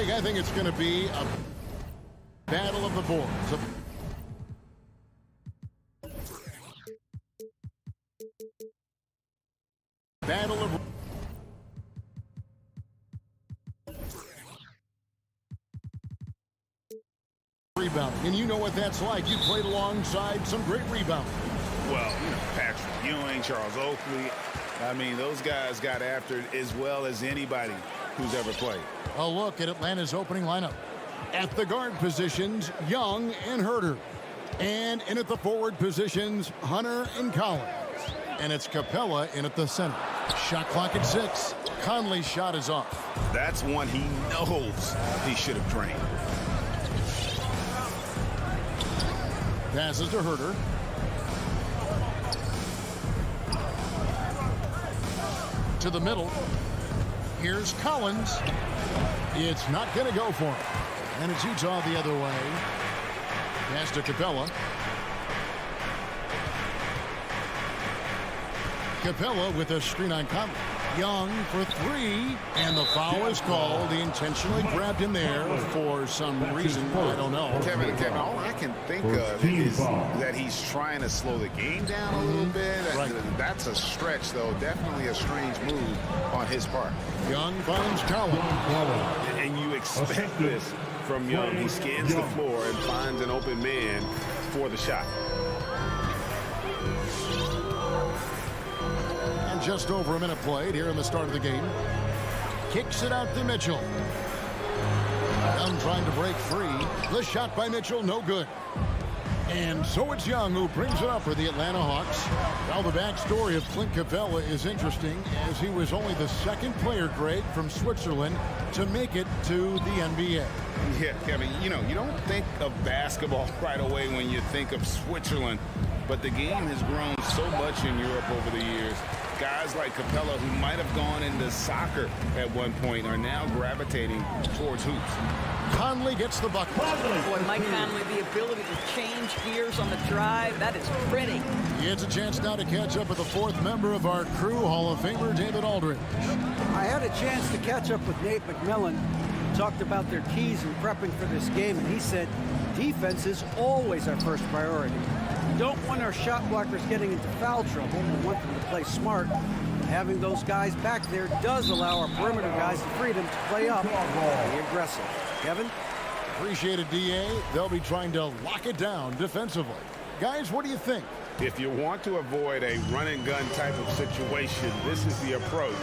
Greg, I think it's going to be a battle of the boards. Battle of rebounding. And you know what that's like. You played alongside some great rebounding. Well, Patrick Ewing, Charles Oakley. I mean, those guys got after it as well as anybody who's ever played. A look at Atlanta's opening lineup. At the guard positions, Young and Herter. And in at the forward positions, Hunter and Collins. And it's Capella in at the center. Shot clock at 6. Conley's shot is off. That's one he knows he should have drained. Passes to Herter. To the middle. Here's Collins. It's not going to go for him. And it's Utah the other way. Pass to Capella. Capella with a screen on Conley. Young for 3. And the foul is called. He intentionally grabbed him there for some reason. I don't know. Kevin, all I can think of is that he's trying to slow the game down a little bit. Right. That's a stretch, though. Definitely a strange move on his part. Young finds Collins. And you expect this from Young. He scans the floor and finds an open man for the shot. Just over a minute played here in the start of the game. Kicks it out to Mitchell. Young trying to break free. The shot by Mitchell, no good. And so it's Young who brings it up for the Atlanta Hawks. Now the backstory of Clint Capella is interesting, as he was only the second player, Greg, from Switzerland to make it to the NBA. Yeah, Kevin, you don't think of basketball right away when you think of Switzerland, but the game has grown so much in Europe over the years. Guys like Capella, who might have gone into soccer at one point, are now gravitating towards hoops. Conley gets the bucket. Boy, Mike Conley, the ability to change gears on the drive, that is pretty. He gets a chance now to catch up with the fourth member of our crew, Hall of Famer David Aldridge. I had a chance to catch up with Nate McMillan. Talked about their keys in prepping for this game, and he said defense is always our first priority. We don't want our shot blockers getting into foul trouble. We want them to play smart. Having those guys back there does allow our perimeter guys the freedom to play up and be aggressive. Kevin? Appreciate it, DA. They'll be trying to lock it down defensively. Guys, what do you think? If you want to avoid a run-and-gun type of situation, this is the approach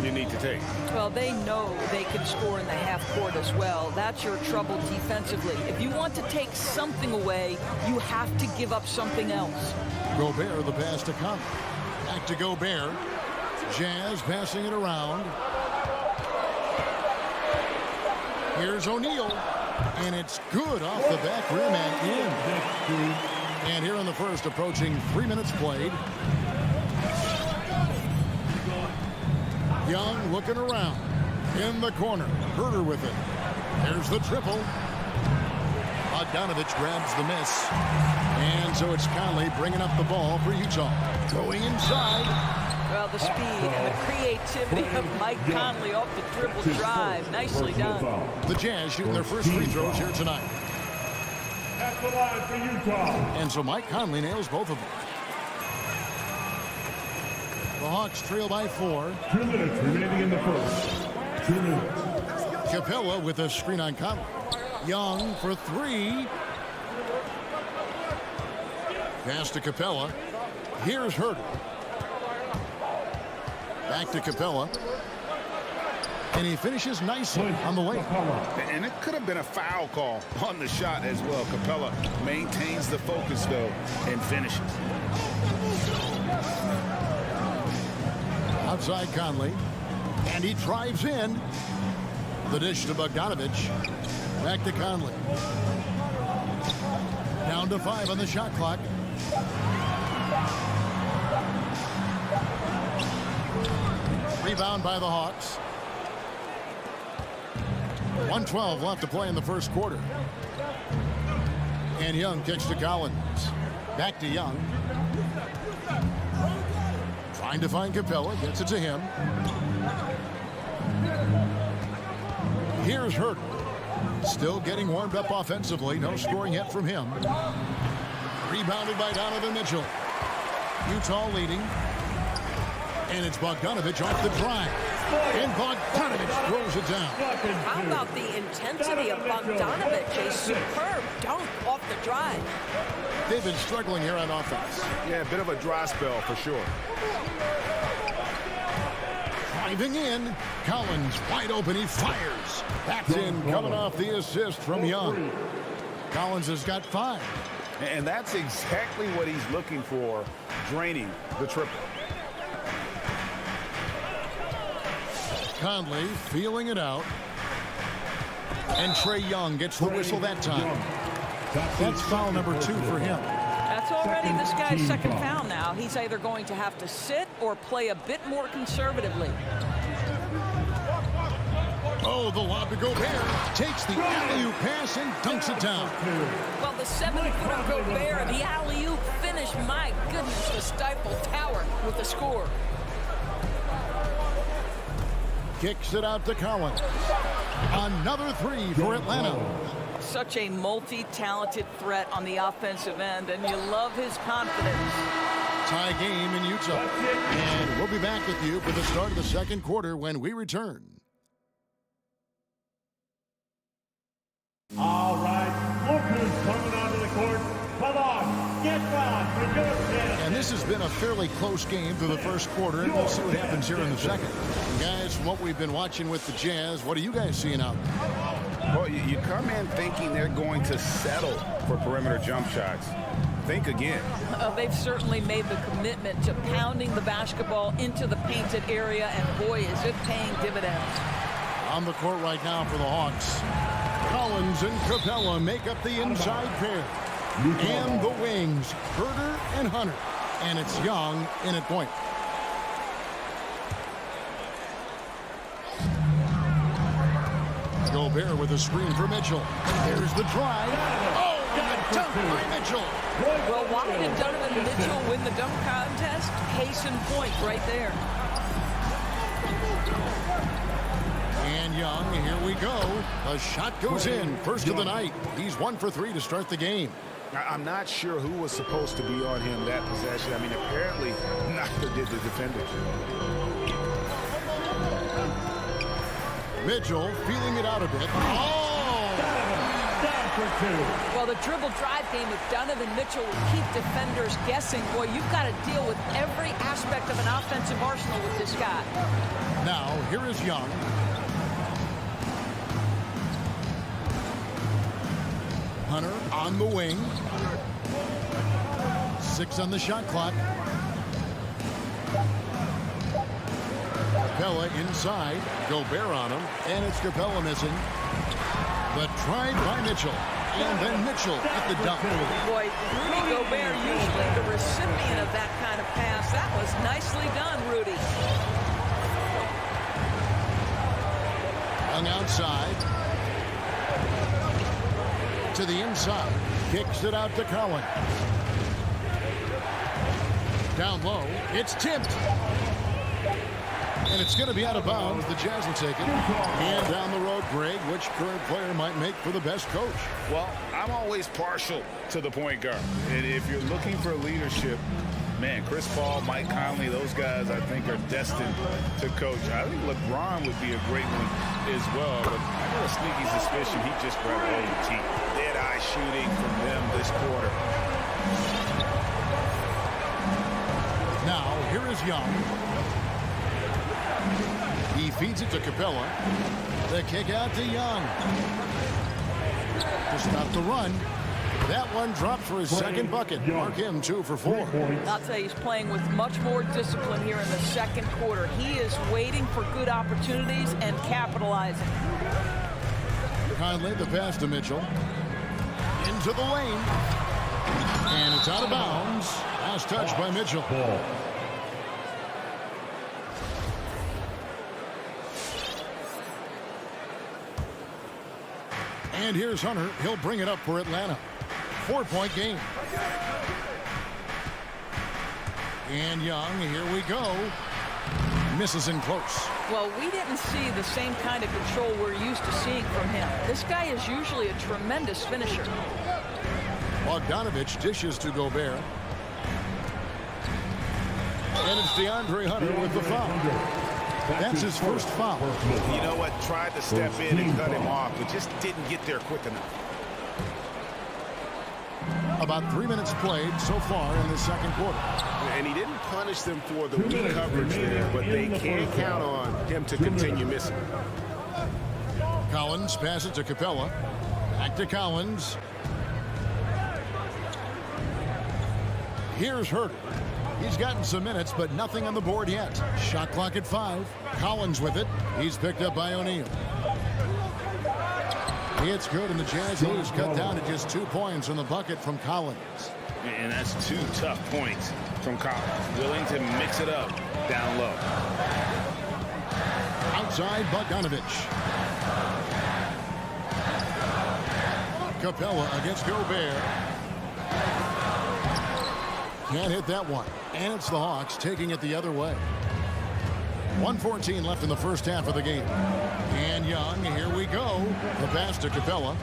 you need to take. Well, they know they can score in the half court as well. That's your trouble defensively. If you want to take something away, you have to give up something else. Gobert, the pass to Conley. Back to Gobert. Jazz passing it around. Here's O'Neal. And it's good off the back rim and in. And here in the first, approaching 3 minutes played. Young looking around. In the corner. Herter with it. There's the triple. Bogdanovich grabs the miss. And so it's Conley bringing up the ball for Utah. Going inside. Well, the speed and the creativity of Mike Conley off the dribble drive. Nicely done. The Jazz shooting their first free throws here tonight. At the line for Utah. And so Mike Conley nails both of them. The Hawks trail by 4. 2 minutes remaining in the first. 2 minutes. Capella with a screen on Conley. Young for 3. Pass to Capella. Here's Herter. Back to Capella. And he finishes nicely on the lane. And it could have been a foul call on the shot as well. Capella maintains the focus, though, and finishes. Outside Conley. And he drives in. The dish to Bogdanovich. Back to Conley. Down to 5 on the shot clock. Rebound by the Hawks. 1:12 left to play in the first quarter. And Young kicks to Collins. Back to Young. Trying to find Capella. Gets it to him. Here's Herter. Still getting warmed up offensively. No scoring yet from him. Rebounded by Donovan Mitchell. Utah leading. And it's Bogdanovich off the drive. And Bogdanovich throws it down. How about the intensity of Bogdanovich? A superb dunk off the drive. They've been struggling here on offense. Yeah, a bit of a dry spell for sure. Driving in. Collins wide open. He fires. That's in, coming off the assist from Young. Collins has got 5. And that's exactly what he's looking for, draining the triple. Conley feeling it out. And Trae Young gets the whistle that time. That's foul number 2 for him. That's already this guy's second foul now. He's either going to have to sit or play a bit more conservatively. Oh, the lob to Gobert. Takes the alley-oop pass and dunks it down. Well, the 7-footer Gobert, the alley-oop finish, my goodness, the Stifle Tower with the score. Kicks it out to Collins. Another 3 for Atlanta. Such a multi-talented threat on the offensive end, and you love his confidence. Tie game in Utah. And we'll be back with you for the start of the second quarter when we return. All right, look who's coming onto the court. Come on, get back with your chance. And this has been a fairly close game through the first quarter, and we'll see what happens here in the second. And guys, from what we've been watching with the Jazz, what are you guys seeing out there? Well, you come in thinking they're going to settle for perimeter jump shots. Think again. They've certainly made the commitment to pounding the basketball into the painted area, and boy, is it paying dividends. On the court right now for the Hawks. Collins and Capella make up the inside pair. And the wings, Herter and Hunter. And it's Young in at point. Gobert with a screen for Mitchell. There's the drive. Oh, and the dunk by Mitchell. Well, why did Donovan Mitchell win the dunk contest? Case in point right there. And Young, here we go. A shot goes in. First of the night. He's 1 for 3 to start the game. I'm not sure who was supposed to be on him that possession. I mean, apparently neither did the defenders. Mitchell feeling it out a bit. Oh! Down for 2. Well, the dribble drive game with Donovan Mitchell will keep defenders guessing. Boy, you've got to deal with every aspect of an offensive arsenal with this guy. Now, here is Young. Hunter on the wing. 6 on the shot clock. Capella inside. Gobert on him. And it's Capella missing. But tried by Mitchell. And then Mitchell at the dunk. Boy, Rudy Gobert usually the recipient of that kind of pass. That was nicely done, Rudy. Young outside. To the inside. Kicks it out to Collins. Down low. It's tipped. And it's going to be out of bounds. The Jazz will take it. And down the road, Greg, which current player might make for the best coach? Well, I'm always partial to the point guard. And if you're looking for leadership, man, Chris Paul, Mike Conley, those guys I think are destined to coach. I think LeBron would be a great one as well. But I got a sneaky suspicion he just grabbed all the team. Dead-eye shooting from them this quarter. Now, here is Young. He feeds it to Capella. The kick out to Young. To stop the run. That one dropped for his second bucket. Mark him 2 for 4. I'll tell you, he's playing with much more discipline here in the second quarter. He is waiting for good opportunities and capitalizing. Conley, the pass to Mitchell. Into the lane. And it's out of bounds. Last touch by Mitchell. And here's Hunter. He'll bring it up for Atlanta. 4-point game. And Young, here we go. Misses in close. Well, we didn't see the same kind of control we're used to seeing from him. This guy is usually a tremendous finisher. Bogdanovich dishes to Gobert. And it's DeAndre Hunter with the foul. That's his first foul. You know what? Tried to step in and cut him off, but just didn't get there quick enough. About 3 minutes played so far in the second quarter. And he didn't punish them for the weak coverage there, but they can't count on him to continue missing. Collins passes to Capella. Back to Collins. Here's Herter. He's gotten some minutes, but nothing on the board yet. Shot clock at 5. Collins with it. He's picked up by O'Neal. It's good, and the Jazz lead is cut down to just 2 points in the bucket from Collins. And that's 2 tough points from Collins. Willing to mix it up down low. Outside, Bogdanovich. Capella against Gobert. Can't hit that one. And it's the Hawks taking it the other way. 1:14 left in the first half of the game. And Young, here we go. The pass to Capella.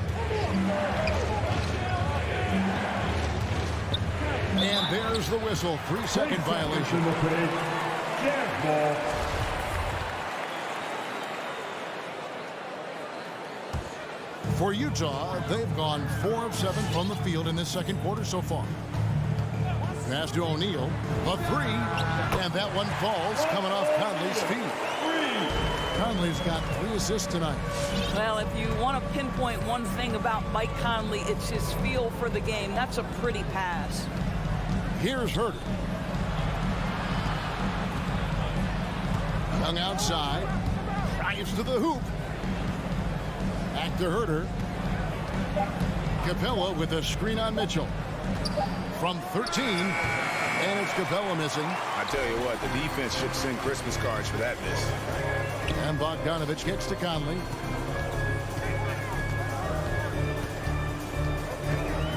And there's the whistle. 3-second violation. Jazz ball. For Utah, they've gone 4 of 7 from the field in this second quarter so far. Pass to O'Neal. A 3. And that one falls coming off Conley's feet. Conley's got 3 assists tonight. Well, if you want to pinpoint one thing about Mike Conley, it's his feel for the game. That's a pretty pass. Here's Herter. Young outside. Drives to the hoop. Back to Herter. Capella with a screen on Mitchell. From 13. And it's Capella missing. I tell you what, the defense should send Christmas cards for that miss. And Bogdanovich gets to Conley.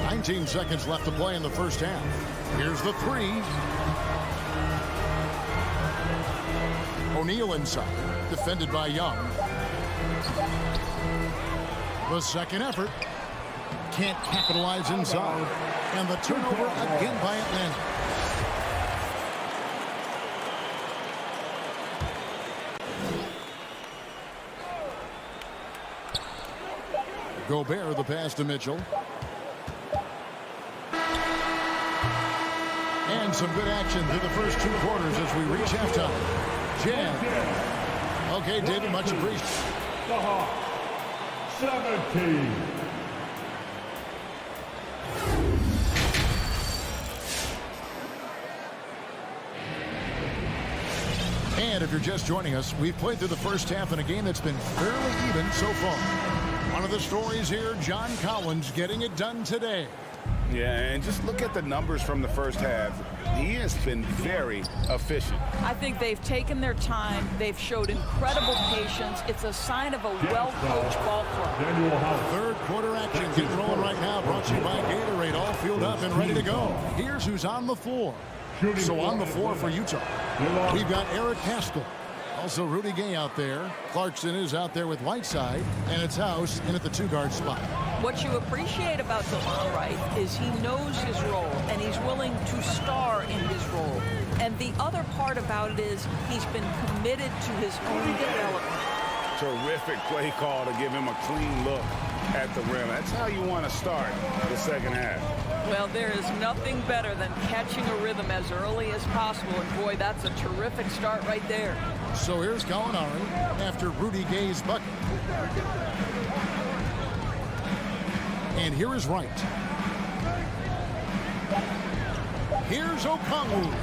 19 seconds left to play in the first half. Here's the 3. O'Neal inside. Defended by Young. The second effort. Can't capitalize inside. And the turnover again by Atlanta. Gobert the pass to Mitchell. And some good action through the first 2 quarters as we reach halftime. Jazz. Okay, David, much appreciated. The Hawks, 17. And if you're just joining us, we've played through the first half in a game that's been fairly even so far. One of the stories here, John Collins getting it done today. Yeah, and just look at the numbers from the first half. He has been very efficient. I think they've taken their time. They've showed incredible patience. It's a sign of a well-coached ball club. Third quarter action getting rolling right now. Brought to you by Gatorade. All fueled up and ready to go. Here's who's on the floor. So on the floor for Utah, we've got Eric Haskell. Also Rudy Gay out there. Clarkson is out there with Whiteside. And it's House in at the 2-guard spot. What you appreciate about DeLon Wright is he knows his role, and he's willing to star in his role. And the other part about it is he's been committed to his own development. Terrific play call to give him a clean look at the rim. That's how you want to start the second half. Well, there is nothing better than catching a rhythm as early as possible, and boy, that's a terrific start right there. So here's Gallinari after Rudy Gay's bucket. And here is Wright. Here's Okongwu.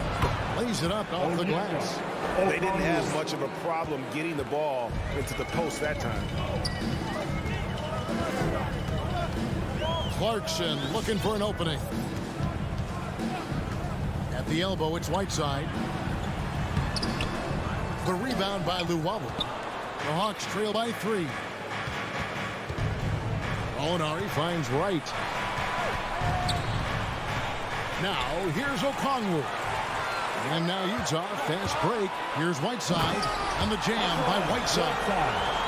Lays it up off the glass. They didn't have much of a problem getting the ball into the post that time. Clarkson looking for an opening. At the elbow, it's Whiteside. The rebound by Luwawu. The Hawks trail by 3. Gallinari finds Wright. Now, here's Okongwu. And now Utah, fast break. Here's Whiteside, and the jam by Whiteside.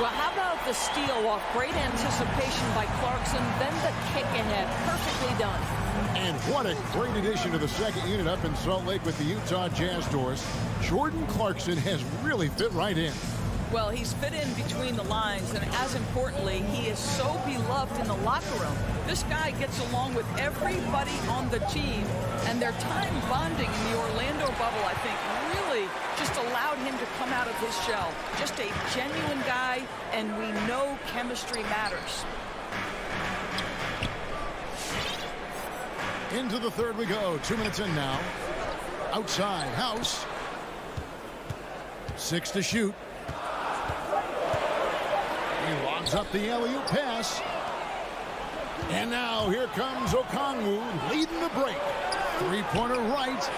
Well, how about the steal off great anticipation by Clarkson, then the kick ahead. Perfectly done. And what a great addition to the second unit up in Salt Lake with the Utah Jazz doors. Jordan Clarkson has really fit right in. Well, he's fit in between the lines, and as importantly, he is so beloved in the locker room. This guy gets along with everybody on the team, and their time bonding in the Orlando bubble, I think, really just allowed him to come out of his shell. Just a genuine guy, and we know chemistry matters. Into the third we go. 2 minutes in now. Outside, House. 6 to shoot. He logs up the alley-oop pass. And now here comes Okongwu leading the break. Three-pointer right.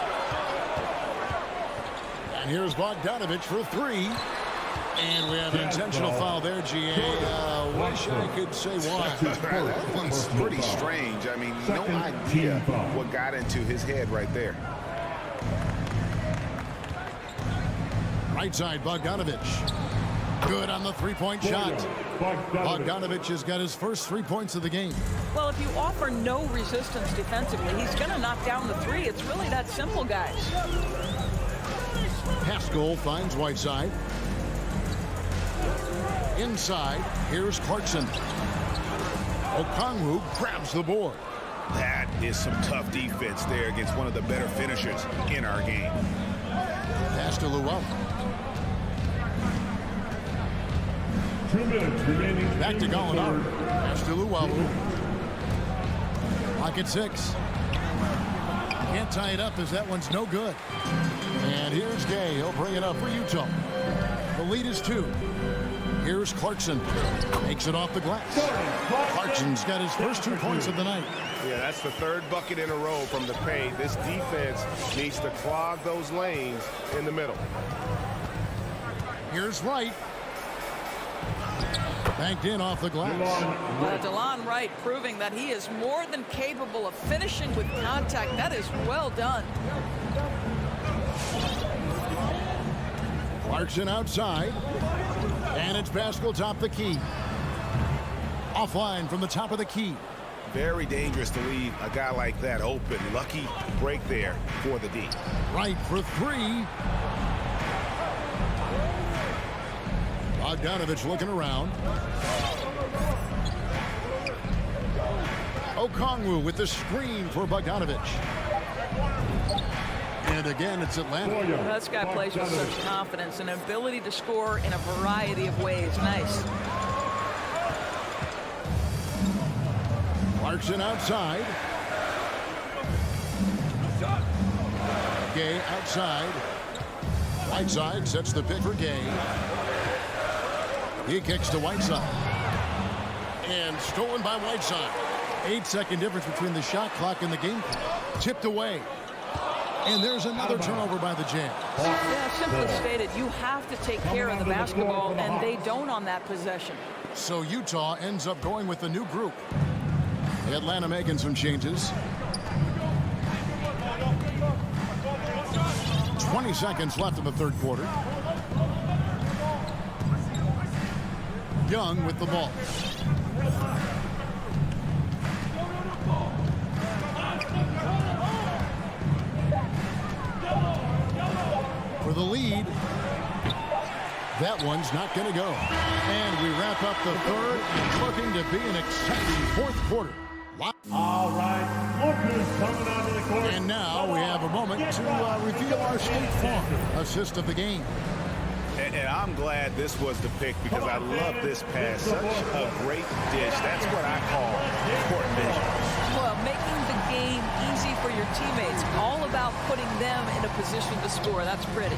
And here's Bogdanovich for 3. And we have an intentional foul there, GA. Wish I could say why. That one's pretty strange. I mean, no idea what got into his head right there. Right side, Bogdanovich. Good on the three-point shot. Bogdanovich has got his first 3 points of the game. Well, if you offer no resistance defensively, he's going to knock down the three. It's really that simple, guys. Pascal finds Whiteside. Inside, here's Clarkson. Okongwu grabs the board. That is some tough defense there against one of the better finishers in our game. Pass to Llewellyn. 2 minutes remaining. Back to Gallinari. Pass to Llewellyn. Pocket 6. Can't tie it up as that one's no good. And here's Gay. He'll bring it up for Utah. The lead is 2. Here's Clarkson. Makes it off the glass. Clarkson's got his first 2 points of the night. Yeah, that's the third bucket in a row from the paint. This defense needs to clog those lanes in the middle. Here's Wright. Banked in off the glass. DeLon Wright proving that he is more than capable of finishing with contact. That is well done. Clarkson outside. And it's Pascal top the key. Offline from the top of the key. Very dangerous to leave a guy like that open. Lucky break there for the D. Right for 3. Bogdanovich looking around. Okongwu with the screen for Bogdanovich. And again, it's Atlanta. This guy plays with such confidence and ability to score in a variety of ways. Nice. Clarkson outside. Gay outside. Whiteside sets the pick for Gay. He kicks to Whiteside. And stolen by Whiteside. 8-second difference between the shot clock and the game clock. Tipped away. And there's another turnover by the Jazz. Yeah, simply stated, you have to take care of the basketball, and they don't on that possession. So Utah ends up going with the new group. Atlanta making some changes. 20 seconds left in the third quarter. Young with the ball. For the lead. That one's not going to go. And we wrap up the third, and looking to be an exciting fourth quarter. All right, lookers coming onto the court. And now we have a moment to reveal our State Farm assist of the game. And I'm glad this was the pick because I love this pass. Such a great dish. That's what I call court vision. Well, making the game easy for your teammates. All about putting them in a position to score. That's pretty.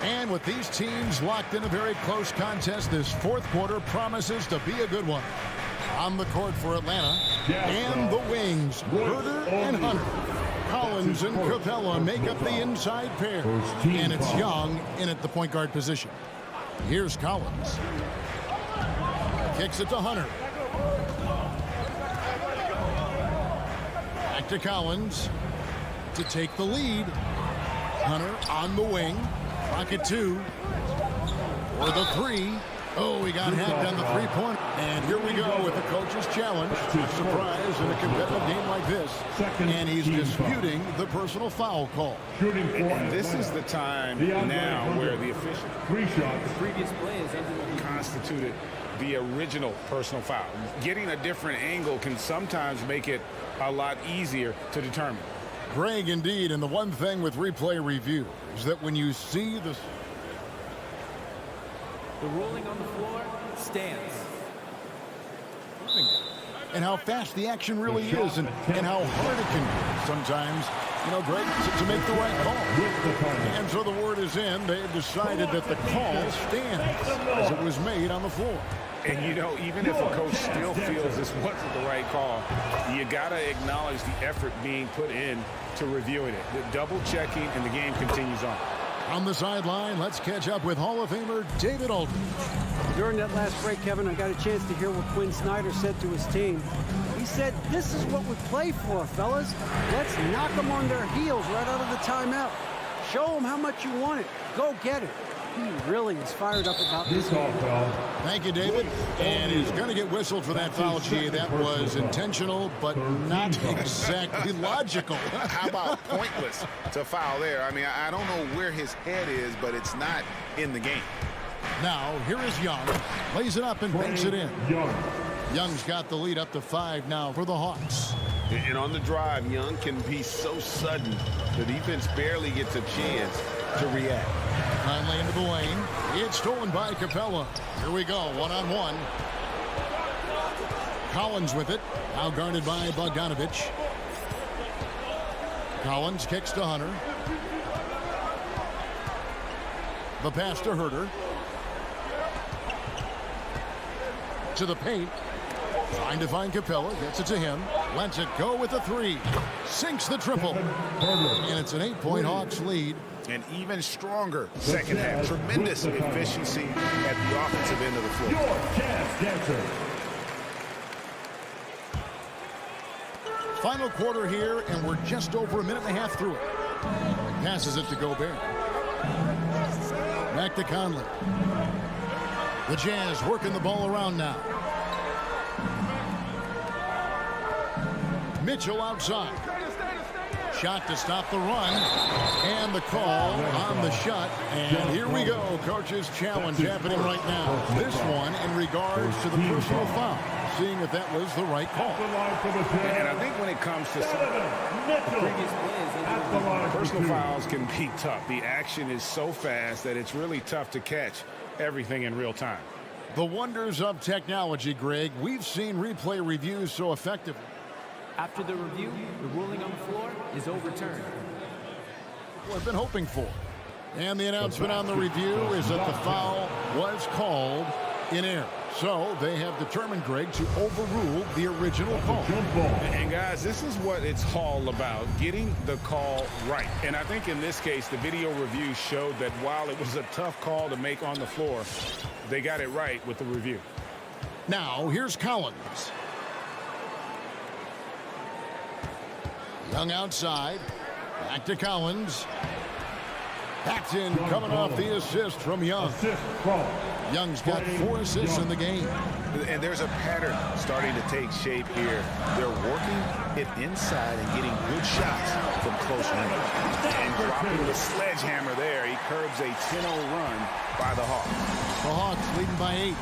And with these teams locked in a very close contest, this fourth quarter promises to be a good one. On the court for Atlanta, and the wings, Herder and Hunter. Collins and Capella make up the inside pair. And it's Young in at the point guard position. Here's Collins. Kicks it to Hunter. Back to Collins. to take the lead. Hunter on the wing. Rocket 2. For the 3. Oh, he got hacked on the 3-point. And here we go with the coach's challenge. A surprise in a competitive game like this. And he's disputing the personal foul call. And this is the time now where the official The previous play is constituted the original personal foul. Getting a different angle can sometimes make it a lot easier to determine. Greg, indeed, and the one thing with replay review is that when you see the ruling on the floor stands. and how fast the action really is and how hard it can be sometimes, Greg, to make the right call. And so the word is in. They've decided that the call stands as it was made on the floor. And, even if a coach still feels this wasn't the right call, you got to acknowledge the effort being put in to reviewing it. The double checking, and the game continues on. On the sideline, let's catch up with Hall of Famer David Aldridge. During that last break, Kevin, I got a chance to hear what Quinn Snyder said to his team. He said, this is what we play for, fellas. Let's knock them on their heels right out of the timeout. Show them how much you want it. Go get it. He really is fired up about this game. Thank you, David. And he's going to get whistled for that foul, G. That was intentional, but not exactly logical. How about pointless to foul there? I mean, I don't know where his head is, but it's not in the game. Now, here is Young. Lays it up and banks it in. Young's got the lead up to 5 now for the Hawks. And on the drive, Young can be so sudden, the defense barely gets a chance to react. Finally into the lane. It's stolen by Capella. Here we go, one-on-one. Collins with it. Now guarded by Bogdanovich. Collins kicks to Hunter. The pass to Herter. To the paint. Trying to find Capella. Gets it to him. Lets it go with the 3. Sinks the triple. And it's an 8-point Hawks lead. An even stronger second half. Tremendous efficiency at the offensive end of the floor. Your chance, dancer. Final quarter here, and we're just over a minute and a half through it. Passes it to Gobert. Back to Conley. The Jazz working the ball around now. Mitchell outside. Shot to stop the run. And the call on the shot. And here we go. Coach's challenge happening right now. This one in regards to the personal foul. Seeing if that was the right call. And I think when it comes to personal fouls can be tough. The action is so fast that it's really tough to catch everything in real time. The wonders of technology, Greg. We've seen replay reviews so effective. After the review, the ruling on the floor is overturned. What I've been hoping for. And the announcement on the review is that the foul was called in error. So they have determined, Greg, to overrule the original call. And guys, this is what it's all about, getting the call right. And I think in this case, the video review showed that while it was a tough call to make on the floor, they got it right with the review. Now, here's Collins. Young outside. Back to Collins. Paxton coming off the assist from Young. Young's got 4 assists in the game. And there's a pattern starting to take shape here. They're working it inside and getting good shots from close range. And dropping the sledgehammer there, he curbs a 10-0 run by the Hawks. The Hawks leading by 8.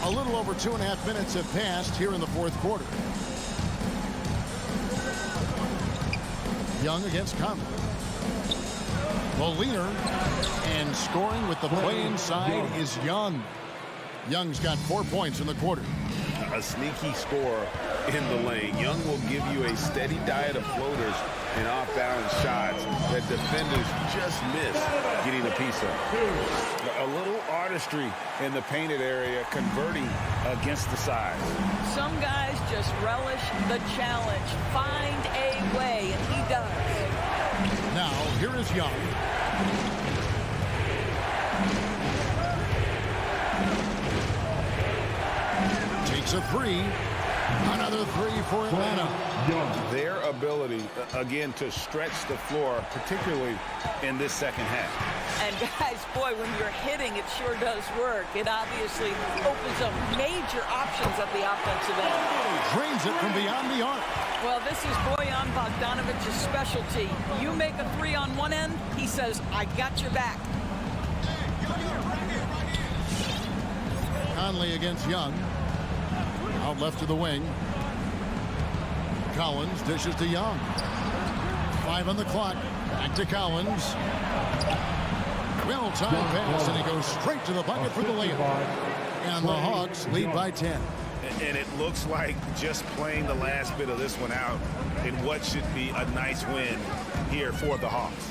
A little over 2.5 minutes have passed here in the fourth quarter. Young against Conley. The leader and scoring with the play inside is Young. Young's got 4 points in the quarter. A sneaky score in the lane. Young will give you a steady diet of floaters and off-balance shots that defenders just miss getting a piece of. A little artistry in the painted area, converting against the size. Some guys just relish the challenge. Find a way, and he does. Now, here is Young. Takes a 3. Another three for Atlanta. Their ability, again, to stretch the floor, particularly in this second half. And guys, boy, when you're hitting, it sure does work. It obviously opens up major options at the offensive end. Drains it from beyond the arc. Well, this is Bojan Bogdanovic's specialty. You make a three on one end, he says, I got your back. Conley against Young. Out left to the wing. Collins dishes to Young. 5 on the clock. Back to Collins. Well-timed pass, and he goes straight to the bucket for the layup. And the Hawks lead by 10. And it looks like just playing the last bit of this one out in what should be a nice win here for the Hawks.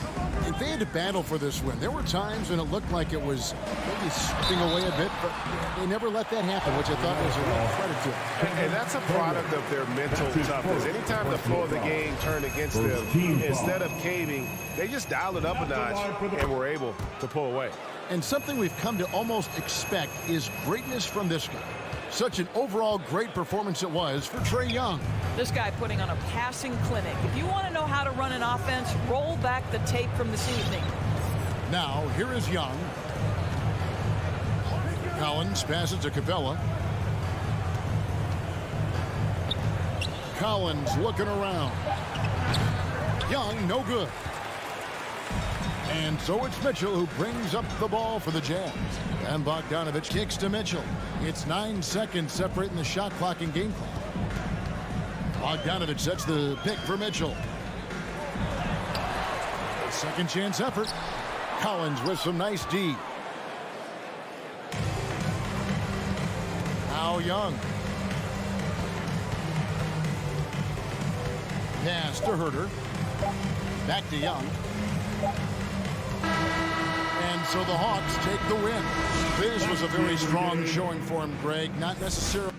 If they had to battle for this win, there were times when it looked like it was maybe slipping away a bit, but they never let that happen, which I thought was a real credit to them. And that's a product of their mental toughness. Anytime the flow of the game turned against them, instead of caving, they just dialed it up a notch and were able to pull away. And something we've come to almost expect is greatness from this guy. Such an overall great performance it was for Trae Young. This guy putting on a passing clinic. If you want to know how to run an offense, roll back the tape from this evening. Now, here is Young. Collins passes to Capella. Collins looking around. Young, no good. And so it's Mitchell who brings up the ball for the Jazz. And Bogdanovich kicks to Mitchell. It's 9 seconds separating the shot clock and game clock. Bogdanovich sets the pick for Mitchell. Second chance effort. Collins with some nice D. Now Young. Pass to Herter. Back to Young. And so the Hawks take the win. This was a very strong showing for him, Greg. Not necessarily.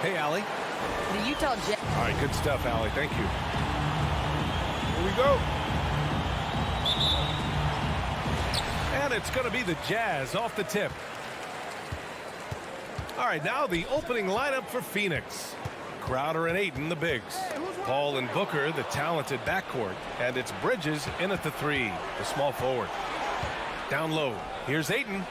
Hey, Allie. The Utah Jazz. All right, good stuff, Allie. Thank you. Here we go. And it's going to be the Jazz off the tip. All right, now the opening lineup for Phoenix. Crowder and Ayton, the bigs. Paul and Booker, the talented backcourt. And it's Bridges in at the 3, the small forward. Down low. Here's Ayton.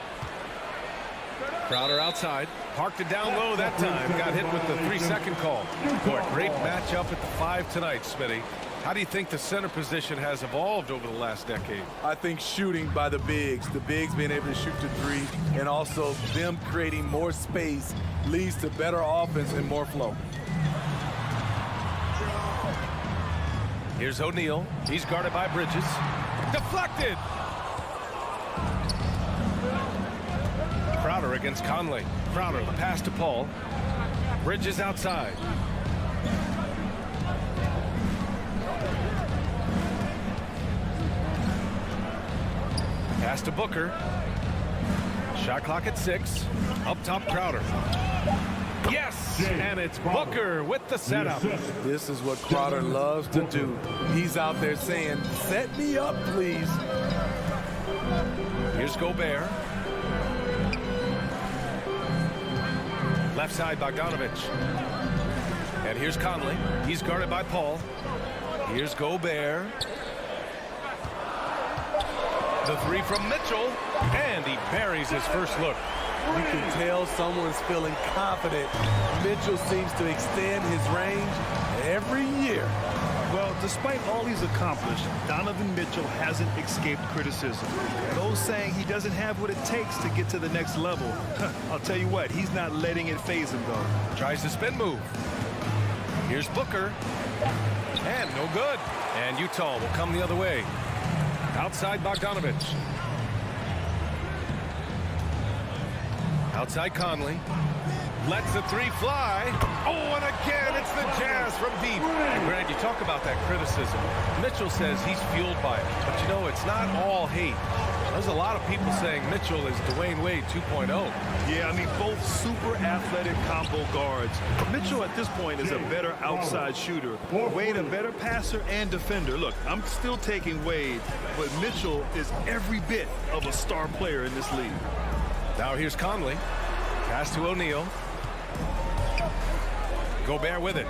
Crowder outside. Parked it down low that time. Got hit with the 3-second call. Boy, great matchup at the 5 tonight, Smitty. How do you think the center position has evolved over the last decade? I think shooting by the bigs being able to shoot to 3, and also them creating more space leads to better offense and more flow. Here's O'Neal. He's guarded by Bridges. Deflected! Crowder against Conley. Crowder, the pass to Paul. Bridges outside. Pass to Booker. Shot clock at 6. Up top, Crowder. Yes! And it's Booker with the setup. This is what Crowder loves to do. He's out there saying, set me up, please. Here's Gobert. Left side, Bogdanovich. And here's Conley. He's guarded by Paul. Here's Gobert. The 3 from Mitchell. And he buries his first look. You can tell someone's feeling confident. Mitchell seems to extend his range every year. Well, despite all he's accomplished, Donovan Mitchell hasn't escaped criticism. Those saying he doesn't have what it takes to get to the next level. I'll tell you what, he's not letting it faze him, though. Tries the spin move. Here's Booker. And no good. And Utah will come the other way. Outside Bogdanovich. Outside Conley. Lets the 3 fly. Oh, and again, it's the Jazz from deep. And Grant, you talk about that criticism. Mitchell says he's fueled by it. But, you know, it's not all hate. There's a lot of people saying Mitchell is Dwayne Wade 2.0. Yeah, I mean, both super athletic combo guards. Mitchell at this point is a better outside shooter. Wade a better passer and defender. Look, I'm still taking Wade, but Mitchell is every bit of a star player in this league. Now here's Conley. Pass to O'Neal. Gobert with it.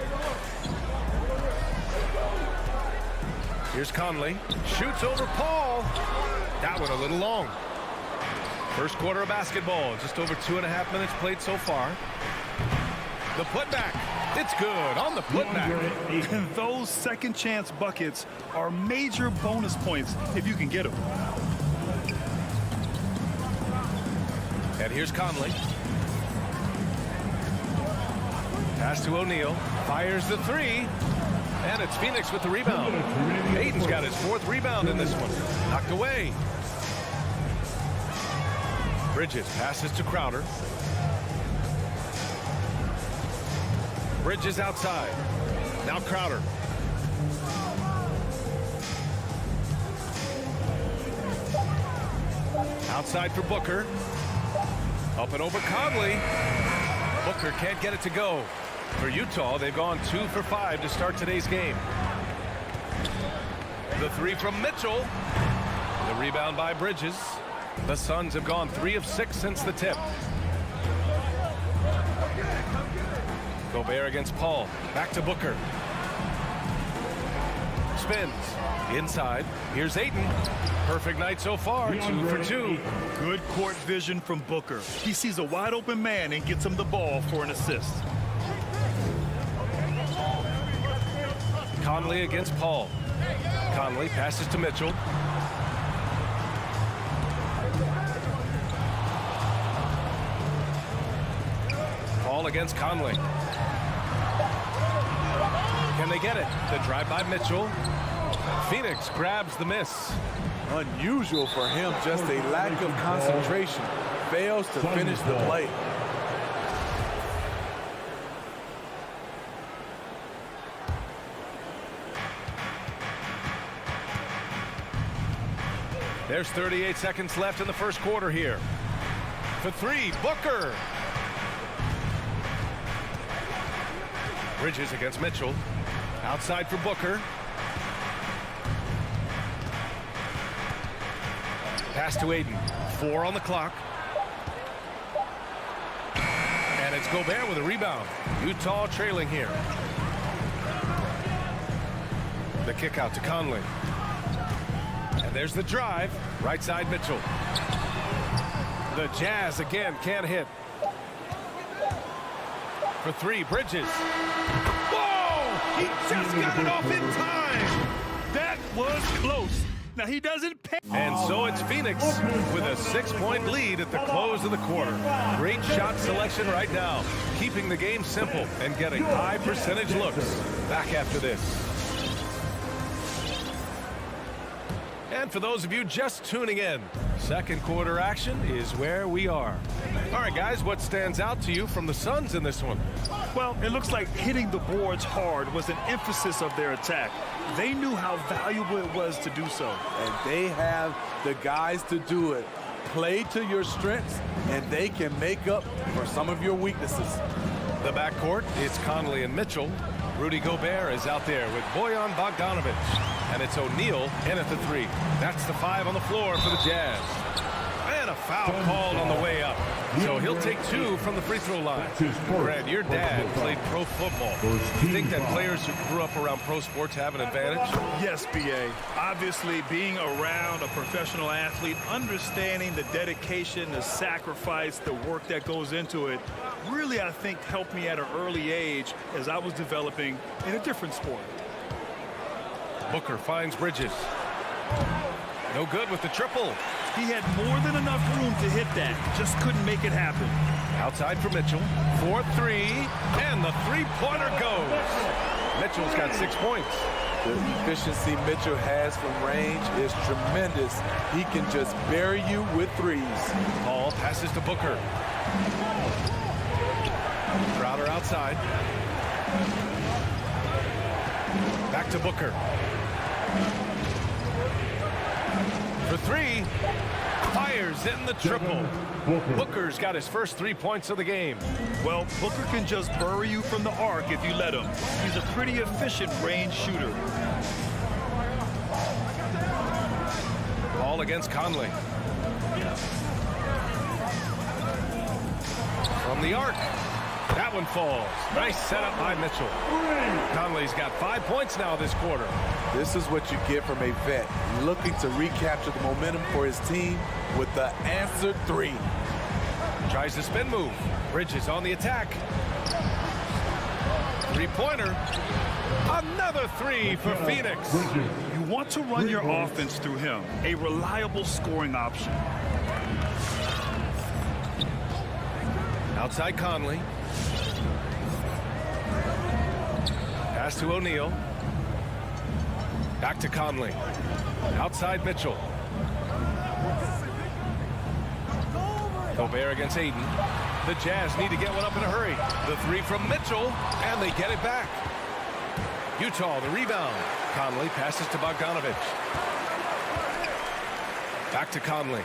Here's Conley. Shoots over Paul. That one a little long. First quarter of basketball. Just over 2.5 minutes played so far. The putback. It's good on the putback. And those second chance buckets are major bonus points if you can get them. And here's Conley. Pass to O'Neal. Fires the 3. And it's Phoenix with the rebound. Ayton's got his 4th rebound in this one. Knocked away. Bridges passes to Crowder. Bridges outside. Now Crowder. Outside for Booker. Up and over Conley. Booker can't get it to go. For Utah, they've gone 2 for 5 to start today's game. The 3 from Mitchell. The rebound by Bridges. The Suns have gone 3 of 6 since the tip. Gobert against Paul. Back to Booker. Spins. Inside. Here's Ayton. Perfect night so far. 2 for 2. Good court vision from Booker. He sees a wide open man and gets him the ball for an assist. Conley against Paul. Conley passes to Mitchell. Paul against Conley. Can they get it? The drive by Mitchell. Phoenix grabs the miss. Unusual for him, just a lack of concentration. Fails to finish the play. There's 38 seconds left in the first quarter here. For 3, Booker. Bridges against Mitchell. Outside for Booker. Pass to Ayton. 4 on the clock. And it's Gobert with a rebound. Utah trailing here. The kick out to Conley. And there's the drive. Right side Mitchell. The Jazz again can't hit. For 3, Bridges. Whoa! He just got it off in time. That was close. Now he doesn't pay. And so it's Phoenix with a 6-point lead at the close of the quarter. Great shot selection right now, keeping the game simple and getting high percentage looks. Back after this. And for those of you just tuning in, second quarter action is where we are. All right, guys, what stands out to you from the Suns in this one? Well, it looks like hitting the boards hard was an emphasis of their attack. They knew how valuable it was to do so. And they have the guys to do it. Play to your strengths, and they can make up for some of your weaknesses. The backcourt, it's Conley and Mitchell. Rudy Gobert is out there with Bojan Bogdanovic. And it's O'Neal in at the 3. That's the 5 on the floor for the Jazz. And a foul called on the way up. So he'll take 2 from the free throw line. Brad, your dad played pro football. Do you think that players who grew up around pro sports have an advantage? Yes, B.A. Obviously, being around a professional athlete, understanding the dedication, the sacrifice, the work that goes into it, really, I think, helped me at an early age as I was developing in a different sport. Booker finds Bridges. No good with the triple. He had more than enough room to hit that. Just couldn't make it happen. Outside for Mitchell. 4-3. And the three-pointer goes. Mitchell's got 6 points. The efficiency Mitchell has from range is tremendous. He can just bury you with threes. Paul passes to Booker. Crowder outside. Back to Booker. For 3, fires in the triple. Booker's got his first 3 points of the game. Well, Booker can just bury you from the arc if you let him. He's a pretty efficient range shooter. Ball against Conley. From the arc. That one falls. Nice setup by Mitchell. Conley's got 5 points now this quarter. This is what you get from a vet, looking to recapture the momentum for his team with the answered 3. Tries the spin move. Bridges on the attack. Three-pointer. Another 3 for Phoenix. You want to run your offense through him, a reliable scoring option. Outside Conley. Pass to O'Neal. Back to Conley. Outside Mitchell. Gobert against Aiden. The Jazz need to get one up in a hurry. The 3 from Mitchell, and they get it back. Utah, the rebound. Conley passes to Bogdanovic. Back to Conley.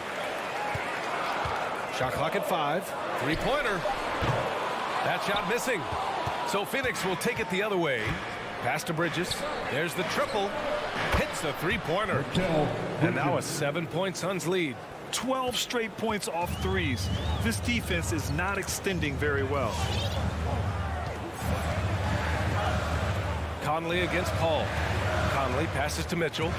Shot clock at 5. Three-pointer. That shot missing. So Phoenix will take it the other way. Pass to Bridges. There's the triple. Hits the three-pointer. And now a 7-point Suns lead. 12 straight points off threes. This defense is not extending very well. Conley against Paul. Conley passes to Mitchell.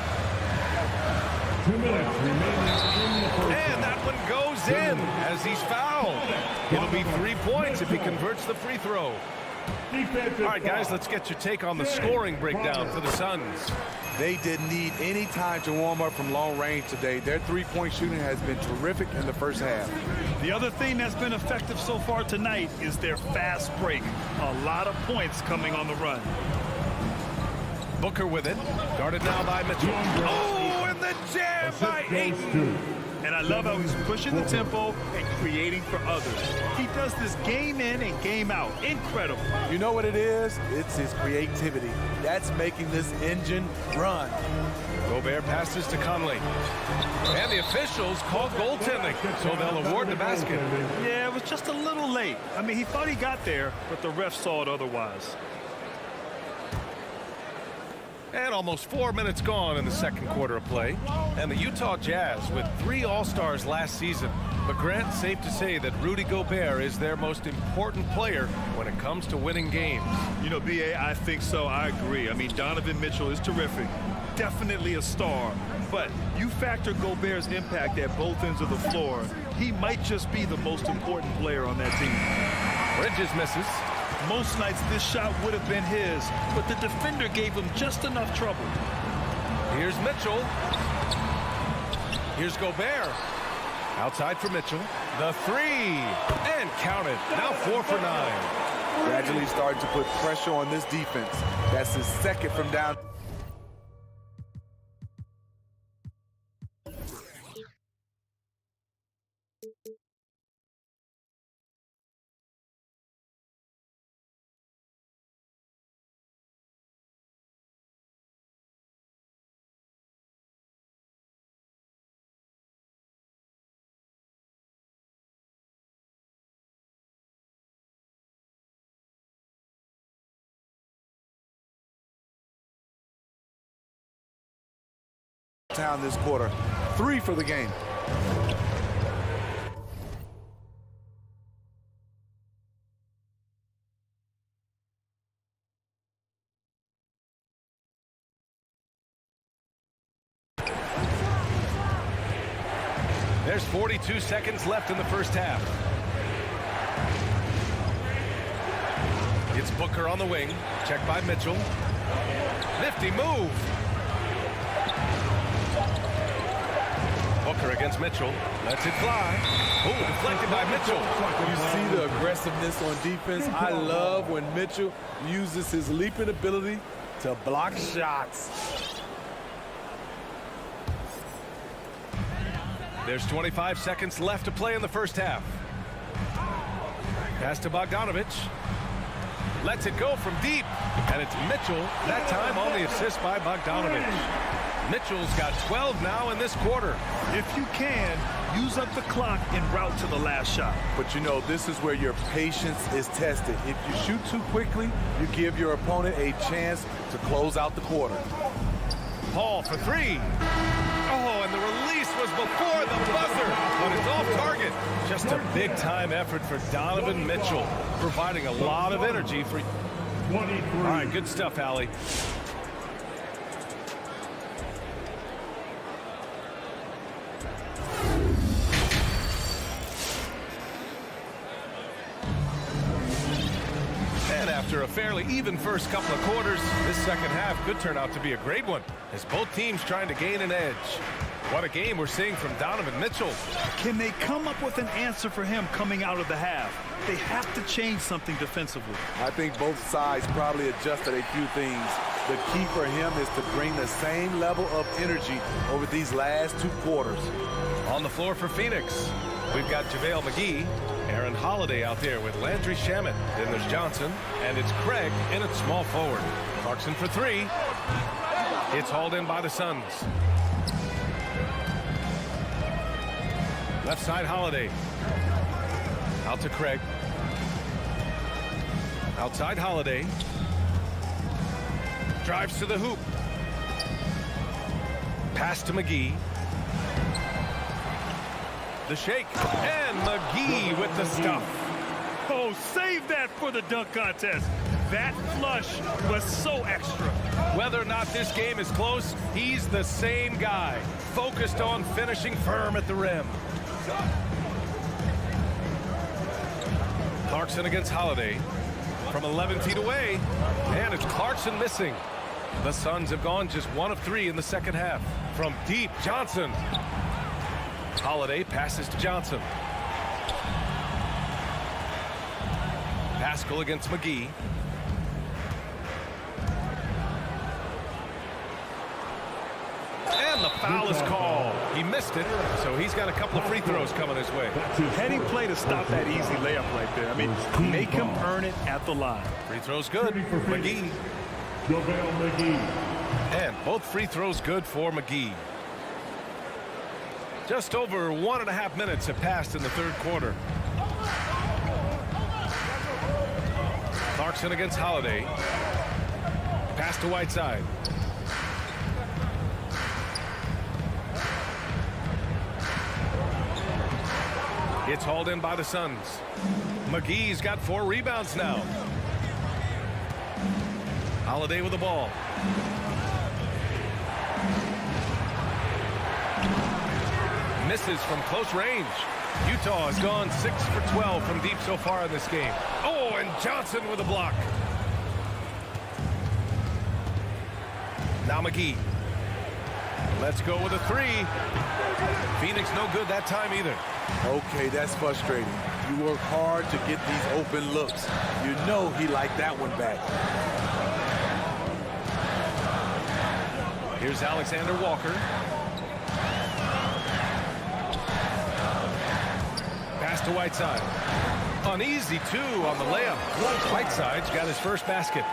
2 minutes remaining in the first. And that one goes in as he's fouled. It'll be 3 points if he converts the free throw. All right, guys, let's get your take on the scoring breakdown for the Suns. They didn't need any time to warm up from long range today. Their three-point shooting has been terrific in the first half. The other thing that's been effective so far tonight is their fast break. A lot of points coming on the run. Booker with it. Guarded now by Mitchell. Oh, and the jam by Aiden. And I love how he's pushing the tempo and creating for others. He does this game in and game out. Incredible. You know what it is? It's his creativity. That's making this engine run. Gobert passes to Conley. And the officials called goaltending, so they'll award the basket. Yeah, it was just a little late. I mean, he thought he got there, but the ref saw it otherwise. And almost 4 minutes gone in the second quarter of play. And the Utah Jazz with 3 All-Stars last season. But Grant, safe to say that Rudy Gobert is their most important player when it comes to winning games. You know, B.A., I think so. I agree. I mean, Donovan Mitchell is terrific. Definitely a star. But you factor Gobert's impact at both ends of the floor, he might just be the most important player on that team. Bridges misses. Most nights this shot would have been his, but the defender gave him just enough trouble. Here's Mitchell. Here's Gobert. Outside for Mitchell. The 3. And counted. Now 4 for 9. Gradually starting to put pressure on this defense. That's his second from down. Down this quarter. 3 for the game. There's 42 seconds left in the first half. It's Booker on the wing. Checked by Mitchell. Nifty move. Booker against Mitchell. Lets it fly. Oh, deflected by Mitchell. You see the aggressiveness on defense. I love when Mitchell uses his leaping ability to block shots. There's 25 seconds left to play in the first half. Pass to Bogdanovich. Lets it go from deep. And it's Mitchell, that time on the assist by Bogdanovich. Mitchell's got 12 now in this quarter. If you can, use up the clock en route to the last shot. But you know, this is where your patience is tested. If you shoot too quickly, you give your opponent a chance to close out the quarter. Paul for 3. Oh, and the release was before the buzzer, but it's off target. Just a big-time effort for Donovan Mitchell, providing a lot of energy for... 23. All right, good stuff, Allie. After a fairly even first couple of quarters, this second half could turn out to be a great one as both teams trying to gain an edge. What a game we're seeing from Donovan Mitchell. Can they come up with an answer for him coming out of the half? They have to change something defensively. I think both sides probably adjusted a few things. The key for him is to bring the same level of energy over these last 2 quarters. On the floor for Phoenix, we've got JaVale McGee, Aaron Holiday out there with Landry Shamet. Then there's Johnson, and it's Craig in at small forward. Clarkson for 3. It's hauled in by the Suns. Left side, Holiday. Out to Craig. Outside, Holiday. Drives to the hoop. Pass to McGee. The shake, and McGee with the stuff. Oh, save that for the dunk contest. That flush was so extra. Whether or not this game is close, he's the same guy, focused on finishing firm at the rim. Clarkson against Holiday from 11 feet away, and it's Clarkson missing. The Suns have gone just 1 of 3 in the second half. From deep, Johnson. Holiday passes to Johnson. Pascal against McGee. And the foul is called. He missed it, so he's got a couple of free throws coming his way. Heading play to stop that easy layup right there. I mean, make him earn it at the line. Free throws good. McGee. JaVale McGee. And both free throws good for McGee. Just over 1.5 minutes have passed in the third quarter. Clarkson against Holiday. Pass to Whiteside. It's hauled in by the Suns. McGee's got 4 rebounds now. Holiday with the ball. Misses from close range. Utah has gone 6 for 12 from deep so far in this game. Oh, and Johnson with a block. Now McGee. Let's go with a 3. Phoenix no good that time either. Okay, that's frustrating. You work hard to get these open looks. You know he liked that one back. Here's Alexander Walker. Pass to Whiteside. Uneasy, too, on the layup. Whiteside's got his first basket.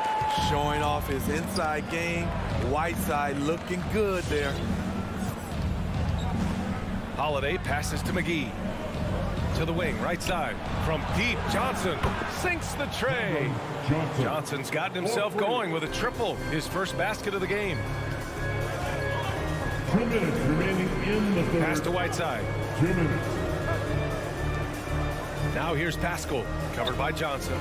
Showing off his inside game. Whiteside looking good there. Holiday passes to McGee. To the wing, right side. From deep, Johnson sinks the tray. Johnson's gotten himself going with a triple. His first basket of the game. 2 minutes remaining in the third. Pass to Whiteside. 2 minutes. Now here's Pascal, covered by Johnson.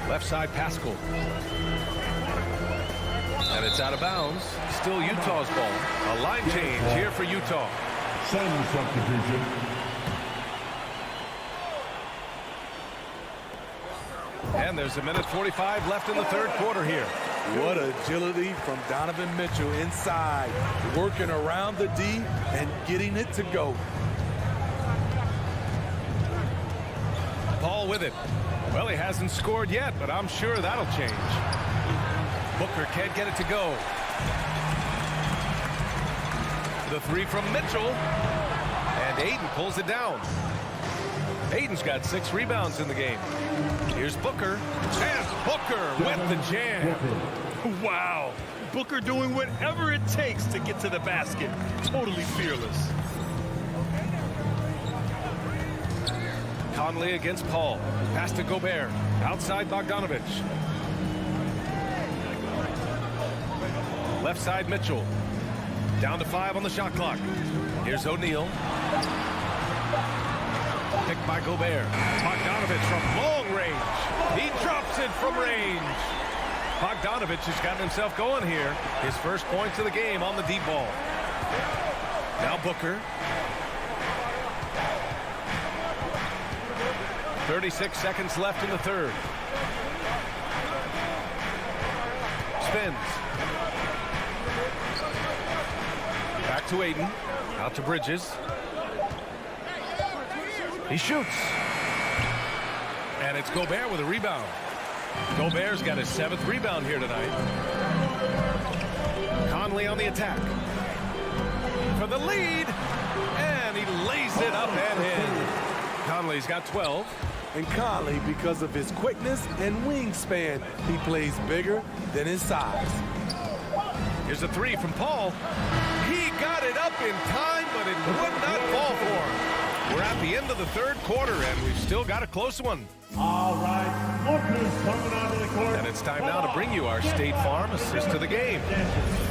Left side, Pascal. And it's out of bounds. Still Utah's ball. A line change here for Utah. Sun substitution. And there's 1:45 left in the third quarter here. What agility from Donovan Mitchell inside, working around the D and getting it to go. Paul with it. Well, he hasn't scored yet, but I'm sure that'll change. Booker can't get it to go. The 3 from Mitchell. And Ayton pulls it down. Ayton's got 6 rebounds in the game. Here's Booker. And Booker with the jam. Wow. Booker doing whatever it takes to get to the basket. Totally fearless. Conley against Paul. Pass to Gobert. Outside Bogdanovich. Left side Mitchell. Down to 5 on the shot clock. Here's O'Neal. Picked by Gobert. Bogdanovich from long range. He drops it from range. Bogdanovich has gotten himself going here. His first points of the game on the deep ball. Now Booker. 36 seconds left in the third. Spins. Back to Ayton. Out to Bridges. He shoots. And it's Gobert with a rebound. Gobert's got his 7th rebound here tonight. Conley on the attack. For the lead. And he lays it up and in. Conley's got 12. And Conley, because of his quickness and wingspan, he plays bigger than his size. Here's a 3 from Paul. He got it up in time, but it would not fall for him. We're at the end of the third quarter, and we've still got a close one. All right, Booker's coming onto the court. And it's time now to bring you our State Farm assist to the game.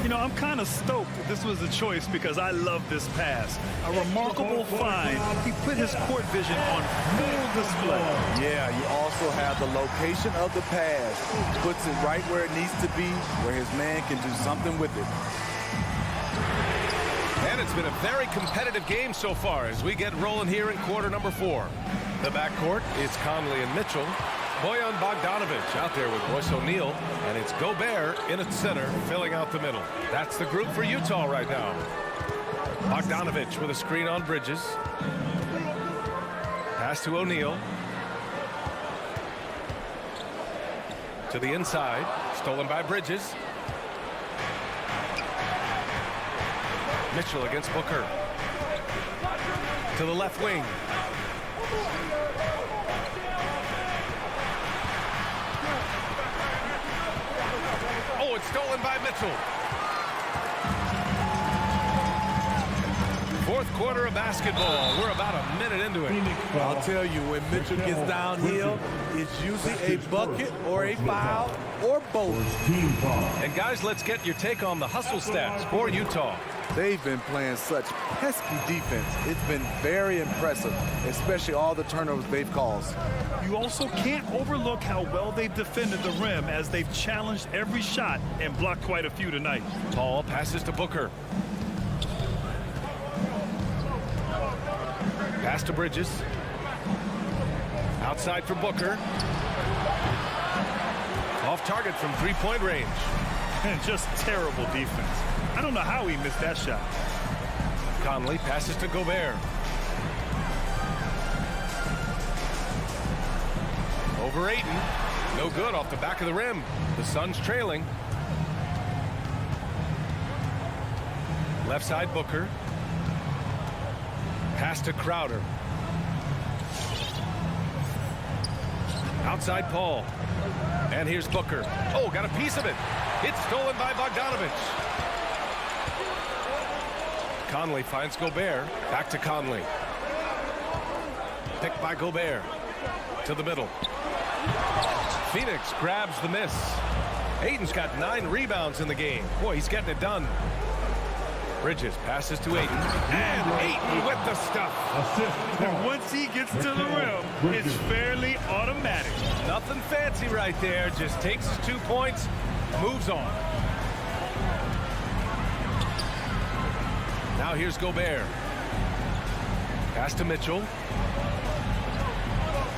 You know, I'm kind of stoked that this was a choice because I love this pass. A remarkable find. He put his court vision on full display. Yeah, you also have the location of the pass. Puts it right where it needs to be, where his man can do something with it. And it's been a very competitive game so far as we get rolling here in quarter number 4. The backcourt is Conley and Mitchell. Bojan Bogdanovich out there with Royce O'Neal. And it's Gobert in at center, filling out the middle. That's the group for Utah right now. Bogdanovich with a screen on Bridges. Pass to O'Neal. To the inside. Stolen by Bridges. Mitchell against Booker. To the left wing. Oh, it's stolen by Mitchell. Fourth quarter of basketball. We're about a minute into it. I'll tell you, when Mitchell gets downhill, it's usually a bucket or a foul or both. And guys, let's get your take on the hustle stats for Utah. They've been playing such pesky defense. It's been very impressive, especially all the turnovers they've caused. You also can't overlook how well they've defended the rim as they've challenged every shot and blocked quite a few tonight. Paul passes to Booker. Pass to Bridges. Outside for Booker. Off target from three-point range. And just terrible defense. I don't know how he missed that shot. Conley passes to Gobert. Over Ayton. No good off the back of the rim. The Suns trailing. Left side Booker. Pass to Crowder. Outside Paul. And here's Booker. Oh, got a piece of it. It's stolen by Bogdanovich. Conley finds Gobert. Back to Conley. Picked by Gobert. To the middle. Phoenix grabs the miss. Ayton's got 9 rebounds in the game. Boy, he's getting it done. Bridges passes to Ayton. And Ayton with the stuff. And once he gets to the rim, it's fairly automatic. Nothing fancy right there. Just takes his 2 points, moves on. Now here's Gobert. Pass to Mitchell.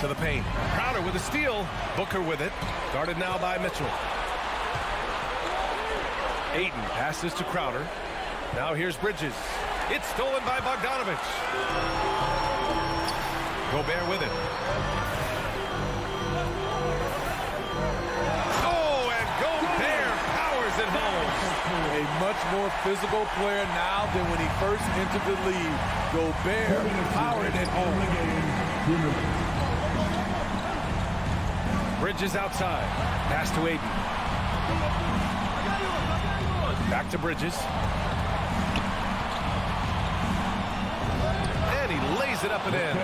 To the paint. Crowder with a steal. Booker with it. Guarded now by Mitchell. Ayton passes to Crowder. Now here's Bridges. It's stolen by Bogdanovich. Gobert with it. Oh, and Gobert powers it home. A much more physical player now than when he first entered the league. Gobert powered it home. Bridges outside. Pass to Ayton. Back to Bridges. And he lays it up and in.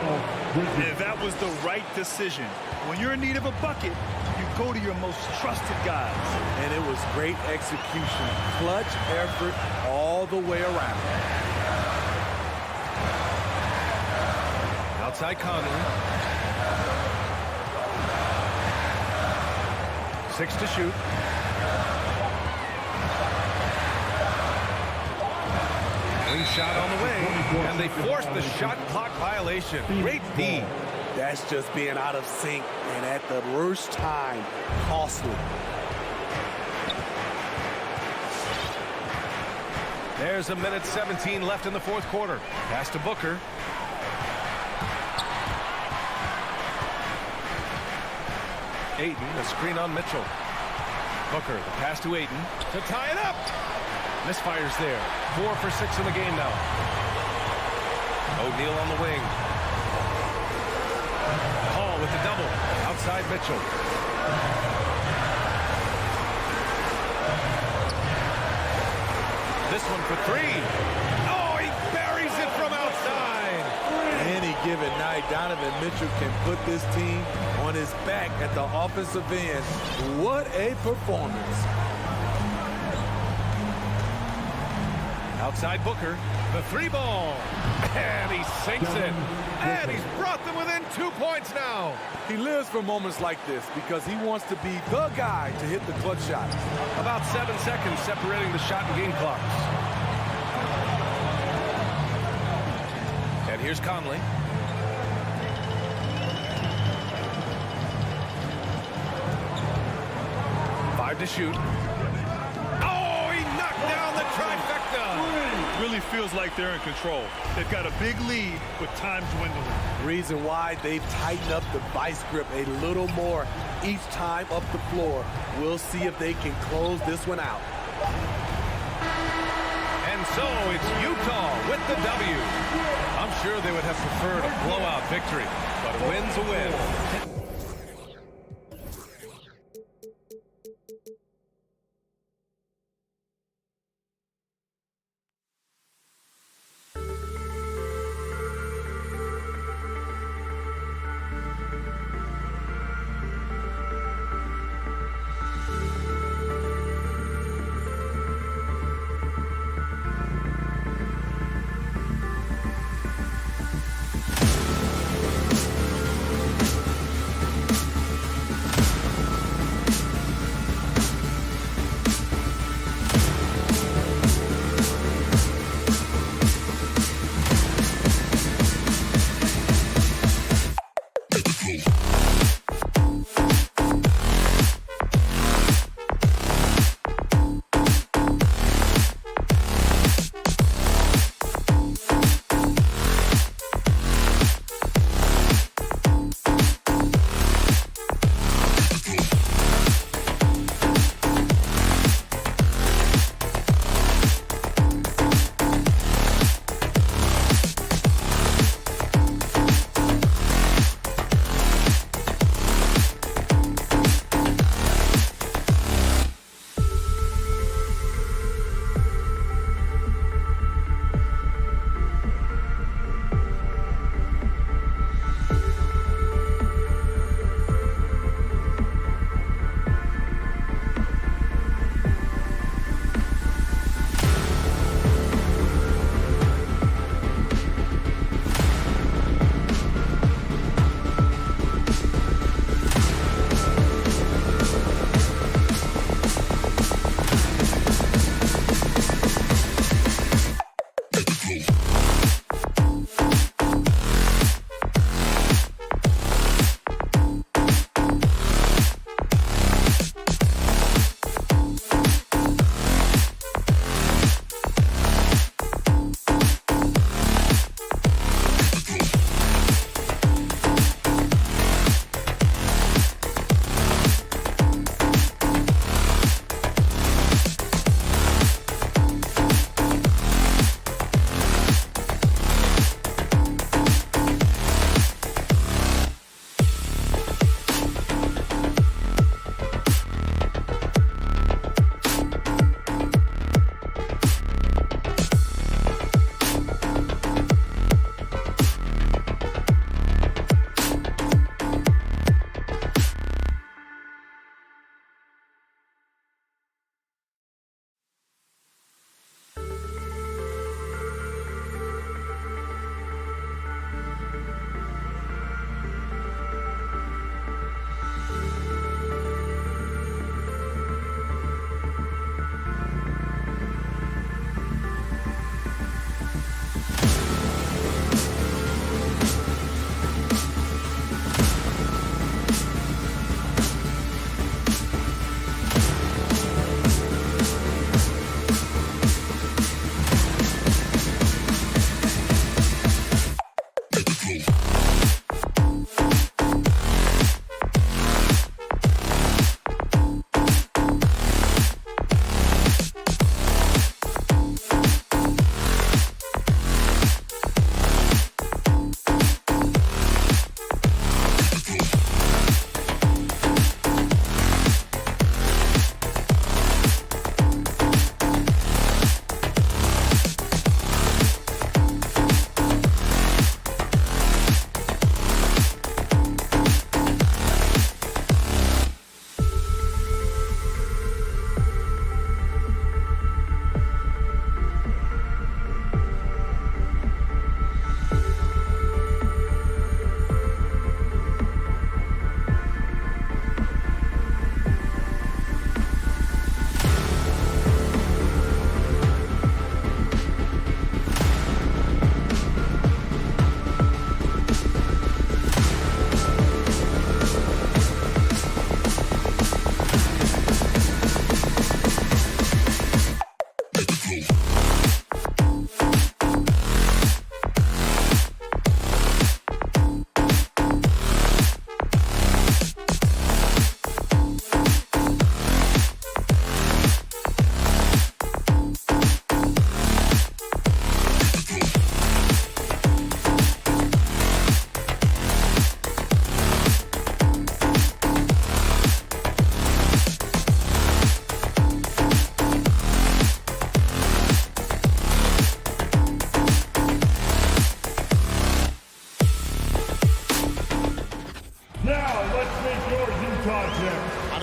And that was the right decision. When you're in need of a bucket, you go to your most trusted guys. And it was great execution. Clutch effort all the way around. Outside Conley. 6 to shoot. Clean shot on the way, and they forced the shot clock violation. Great D. That's just being out of sync, and at the worst time, costly. There's a minute 17 left in the fourth quarter. Pass to Booker. Ayton, a screen on Mitchell. Booker, the pass to Ayton to tie it up. Misfires there. 4 for 6 in the game now. O'Neal on the wing. Hall with the double. Outside Mitchell. This one for 3. Oh, he buries it from outside. Any given night, Donovan Mitchell can put this team on his back at the offensive end. What a performance. Outside Booker, the 3 ball, and he sinks it, and he's brought them within 2 points now. He lives for moments like this because he wants to be the guy to hit the clutch shot. About 7 seconds separating the shot and game clocks. And here's Conley. Five to shoot. Oh, he knocked down the trifecta. Really feels like they're in control. They've got a big lead with time dwindling. Reason why they've tightened up the vice grip a little more each time up the floor. We'll see if they can close this one out. And so it's Utah with the W. I'm sure they would have preferred a blowout victory, but a win's a win.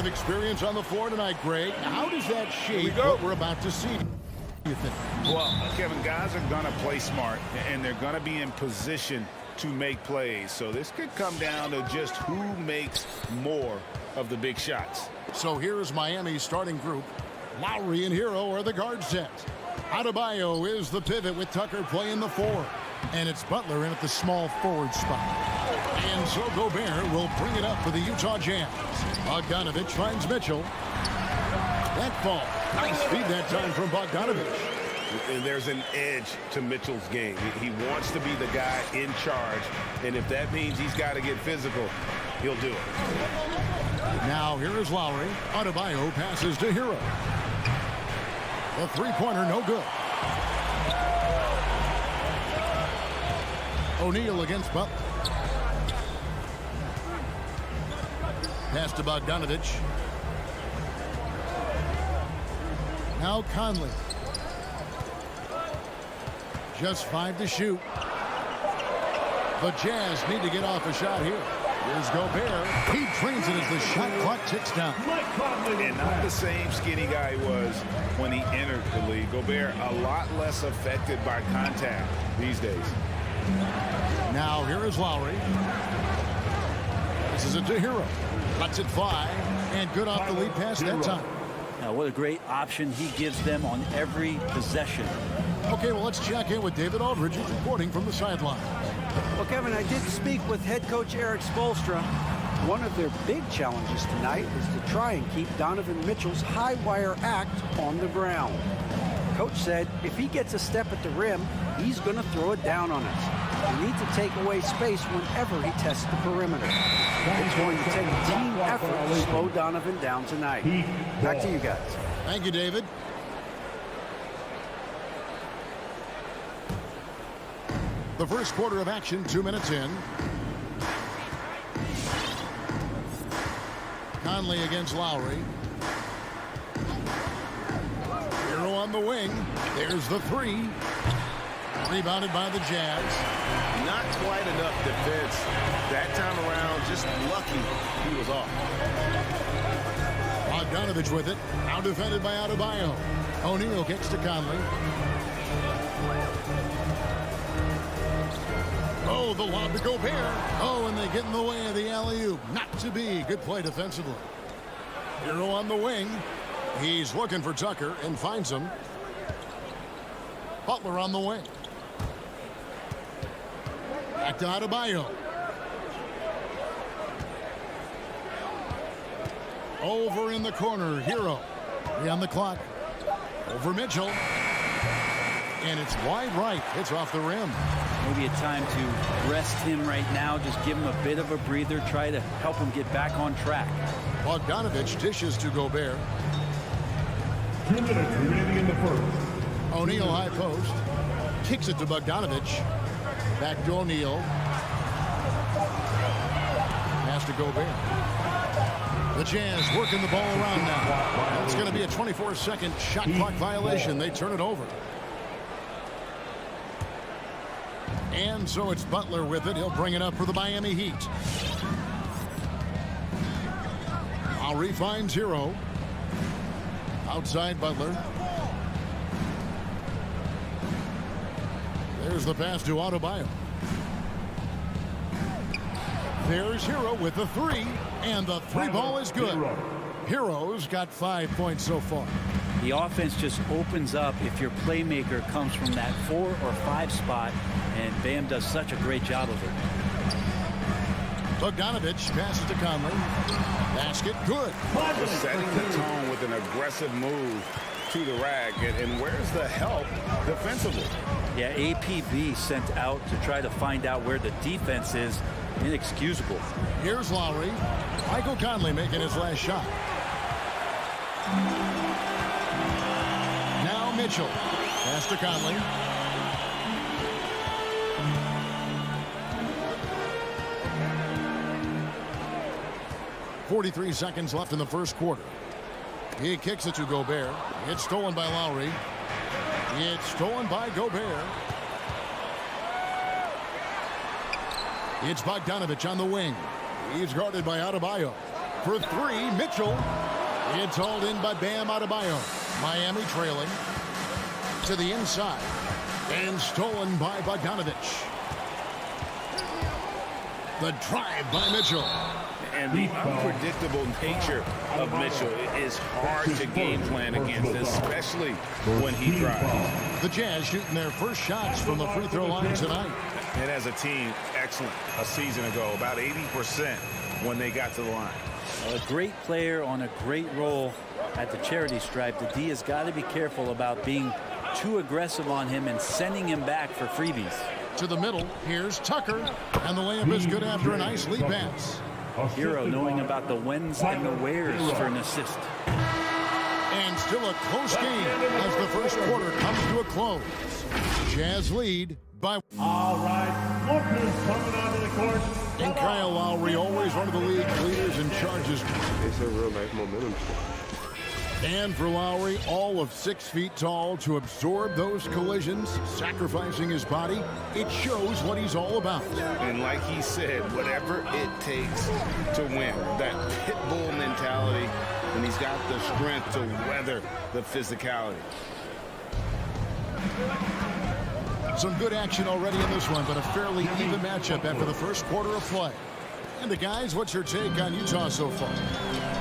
Experience on the floor tonight, Greg. How does that shape what we're about to see? You think? Well, Kevin, guys are going to play smart, and they're going to be in position to make plays. So this could come down to just who makes more of the big shots. So here is Miami's starting group. Lowry and Hero are the guard sets. Adebayo is the pivot with Tucker playing the 4. And it's Butler in at the small forward spot. And so Gobert will bring it up for the Utah Jazz. Bogdanovich finds Mitchell. That fall. Nice feed that time from Bogdanovich. And there's an edge to Mitchell's game. He wants to be the guy in charge. And if that means he's got to get physical, he'll do it. Now here is Lowry. Adebayo passes to Hero. The three-pointer no good. O'Neal against Butler. Pass to Bogdanovich. Now Conley. Just 5 to shoot. The Jazz need to get off a shot here. Here's Gobert. He trains it as the shot clock ticks down. And not the same skinny guy he was when he entered the league. Gobert a lot less affected by contact these days. Now here is Lowry. This is it to Hero. Lets it fly. And good off the lead pass that time. Now what a great option he gives them on every possession. Okay, well, let's check in with David Aldridge, who's reporting from the sideline. Well, Kevin, I did speak with head coach Eric Spoelstra. One of their big challenges tonight is to try and keep Donovan Mitchell's high wire act on the ground. Coach said if he gets a step at the rim, he's going to throw it down on us. We need to take away space whenever he tests the perimeter. It's going to take a team effort to slow Donovan down tonight. Back to you guys. Thank you, David. The first quarter of action, 2 minutes in. Conley against Lowry. Hero on the wing. There's the 3. Rebounded by the Jazz. Not quite enough defense. That time around, just lucky he was off. Bogdanovich with it. Now defended by Adebayo. O'Neal kicks to Conley. Oh, the lob to Gobert. Oh, and they get in the way of the alley-oop. Not to be. Good play defensively. Hero on the wing. He's looking for Tucker and finds him. Butler on the wing. Back to Adebayo. Over in the corner, Hero. 3 on the clock. Over Mitchell. And it's wide right. It's off the rim. Maybe a time to rest him right now. Just give him a bit of a breather. Try to help him get back on track. Bogdanovich dishes to Gobert. 2 minutes remaining in the first. O'Neal high post. Kicks it to Bogdanovich. Back to O'Neal. Pass to Gobert. The Jazz working the ball around now. It's going to be a 24-second shot clock violation. They turn it over. And so it's Butler with it. He'll bring it up for the Miami Heat. Lowry finds Hero. Outside Butler. There's the pass to Adebayo. There's Hero with the 3. And the 3 ball is good. Hero's got 5 points so far. The offense just opens up if your playmaker comes from that 4 or 5 spot, and Bam does such a great job of it. Bogdanovich passes to Conley. Basket good. Just setting the tone with an aggressive move to the rack. And where's the help defensively? Yeah, APB sent out to try to find out where the defense is. Inexcusable. Here's Lowry. Michael Conley making his last shot. Now Mitchell. Pass to Conley. .43 seconds left in the first quarter. He kicks it to Gobert. It's stolen by Lowry. It's stolen by Gobert. It's Bogdanovich on the wing. He's guarded by Adebayo. For three, Mitchell. It's hauled in by Bam Adebayo. Miami trailing to the inside. And stolen by Bogdanovich. The drive by Mitchell. And the unpredictable nature of Mitchell is hard to game plan against, especially when he drives. The Jazz shooting their first shots from the free throw line tonight. And as a team, excellent a season ago, about 80% when they got to the line. A great player on a great role at the charity stripe. The D has got to be careful about being too aggressive on him and sending him back for freebies. To the middle, here's Tucker, and the layup is good after a nice lead pass. Hero knowing about the whens and the wheres for an assist. And still a close game as the first quarter comes to a close. Jazz lead by. All right, Lopez coming onto the court. And Kyle Lowry, always one of the league leaders in charges. It's a real nice momentum. And for Lowry, all of 6 feet tall, to absorb those collisions, sacrificing his body, it shows what he's all about. And like he said, whatever it takes to win, that pit bull mentality, and he's got the strength to weather the physicality. Some good action already in this one, but a fairly even matchup after the first quarter of play. And the guys, what's your take on Utah so far?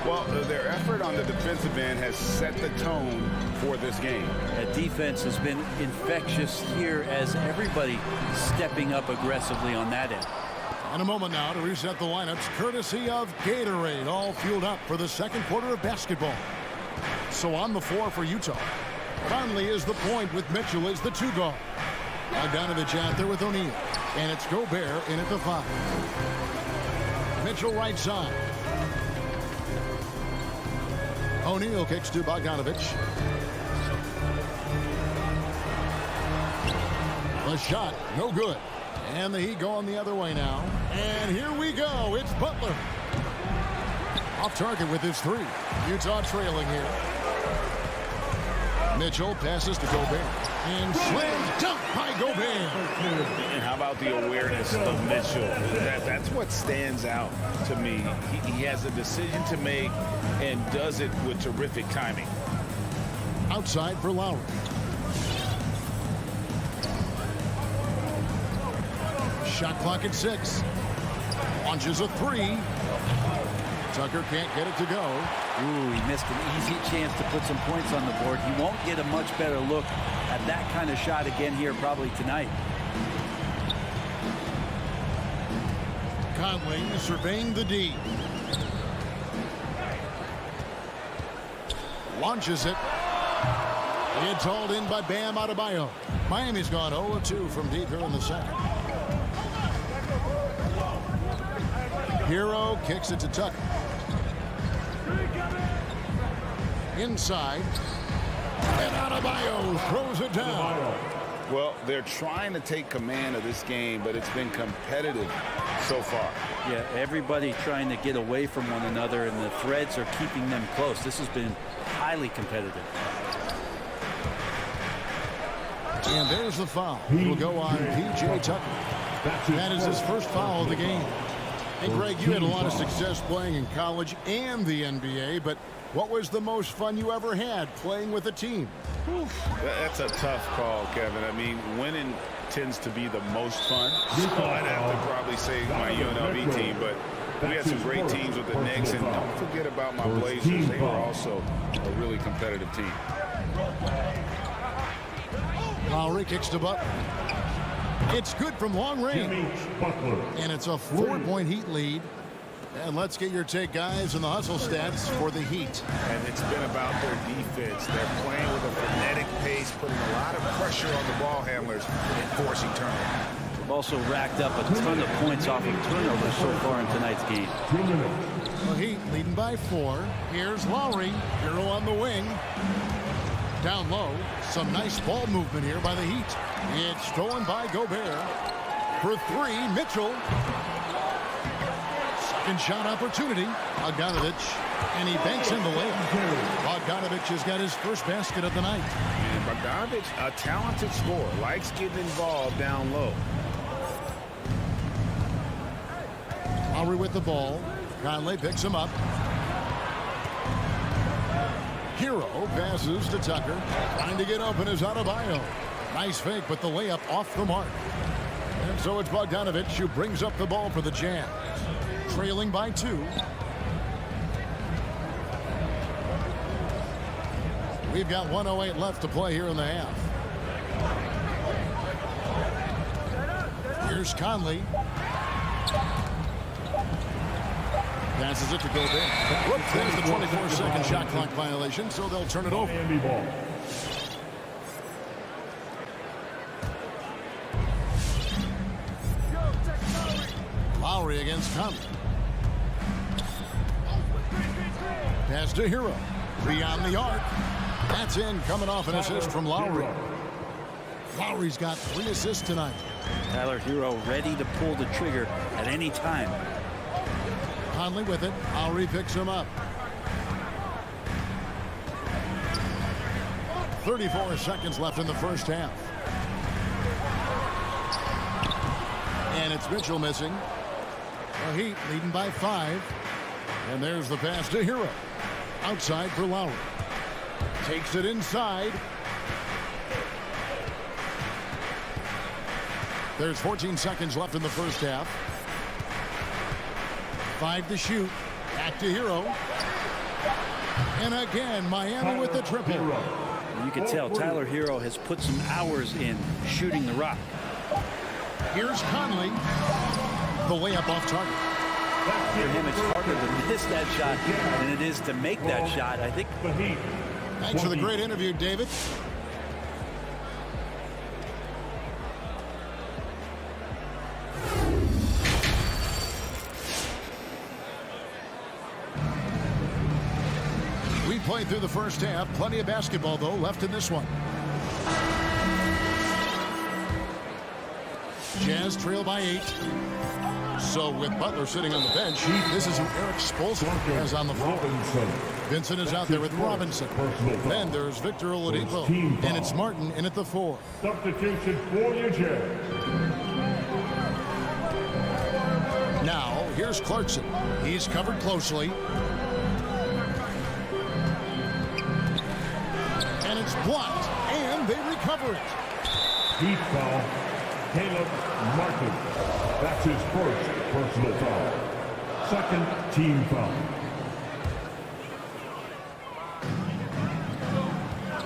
Well, their effort on the defensive end has set the tone for this game. That defense has been infectious here as everybody stepping up aggressively on that end. In a moment now to reset the lineups, courtesy of Gatorade, all fueled up for the second quarter of basketball. So on the floor for Utah, Conley is the point with Mitchell as the 2 guard. Bogdanovich out there with O'Neal, and it's Gobert in at the 5. Mitchell right side. O'Neal kicks to Bogdanovich. The shot, no good. And the Heat going the other way now. And here we go. It's Butler. Off target with his 3. Utah trailing here. Mitchell passes to Gobert. And slam dunk by Gobert. And how about the awareness of Mitchell? That's what stands out to me. He has a decision to make and does it with terrific timing. Outside for Lowry. Shot clock at 6. Launches a 3. Tucker can't get it to go. Ooh, he missed an easy chance to put some points on the board. He won't get a much better look at that kind of shot again here probably tonight. Conley surveying the D. Launches it. It's hauled in by Bam Adebayo. Miami's gone 0-2 from deep here in the second. Hero kicks it to Tucker. Inside. And Adebayo throws it down. Well, they're trying to take command of this game, but it's been competitive so far. Yeah, everybody trying to get away from one another, and the threads are keeping them close. This has been highly competitive. And there's the foul. It will go on P.J. Tucker. That is his first foul of the game. Hey, Greg, you had a lot of success playing in college and the NBA, but what was the most fun you ever had playing with a team? That's a tough call, Kevin. I mean, winning tends to be the most fun. So I'd have to probably say my UNLV team, but we had some great teams with the Knicks, and don't forget about my Blazers. They were also a really competitive team. Lowry kicks to Butler. It's good from long range. And it's a 4-point Heat lead And let's get your take, guys, on the hustle stats for the Heat. And it's been about their defense. They're playing with a frenetic pace, putting a lot of pressure on the ball handlers and forcing turnovers. They've also racked up a ton of points off of turnovers so far in tonight's game. The Heat leading by 4. Here's Lowry. Hero on the wing. Down low. Some nice ball movement here by the Heat. It's stolen by Gobert. For 3, Mitchell. Second shot opportunity. Bogdanovich. And he banks in the layup. Bogdanovich has got his first basket of the night. And Bogdanovich, a talented scorer, likes getting involved down low. Lowry with the ball. Conley picks him up. Hero passes to Tucker. Trying to get open is Adebayo. Nice fake, but the layup off the mark. And so it's Bogdanovich who brings up the ball for the Jazz. Trailing by 2. We've got 1:08 left to play here in the half. Here's Conley. Passes it to Gobert. There's the 24-second shot clock violation, so they'll turn it over. Lowry against Conley. Pass to Hero. Beyond the arc. That's in, coming off an assist from Lowry. Lowry's got 3 assists tonight. Tyler Hero ready to pull the trigger at any time. Conley with it. Lowry picks him up. 34 seconds left in the first half. And it's Mitchell missing. The Heat leading by 5. And there's the pass to Hero. Outside for Lowry. Takes it inside. There's 14 seconds left in the first half. 5 to shoot. Back to Hero. And again, Miami with the triple. You can tell Tyler Hero has put some hours in shooting the rock. Here's Conley. The layup off target. For him, it's harder to miss that shot than it is to make that shot. I think. Thanks for the great interview, David. We played through the first half. Plenty of basketball, though, left in this one. Jazz trail by 8. So with Butler sitting on the bench, this is who Eric Spoelstra has on the floor. Vincent is out there with Robinson. Then there's Victor Oladipo. And it's Martin in at the 4. Substitution for your Jazz. Now, here's Clarkson. He's covered closely. And it's blocked. And they recover it. Heat foul. Caleb Martin. That's his first personal foul. Second team foul.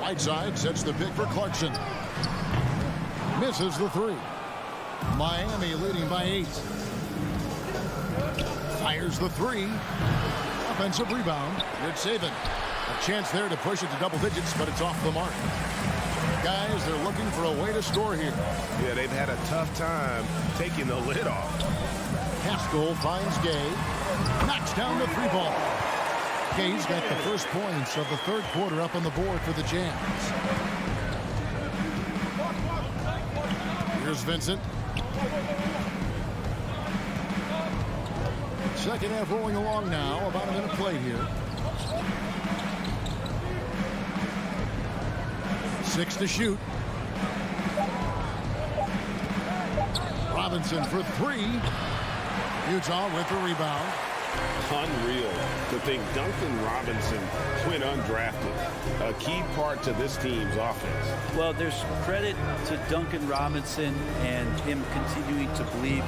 Whiteside sets the pick for Clarkson. Misses the 3. Miami leading by 8. Fires the 3. Offensive rebound. Good saving. A chance there to push it to double digits, but it's off the mark. Guys, they're looking for a way to score here. Yeah, they've had a tough time taking the lid off. Haskell finds Gay. Knocks down the 3 ball. Gay's got the first points of the third quarter up on the board for the Jazz. Here's Vincent. Second half rolling along now. About a minute played here. 6 to shoot. Robinson for 3. Utah with the rebound. Unreal to think Duncan Robinson went undrafted. A key part to this team's offense. Well, there's credit to Duncan Robinson and him continuing to believe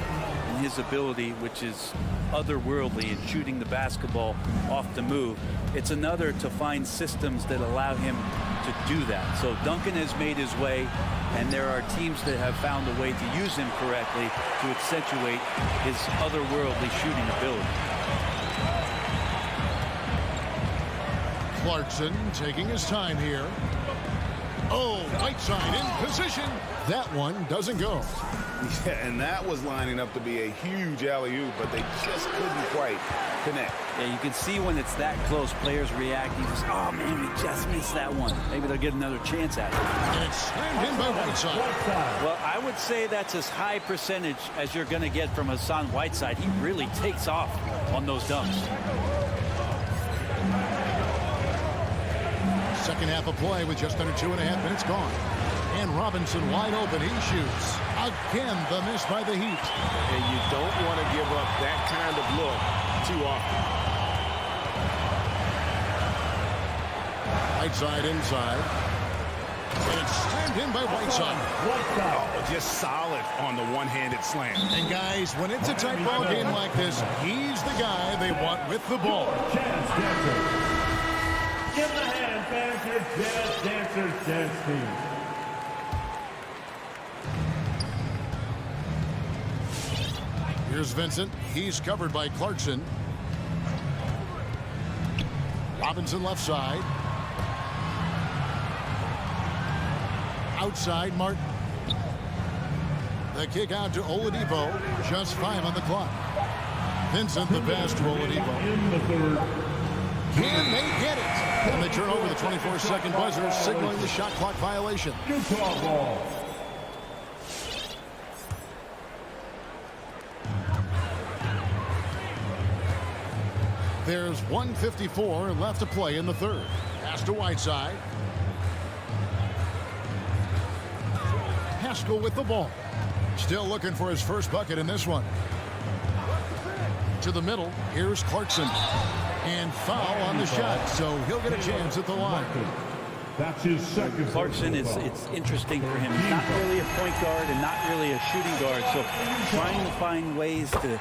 in his ability, which is otherworldly in shooting the basketball off the move. It's another to find systems that allow him to do that. So Duncan has made his way, and there are teams that have found a way to use him correctly to accentuate his otherworldly shooting ability. Clarkson taking his time here. Oh, Whiteside in position. That one doesn't go. Yeah, and that was lining up to be a huge alley-oop, but they just couldn't quite connect. Yeah, you can see when it's that close, players react. You just, oh man, we just missed that one. Maybe they'll get another chance at it. And it's slammed in by Whiteside. Well, I would say that's as high percentage as you're going to get from Hassan Whiteside. He really takes off on those dunks. Second half of play with just under 2.5 minutes gone. And Robinson wide open. He shoots. Again, the miss by the Heat. And you don't want to give up that kind of look too often. Whiteside inside. And it's slammed in by Whiteside. Oh, just solid on the one-handed slam. And guys, when it's a tight ball game like this, he's the guy they want with the ball. Give the hand, fans, your Jazz Dancers dance team. Here's Vincent. He's covered by Clarkson. Robinson left side. Outside, Martin. The kick out to Oladipo. Just 5 on the clock. Vincent the pass to Oladipo. In the third. Can they get it? And they turn over the 24-second buzzer, signaling the shot clock violation. Utah ball. There's 1:54 left to play in the third. Pass to Whiteside. Haskell with the ball. Still looking for his first bucket in this one. To the middle. Here's Clarkson. And foul on the shot, so he'll get a chance at the line. That's his second. Clarkson, it's interesting for him. He's not really a point guard and not really a shooting guard, so trying to find ways to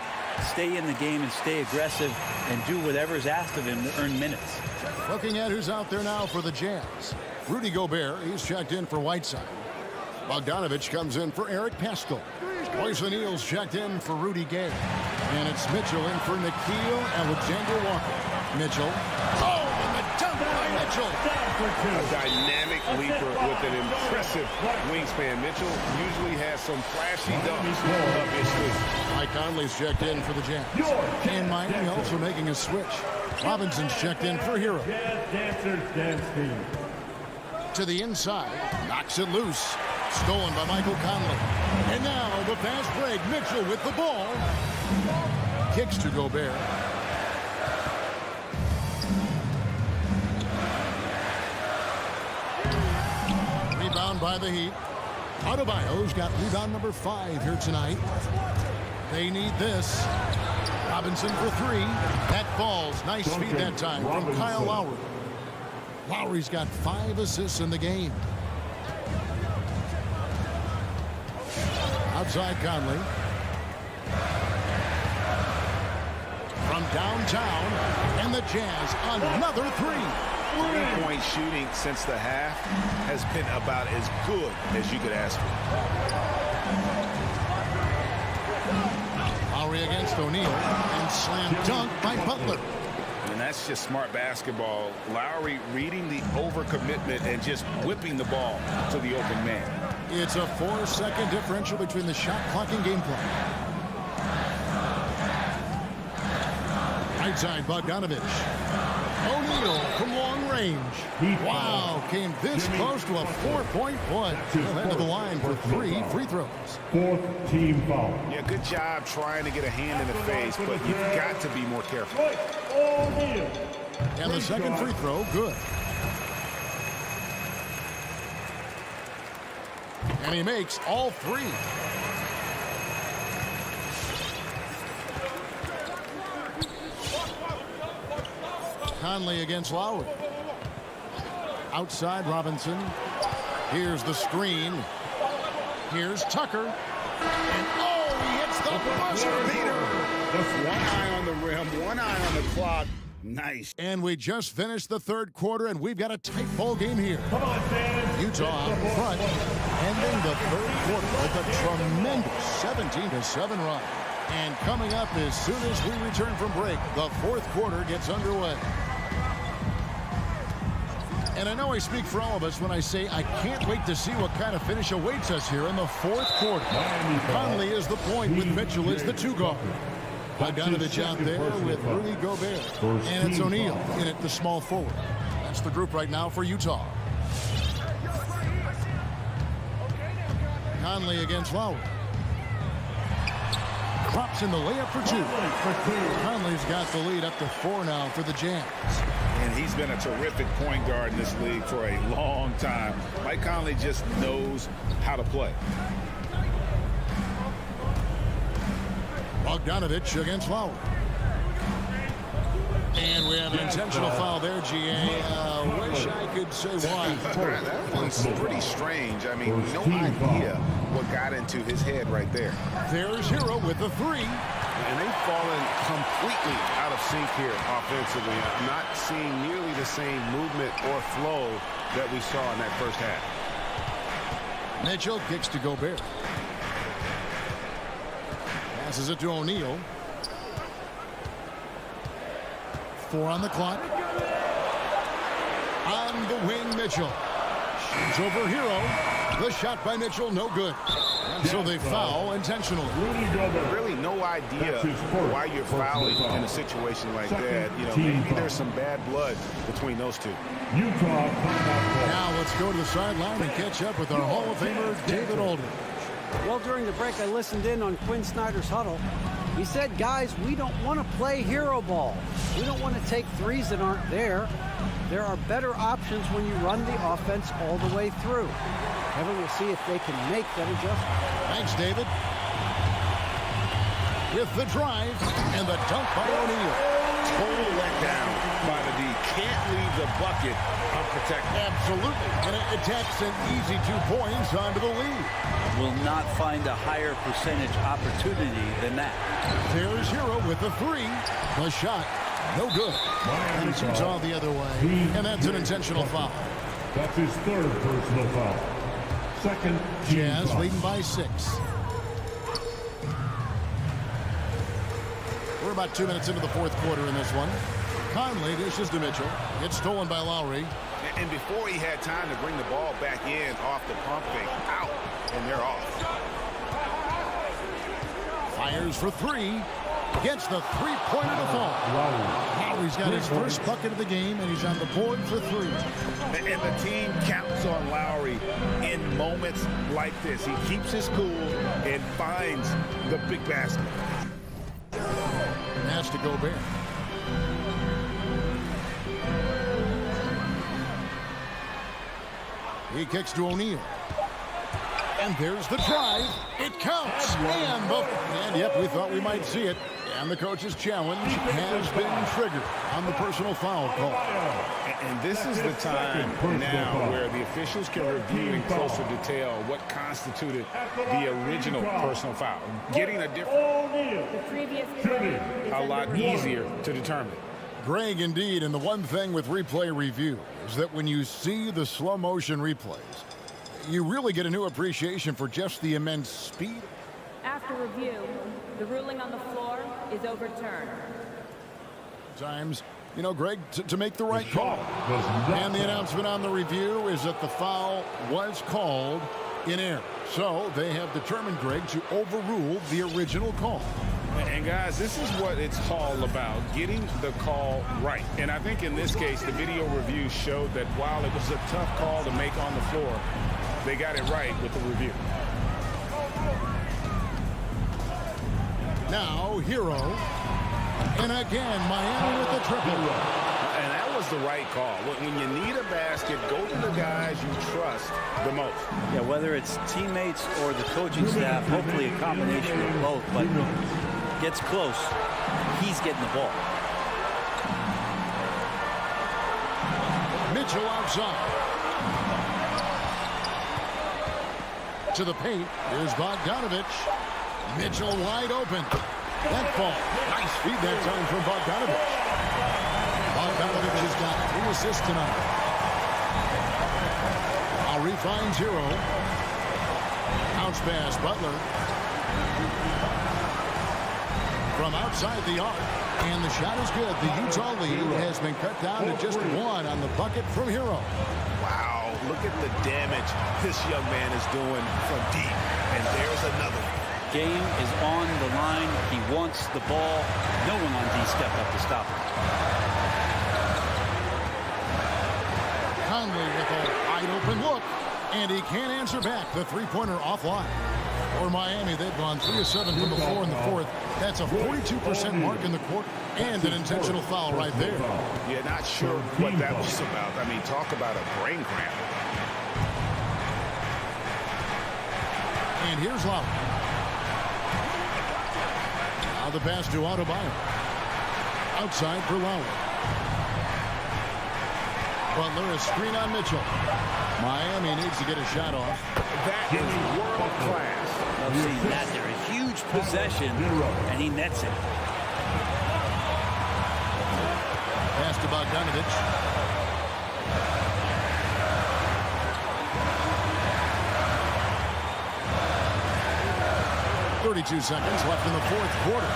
stay in the game and stay aggressive and do whatever's asked of him to earn minutes. Looking at who's out there now for the Jazz. Rudy Gobert, he's checked in for Whiteside. Bogdanovich comes in for Eric Paschall. Royce O'Neal's checked in for Rudy Gay. And it's Mitchell in for Nickeil Alexander-Walker. Mitchell. Oh, and the dunk by Mitchell. A dynamic leaper with an impressive wingspan. Mitchell usually has some flashy dunks up his sleeve. Mike Conley's checked in for the Jazz. And Miami also making a switch. Robinson's checked in for Hero. Jazz Dancers dance team. To the inside. Knocks it loose. Stolen by Michael Conley. And now the fast break. Mitchell with the ball. Kicks to Gobert. Rebound by the Heat. Adebayo's got rebound number 5 here tonight. They need this. Robinson for 3. That falls. Nice feed that time from Kyle Lowry. Lowry's got 5 assists in the game. Outside Conley. From downtown. And the Jazz another 3. Three-point shooting since the half has been about as good as you could ask for. Lowry against O'Neal. And slam dunk by Butler. And that's just smart basketball. Lowry reading the overcommitment and just whipping the ball to the open man. It's a 4-second differential between the shot clock and game clock. Right side, Bogdanovich. O'Neal from long range. Wow, came this close to a 4-point play. He'll head to the line for 3 free throws. 4th team foul. Yeah, good job trying to get a hand in the face, but you've got to be more careful. And the second free throw, good. And he makes all 3. Conley against Lowry. Outside Robinson. Here's the screen. Here's Tucker. And oh, he hits the buzzer beater. One eye on the rim, one eye on the clock. Nice. And we just finished the third quarter, and we've got a tight ball game here. Come on, fans. Utah out in front, ending the third quarter with a tremendous 17-7 run. And coming up as soon as we return from break, the fourth quarter gets underway. And I know I speak for all of us when I say I can't wait to see what kind of finish awaits us here in the fourth quarter. Conley is the point with Mitchell is the 2 guard. Bogdanovich out there with Rudy Gobert. And it's O'Neal in at the small forward. That's the group right now for Utah. Conley against Lowry. Drops in the layup for 2. Conley's got the lead up to 4 now for the Jazz. And he's been a terrific point guard in this league for a long time. Mike Conley just knows how to play. Bogdanovich against Lowry. And we have an intentional foul there, GA. Wish I could say why. That one's pretty strange. I mean, no idea what got into his head right there. There's Hero with the 3. And they've fallen completely out of sync here offensively. I'm not seeing nearly the same movement or flow that we saw in that first half. Mitchell kicks to Gobert. Passes it to O'Neal. 4 on the clock. On the wing, Mitchell. Shoots over Hero. The shot by Mitchell, no good. And so they foul intentionally. Really no idea why you're fouling in a situation like that. You know, maybe there's some bad blood between those two. Now let's go to the sideline and catch up with our Hall of Famer, David Aldridge. Well, during the break, I listened in on Quinn Snyder's huddle. He said, guys, we don't want to play hero ball. We don't want to take threes that aren't there. There are better options when you run the offense all the way through. Kevin will see if they can make that adjustment. Thanks, David. With the drive and the dunk by O'Neal. Total letdown by the D. Can't leave the bucket unprotected. Absolutely. And it attacks an easy 2 points onto the lead. Will not find a higher percentage opportunity than that. There's Hero with the 3. The shot, no good. And it's Utah the other way. And that's an intentional foul. That's his 3rd personal foul. Second Jazz foul. leading by 6. We're about 2 minutes into the fourth quarter in this one. Conley dishes to Mitchell. It's stolen by Lowry. And before he had time to bring the ball back in off the pump fake, out, and they're off. Fires for 3. Gets the 3-pointer to fall. Lowry's got his first bucket of the game, and he's on the board for 3. And the team counts on Lowry in moments like this. He keeps his cool and finds the big basket. Pass to Gobert. He kicks to O'Neal. And there's the drive. It counts. And yep, we thought we might see it. And the coach's challenge has been triggered on the personal foul call. And this is the time now where the officials can review in closer detail what constituted the original personal foul. Getting a lot easier to determine. Greg, indeed, and the one thing with replay review is that when you see the slow motion replays, you really get a new appreciation for just the immense speed. After review, the ruling on the floor is overturned. Times, you know, Greg, to make the right call. And the announcement on the review is that the foul was called in error. So they have determined, Greg, to overrule the original call. And guys, this is what it's all about, getting the call right. And I think in this case, the video review showed that while it was a tough call to make on the floor, they got it right with the review. Now, Hero. And again, Miami with the triple. And that was the right call. When you need a basket, go to the guys you trust the most. Yeah, whether it's teammates or the coaching staff, hopefully a combination of both, but gets close, he's getting the ball. Mitchell outside. To the paint, here's Bogdanovich. Mitchell wide open. That ball. Nice feed that time from Bogdanovich. Bogdanovich has got 3 assists tonight. Lowry finds Hero. Bounce pass, Butler. From outside the arc. And the shot is good. The Utah lead has been cut down to just one on the bucket from Hero. Wow, look at the damage this young man is doing from deep. And there's another one. Game is on the line. He wants the ball. No one on D stepped up to stop him. Conley with a wide open look. And he can't answer back. The three-pointer offline. For Miami, they've gone 3 of 7 from the floor in the fourth. That's a 42% mark in the quarter and an intentional foul right there. Yeah, not sure what that was about. I mean, talk about a brain cramp. And here's Lowry. Now the pass to Adebayo. Outside for Lowry. Butler, a screen on Mitchell. Miami needs to get a shot off. That is world class. I've seen that there. A huge possession, and he nets it. Pass to Bogdanovich. .32 seconds left in the fourth quarter.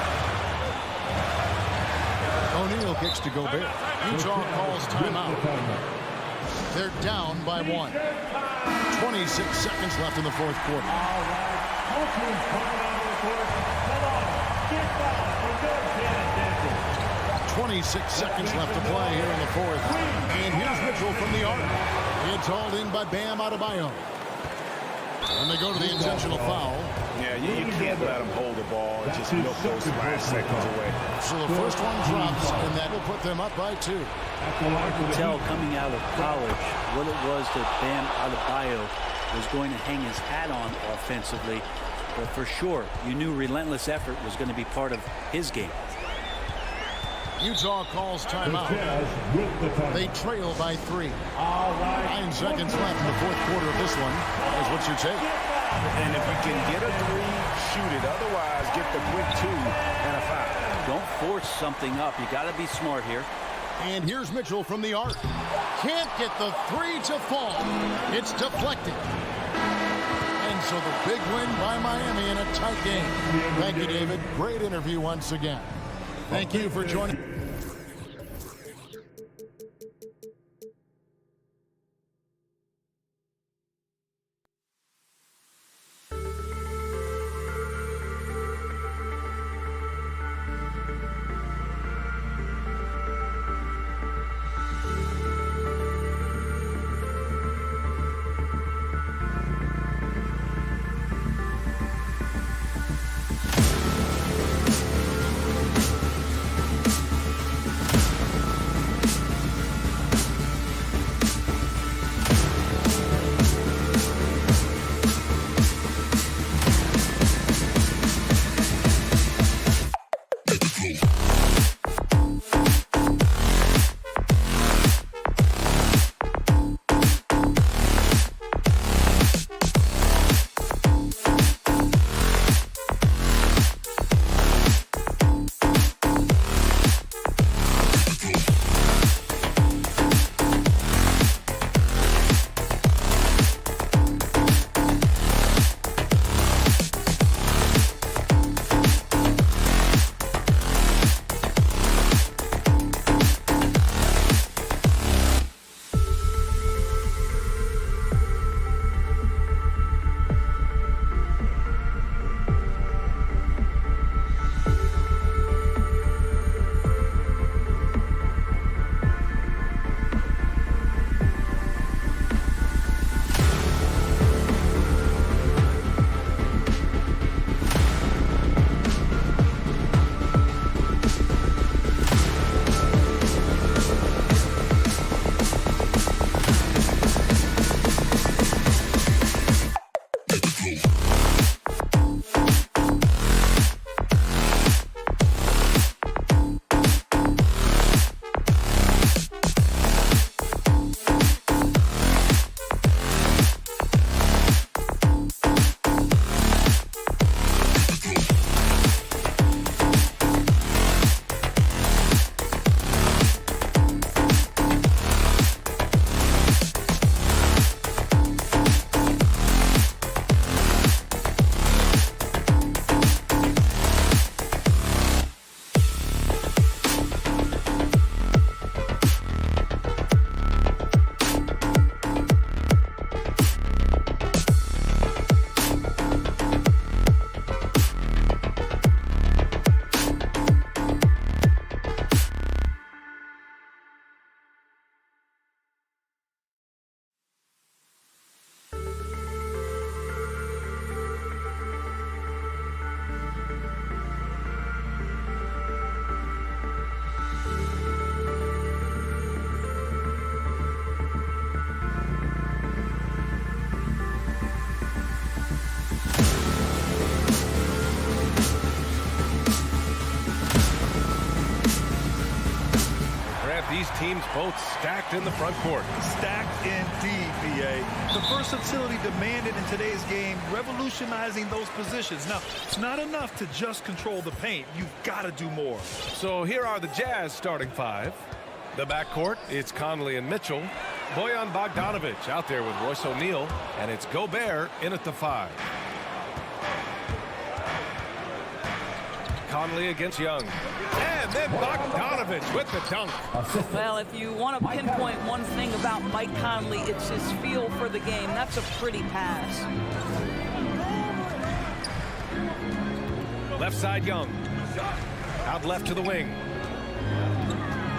O'Neal kicks to Gobert. Utah calls timeout. They're down by one. 26 seconds left in the fourth quarter. 26 seconds left to play here in the fourth. And here's Mitchell from the arc. It's hauled in by Bam Adebayo. And they go to the intentional foul. Yeah, you can't let him hold the ball and just milk those last seconds away. So the first one drops, and that will put them up by 2. You can tell coming out of college what it was that Bam Adebayo was going to hang his hat on offensively. But for sure, you knew relentless effort was going to be part of his game. Utah calls timeout. They trail by 3. 9 seconds left in the fourth quarter of this one. Guys, what's your take? And if you can get a 3, shoot it. Otherwise, get the quick 2 and a foul. Don't force something up. You got to be smart here. And here's Mitchell from the arc. Can't get the 3 to fall. It's deflected. And so the big win by Miami in a tight game. Thank you, David. Great interview once again. Thank you for joining. both stacked in the front court. Stacked indeed, B.A. The versatility demanded in today's game, revolutionizing those positions. Now, it's not enough to just control the paint. You've got to do more. So here are the Jazz starting five. The backcourt, it's Conley and Mitchell. Bojan Bogdanovic out there with Royce O'Neal. And it's Gobert in at the 5. Conley against Young. And then Bogdanovic with the dunk. Well, if you want to pinpoint one thing about Mike Conley, it's his feel for the game. That's a pretty pass. Left side Young. Out left to the wing.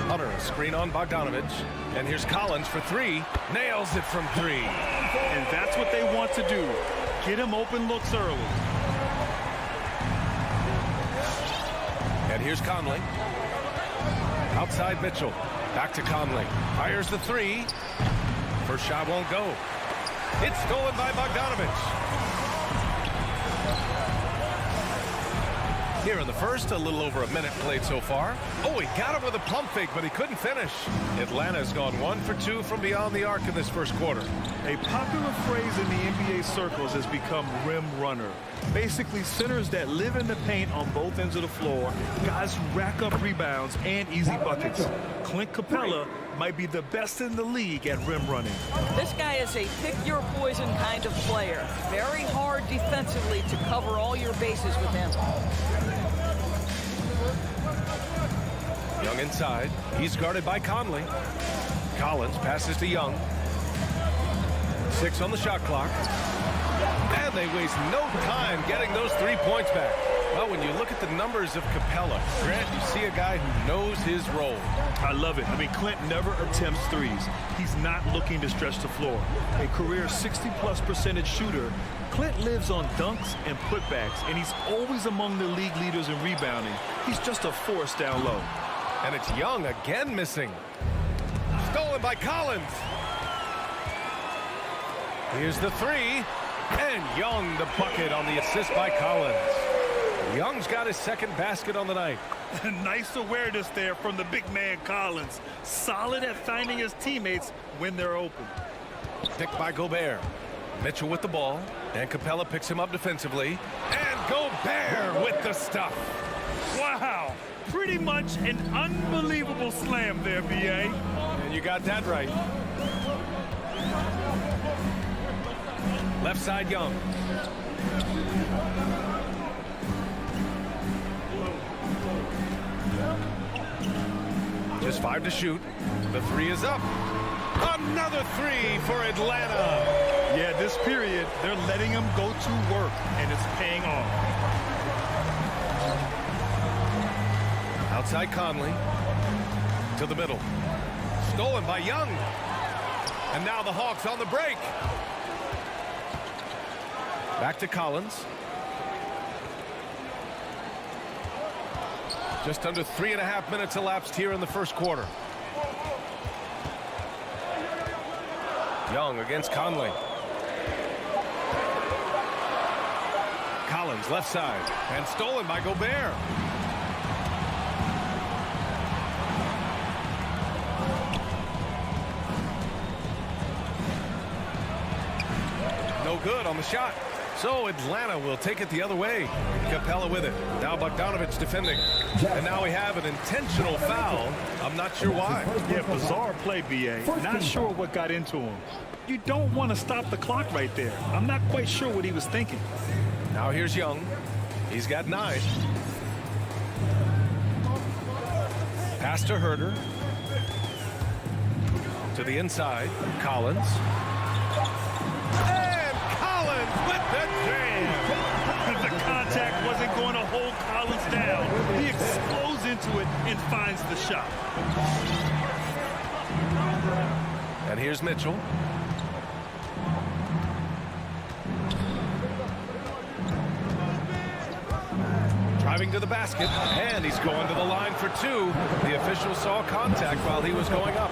Hunter, a screen on Bogdanovic. And here's Collins for 3. Nails it from 3. And that's what they want to do. Get him open looks early. And here's Conley. Outside Mitchell. Back to Conley. Fires the 3. First shot won't go. It's stolen by Bogdanovic. Here in the first, a little over a minute played so far. Oh, he got him with a pump fake, but he couldn't finish. Atlanta's gone 1 for 2 from beyond the arc in this first quarter. A popular phrase in the NBA circles has become rim runner. Basically, centers that live in the paint on both ends of the floor, guys who rack up rebounds and easy buckets. Clint Capella might be the best in the league at rim running. This guy is a pick-your-poison kind of player. Very hard defensively to cover all your bases with him. Young inside. He's guarded by Conley. Collins passes to Young. 6 on the shot clock. And they waste no time getting those 3 points back. Well, when you look at the numbers of Capella, Grant, you see a guy who knows his role. I love it. I mean, Clint never attempts threes. He's not looking to stretch the floor. A career 60+% shooter, Clint lives on dunks and putbacks, and he's always among the league leaders in rebounding. He's just a force down low. And it's Young again missing. Stolen by Collins. Here's the 3. And Young the bucket on the assist by Collins. Young's got his second basket on the night. Nice awareness there from the big man Collins. Solid at finding his teammates when they're open. Picked by Gobert. Mitchell with the ball. And Capella picks him up defensively. And Gobert with the stuff. Wow. Pretty much an unbelievable slam there, B.A. And you got that right. Left side Young. Just 5 to shoot. The 3 is up. Another 3 for Atlanta. Yeah, this period, they're letting him go to work, and it's paying off. Outside Conley. To the middle. Stolen by Young. And now the Hawks on the break. Back to Collins. Just under 3.5 minutes elapsed here in the first quarter. Young against Conley. Collins left side and stolen by Gobert. No good on the shot. So Atlanta will take it the other way. Capella with it. Now Bogdanovic defending. And now we have an intentional foul. I'm not sure why. Yeah, bizarre play, B.A. Not sure what got into him. You don't want to stop the clock right there. I'm not quite sure what he was thinking. Now here's Young. He's got 9. Pass to Herter. To the inside. Collins. With the jam. The contact wasn't going to hold Collins down. He explodes into it and finds the shot. And here's Mitchell. Driving to the basket, and he's going to the line for 2. The official saw contact while he was going up.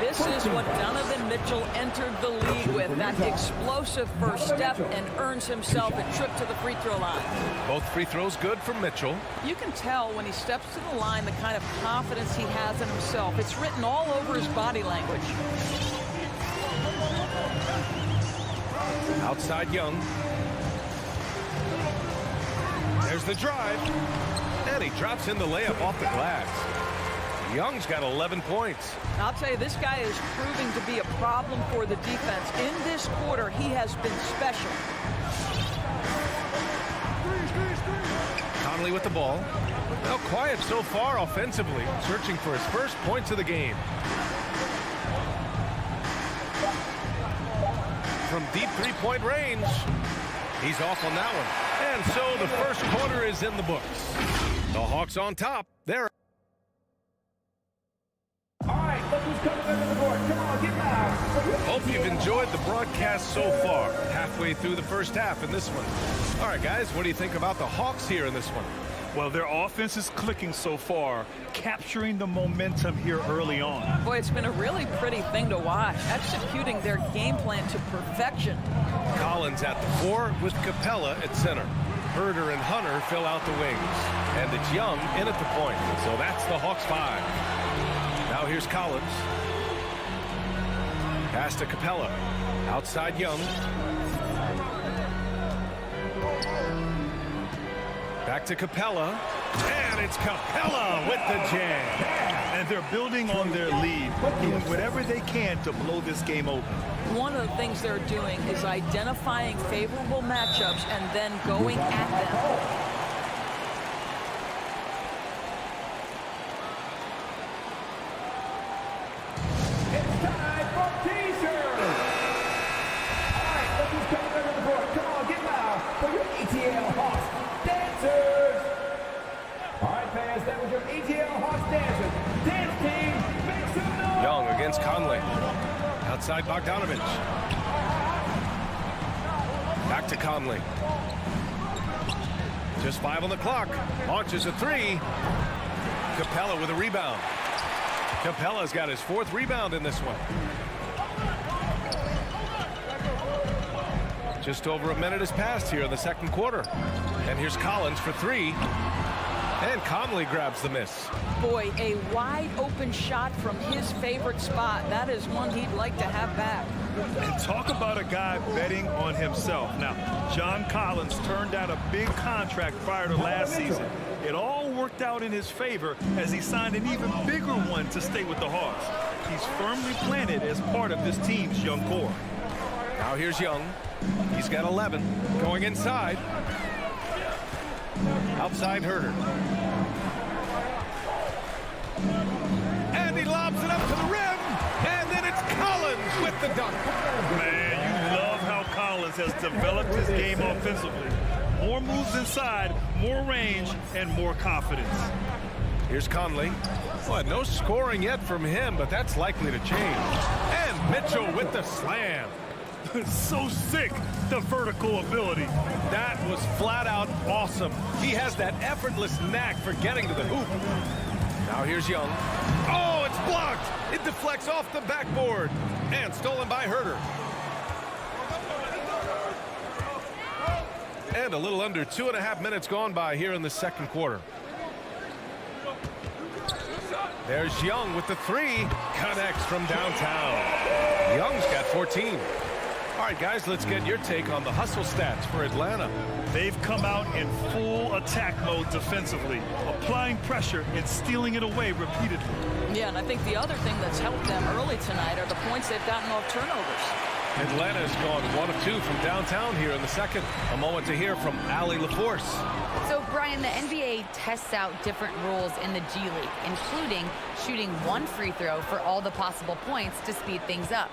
This This is what Donovan Mitchell entered the league with, that explosive first step, and earns himself a trip to the free throw line. Both free throws good from Mitchell. You can tell when he steps to the line the kind of confidence he has in himself. It's written all over his body language. Outside Young. There's the drive. And he drops in the layup off the glass. Young's got 11 points. I'll tell you, this guy is proving to be a problem for the defense. In this quarter, he has been special. Conley with the ball. Well, quiet so far offensively, searching for his first points of the game. From deep three-point range. He's off on that one. And so the first quarter is in the books. The Hawks on top. They're Hope you've enjoyed the broadcast so far. Halfway through the first half in this one. All right, guys, what do you think about the Hawks here in this one? Well, their offense is clicking so far, capturing the momentum here early on. Boy, it's been a really pretty thing to watch, executing their game plan to perfection. Collins at the 4 with Capella at center. Herder and Hunter fill out the wings. And it's Young in at the point. So that's the Hawks 5. Now here's Collins. Pass to Capella. Outside Young. Back to Capella. And it's Capella with the jam. And they're building on their lead, doing whatever they can to blow this game open. One of the things they're doing is identifying favorable matchups and then going at them. Young against Conley. Outside Bogdanovich. Back to Conley. Just 5 on the clock. Launches a 3. Capella with a rebound. Capella's got his 4th rebound in this one. Just over a minute has passed here in the second quarter. And here's Collins for 3. And Conley grabs the miss. Boy, a wide open shot from his favorite spot. That is one he'd like to have back. And talk about a guy betting on himself. Now, John Collins turned out a big contract prior to last season. It all worked out in his favor as he signed an even bigger one to stay with the Hawks. He's firmly planted as part of this team's young core. Now here's Young. He's got 11. Going inside. Outside Herder. And he lobs it up to the rim. And then it's Collins with the dunk. Man, you love how Collins has developed his game offensively. More moves inside, more range, and more confidence. Here's Conley. Well, no scoring yet from him, but that's likely to change. And Mitchell with the slam. So sick, the vertical ability. That was flat out awesome. He has that effortless knack for getting to the hoop. Now here's Young. Oh, it's blocked. It deflects off the backboard. And stolen by Herder. And a little under 2.5 minutes gone by here in the second quarter. There's Young with the 3. Connects from downtown. Young's got 14. All right, guys, let's get your take on the hustle stats for Atlanta. They've come out in full attack mode defensively, applying pressure and stealing it away repeatedly. Yeah, and I think the other thing that's helped them early tonight are the points they've gotten off turnovers. Atlanta's gone 1 of 2 from downtown here in the second. A moment to hear from Allie LaForce. So, Brian, the NBA tests out different rules in the G League, including shooting 1 free throw for all the possible points to speed things up.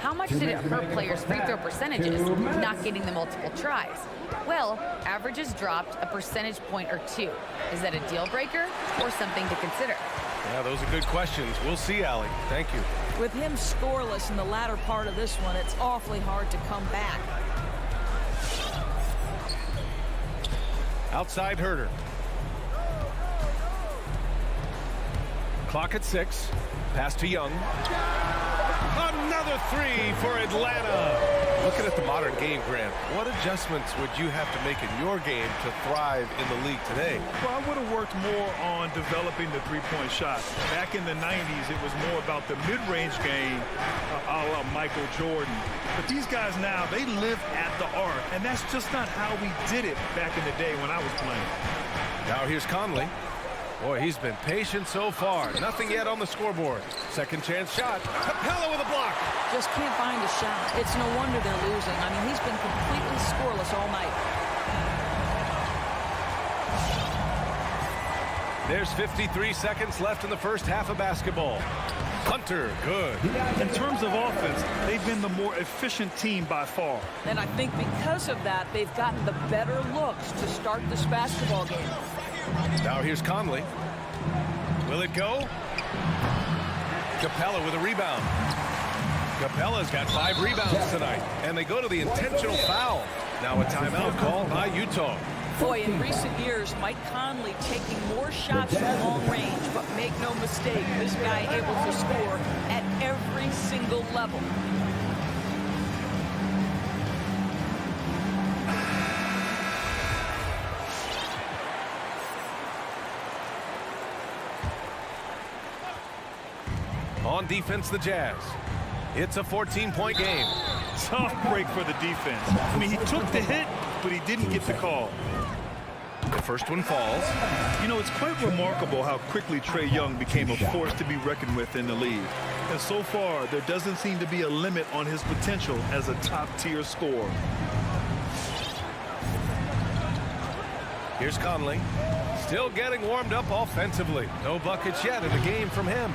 How much did it hurt players' free throw percentages not getting the multiple tries? Well, averages dropped a percentage point or 2. Is that a deal breaker or something to consider? Yeah, those are good questions. We'll see, Allie. Thank you. With him scoreless in the latter part of this one, it's awfully hard to come back. Outside Herder. Clock at 6. Pass to Young. Another three for Atlanta. Looking at the modern game, Grant, what adjustments would you have to make in your game to thrive in the league today? Well, I would have worked more on developing the three-point shot. Back in the 90s, it was more about the mid-range game, a la Michael Jordan. But these guys now, they live at the arc, and that's just not how we did it back in the day when I was playing. Now here's Conley. Boy, he's been patient so far. Nothing yet on the scoreboard. Second chance shot. Capella with a block. Just can't find a shot. It's no wonder they're losing. I mean, he's been completely scoreless all night. There's 53 seconds left in the first half of basketball. Hunter, good. In terms of offense, they've been the more efficient team by far. And I think because of that, they've gotten the better looks to start this basketball game. Now here's Conley. Will it go? Capella with a rebound. Capella's got 5 rebounds tonight. And they go to the intentional foul. Now a timeout called by Utah. Boy, in recent years, Mike Conley taking more shots from long range, but make no mistake, this guy able to score at every single level. On defense, the Jazz. It's a 14-point game. Tough break for the defense. I mean, he took the hit, but he didn't get the call. The first one falls. You know, it's quite remarkable how quickly Trae Young became a force to be reckoned with in the league. And so far, there doesn't seem to be a limit on his potential as a top-tier scorer. Here's Conley. Still getting warmed up offensively. No buckets yet in the game from him.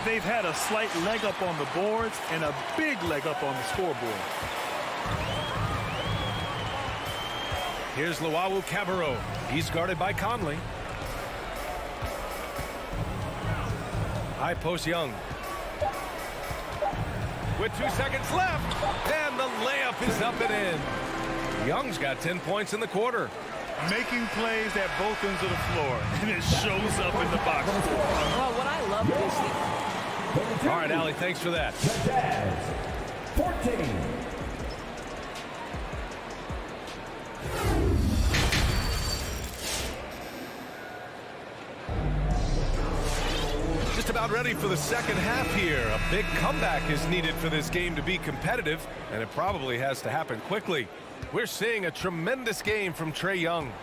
They've had a slight leg up on the boards and a big leg up on the scoreboard. Here's Luau Cabarro. He's guarded by Conley. High post Young. With 2 seconds left. And the layup is up and in. Young's got 10 points in the quarter. Making plays at both ends of the floor. And it shows up in the box score. Well, what I love is the... All right, Allie, thanks for that. 14. Just about ready for the second half here. A big comeback is needed for this game to be competitive, and it probably has to happen quickly. We're seeing a tremendous game from Trae Young.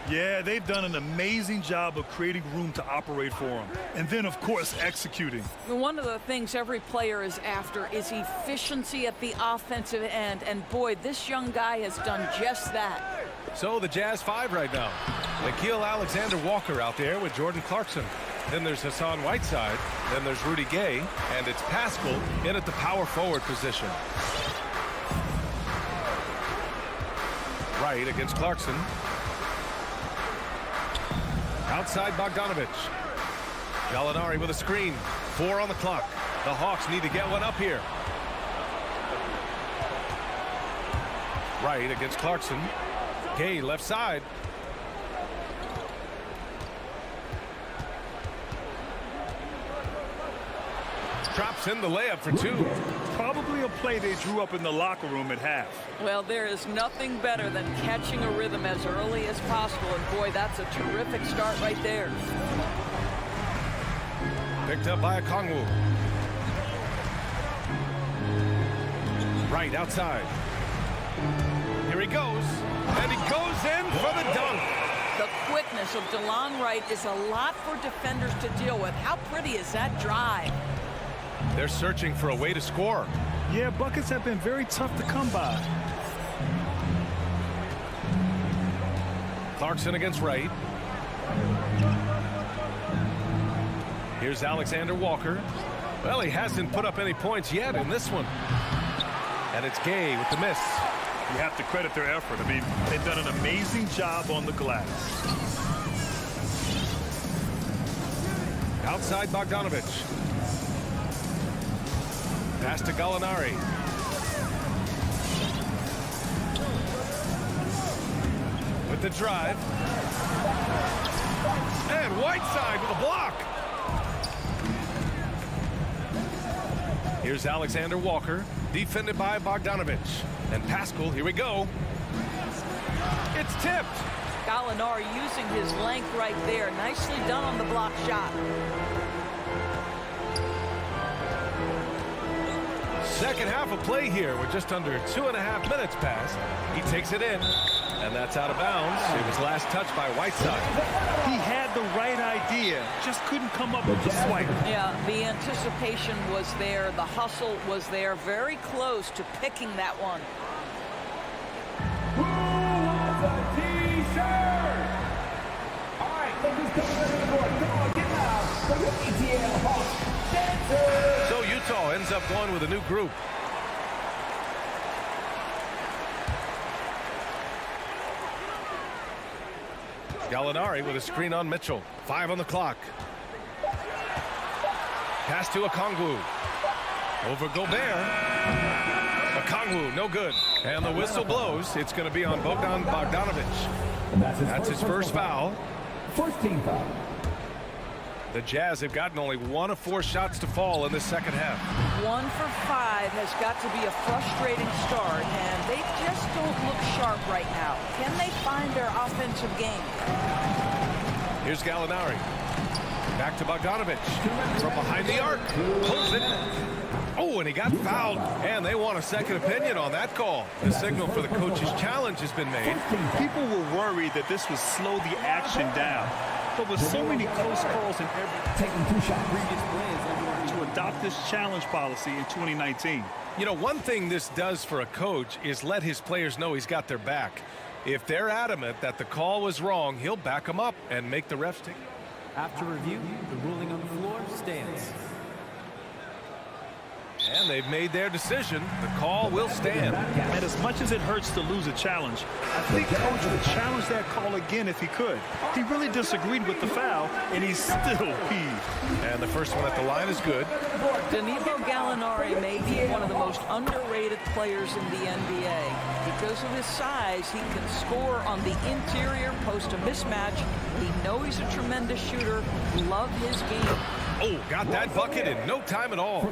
Yeah, they've done an amazing job of creating room to operate for him. And then, of course, executing. One of the things every player is after is efficiency at the offensive end. And boy, this young guy has done just that. So the Jazz 5 right now. Nickeil Alexander-Walker out there with Jordan Clarkson. Then there's Hassan Whiteside. Then there's Rudy Gay. And it's Pascal in at the power forward position. Right against Clarkson. Outside Bogdanovich. Gallinari with a screen. 4 on the clock. The Hawks need to get one up here. Right against Clarkson. Gay left side. Drops in the layup for 2. Probably a play they drew up in the locker room at half. Well, there is nothing better than catching a rhythm as early as possible. And boy, that's a terrific start right there. Picked up by Okongwu. Right outside. Here he goes. And he goes in for the dunk. The quickness of DeLon Wright is a lot for defenders to deal with. How pretty is that drive? They're searching for a way to score. Yeah, buckets have been very tough to come by. Clarkson against Wright. Here's Alexander Walker. Well, he hasn't put up any points yet in this one. And it's Gay with the miss. You have to credit their effort. I mean, they've done an amazing job on the glass. Outside Bogdanovich. Pass to Gallinari. With the drive. And Whiteside with a block. Here's Alexander Walker, defended by Bogdanovich. And Pascal, here we go. It's tipped. Gallinari using his length right there. Nicely done on the block shot. Second half of play here. We're just under 2.5 minutes past. He takes it in, and that's out of bounds. It was last touched by Whiteside. He had the right idea, just couldn't come up with the swipe. Yeah, the anticipation was there. The hustle was there. Very close to picking that one. Who wants a T-shirt? All right, look who's coming to the board. Come on, get loud for your ETL Hawks dancers. So Utah ends up going with a new group. Gallinari with a screen on Mitchell. 5 on the clock. Pass to Okongwu. Over Gobert. Okongwu, no good. And the whistle blows. It's going to be on Bogdanovich. That's his first foul. First team foul. The Jazz have gotten only 1 of 4 shots to fall in the second half. 1 for 5 has got to be a frustrating start, and they just don't look sharp right now. Can they find their offensive game? Here's Gallinari. Back to Bogdanovich. From behind the arc. Pulls it. Oh, and he got fouled. And they want a second opinion on that call. The signal for the coach's challenge has been made. People were worried that this would slow the action down. But with so many close calls in taking 2 shots. previous plays, to adopt this challenge policy in 2019. You know, one thing this does for a coach is let his players know he's got their back. If they're adamant that the call was wrong, he'll back them up and make the refs take. After review, the ruling on the floor stands. And they've made their decision. The call will stand. And as much as it hurts to lose a challenge, I think coach would challenge that call again if he could. He really disagreed with the foul, and he's still peeved. And the first one at the line is good. Danilo Gallinari may be one of the most underrated players in the NBA. Because of his size, he can score on the interior, post a mismatch. He knows he's a tremendous shooter. Love his game. Oh, got that bucket in no time at all.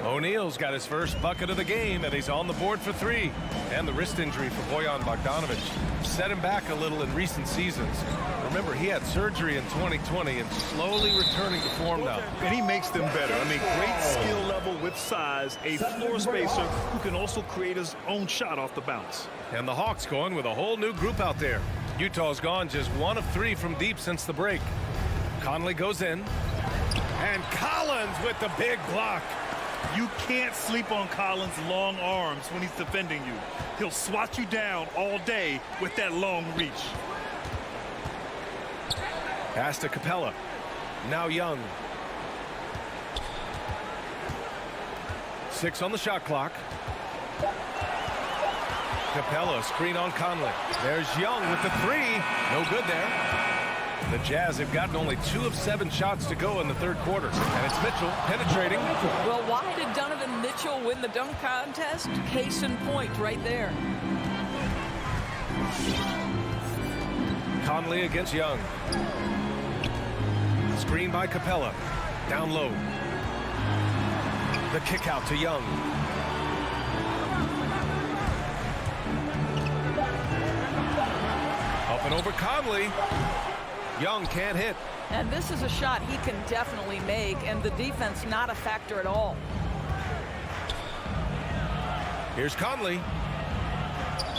O'Neal's got his first bucket of the game, and he's on the board for 3. And the wrist injury for Bojan Bogdanovich set him back a little in recent seasons. Remember, he had surgery in 2020 and slowly returning to form now. And he makes them better. I mean, great skill level with size, a floor spacer who can also create his own shot off the bounce. And the Hawks going with a whole new group out there. Utah's gone just 1 of 3 from deep since the break. Conley goes in. And Collins with the big block. You can't sleep on Collins' long arms when he's defending you. He'll swat you down all day with that long reach. Pass to Capella. Now Young. 6 on the shot clock. Capella, screen on Conley. There's Young with the 3. No good there. The Jazz have gotten only 2 of 7 shots to go in the third quarter. And it's Mitchell penetrating. Well, why did Donovan Mitchell win the dunk contest? Case in point right there. Conley against Young. Screen by Capella. Down low. The kick out to Young. Up and over Conley. Young can't hit. And this is a shot he can definitely make, and the defense not a factor at all. Here's Conley.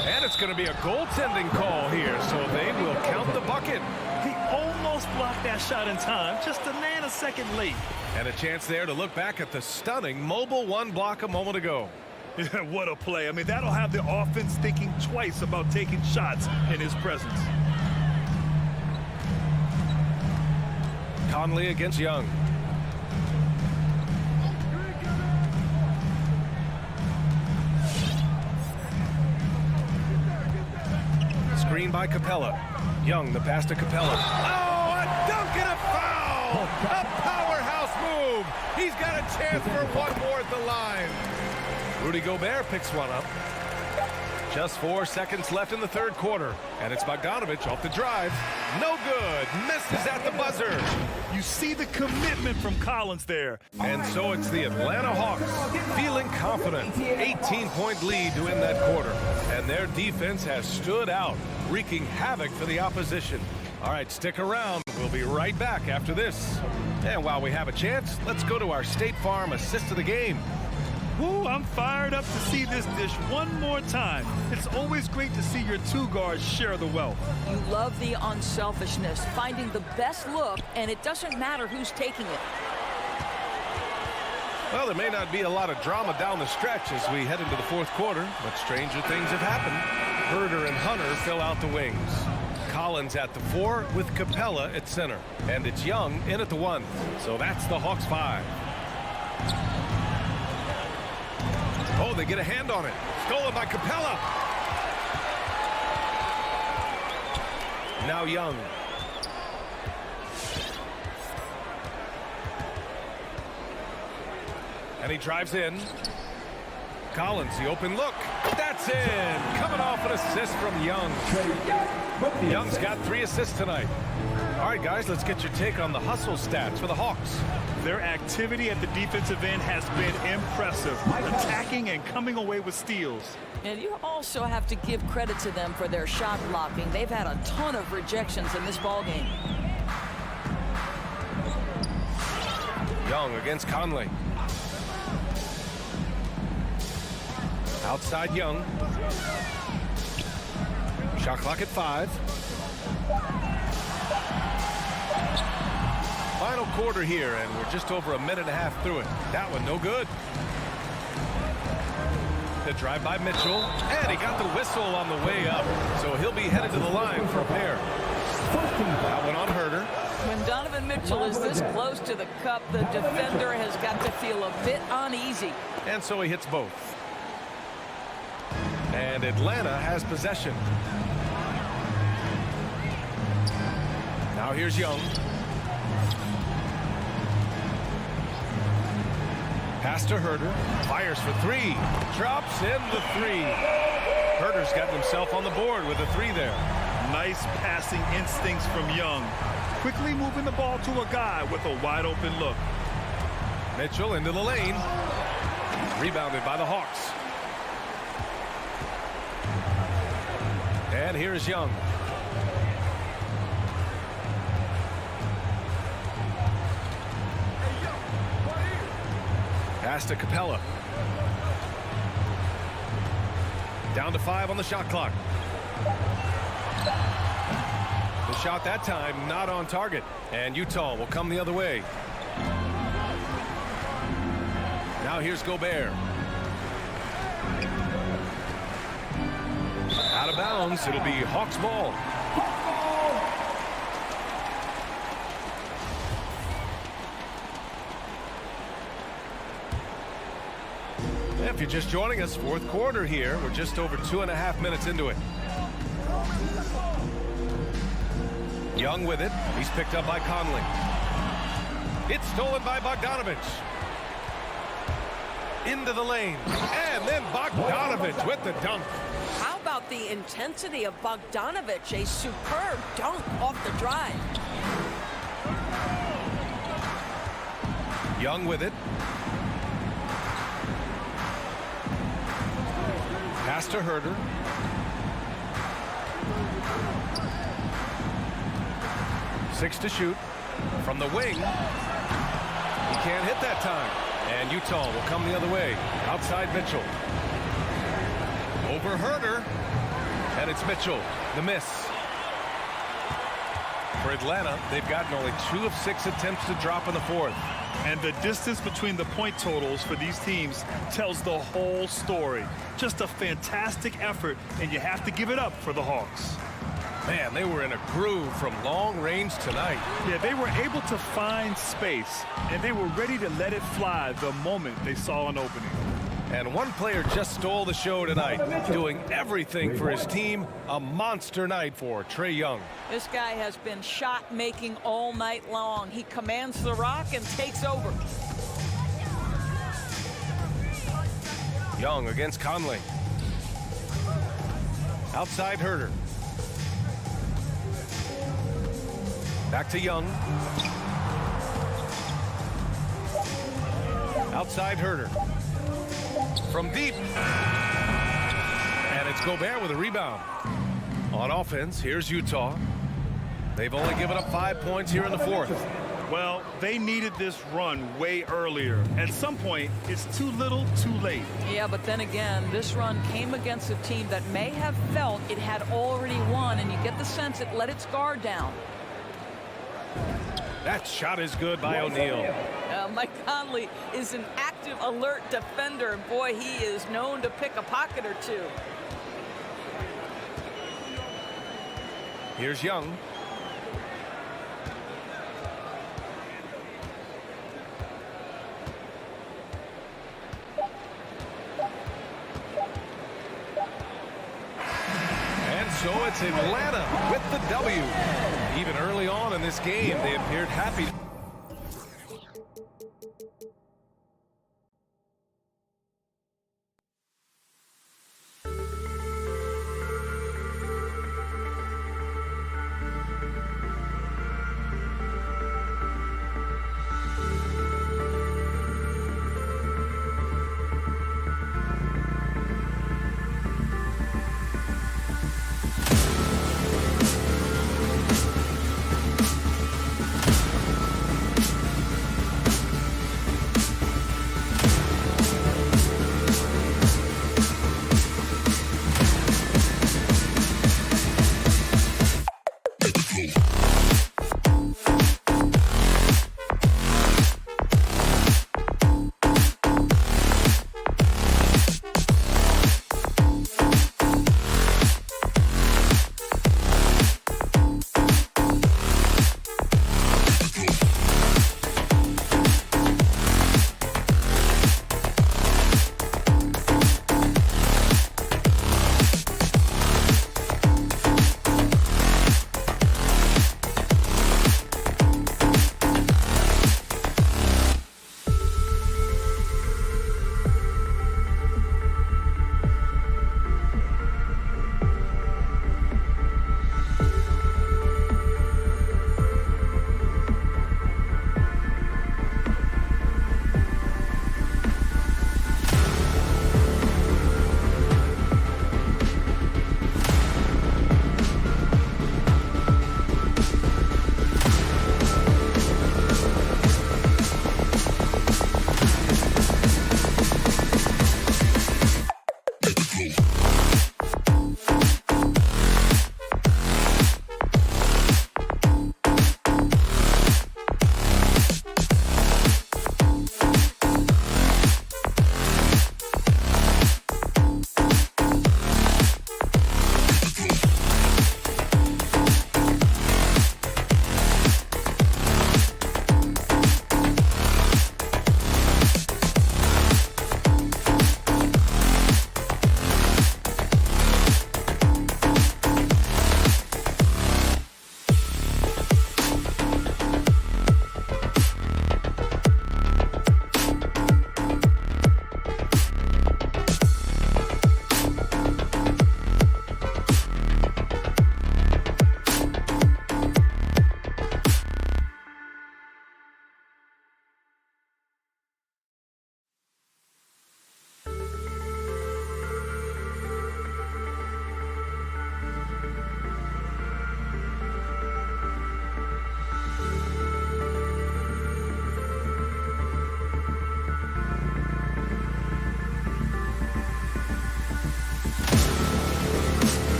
And it's going to be a goaltending call here, so they will count the bucket. He almost blocked that shot in time, just a nanosecond late. And a chance there to look back at the stunning mobile 1 block a moment ago. What a play. I mean, that'll have the offense thinking twice about taking shots in his presence. Conley against Young. Screen by Capella. Young, the pass to Capella. Oh, a dunk and a foul! A powerhouse move! He's got a chance for 1 more at the line. Rudy Gobert picks one up. Just 4 seconds left in the third quarter. And it's Bogdanovich off the drive. No good. Misses at the buzzer. You see the commitment from Collins there. And so it's the Atlanta Hawks feeling confident. 18-point lead to end that quarter. And their defense has stood out, wreaking havoc for the opposition. All right, stick around. We'll be right back after this. And while we have a chance, let's go to our State Farm assist of the game. Woo, I'm fired up to see this dish one more time. It's always great to see your two guards share the wealth. You love the unselfishness, finding the best look, and it doesn't matter who's taking it. Well, there may not be a lot of drama down the stretch as we head into the fourth quarter, but stranger things have happened. Herder and Hunter fill out the wings. Collins at the 4 with Capella at center. And it's Young in at the 1. So that's the Hawks 5. Oh, they get a hand on it. Stolen by Capella. Now Young. And he drives in. Collins, the open look. That's in. Coming off an assist from Young. Young's got 3 assists tonight. All right, guys, let's get your take on the hustle stats for the Hawks. Their activity at the defensive end has been impressive, attacking and coming away with steals. And you also have to give credit to them for their shot blocking. They've had a ton of rejections in this ballgame. Young against Conley. Outside Young. Shot clock at 5. Final quarter here, and we're just over a minute and a half through it. That one no good. The drive by Mitchell, and he got the whistle on the way up, so he'll be headed to the line for a pair. That one on Herder. When Donovan Mitchell is this close to the cup, the defender has got to feel a bit uneasy. And so he hits both. And Atlanta has possession. Now here's Young. Pass to Herder. Fires for 3. Drops in the 3. Herder's gotten himself on the board with a 3 there. Nice passing instincts from Young. Quickly moving the ball to a guy with a wide open look. Mitchell into the lane. Rebounded by the Hawks. And here's Young. Pass to Capella. Down to 5 on the shot clock. The shot that time not on target. And Utah will come the other way. Now here's Gobert. Out of bounds. It'll be Hawks ball. If you're just joining us, fourth quarter here. We're just over 2.5 minutes into it. Young with it. He's picked up by Conley. It's stolen by Bogdanovich. Into the lane. And then Bogdanovich with the dunk. How about the intensity of Bogdanovich? A superb dunk off the drive. Young with it. Pass to Herder. Six to shoot. From the wing. He can't hit that time. And Utah will come the other way. Outside Mitchell. Over Herder. And it's Mitchell. The miss. For Atlanta, they've gotten only 2 of 6 attempts to drop in the fourth. And the distance between the point totals for these teams tells the whole story. Just a fantastic effort, and you have to give it up for the Hawks. Man, they were in a groove from long range tonight. Yeah, they were able to find space, and they were ready to let it fly the moment they saw an opening. And one player just stole the show tonight, doing everything for his team. A monster night for Trae Young. This guy has been shot making all night long. He commands the rock and takes over. Young against Conley. Outside Herter. Back to Young. Outside Herter. From deep. And it's Gobert with a rebound. On offense, here's Utah. They've only given up 5 points here in the fourth. Well, they needed this run way earlier. At some point, it's too little, too late. Yeah, but then again, this run came against a team that may have felt it had already won, and you get the sense it let its guard down. That shot is good by O'Neal. Mike Conley is an active, alert defender, and boy, he is known to pick a pocket or two. Here's Young. And so it's Atlanta with the W. Even early on in this game, they appeared happy.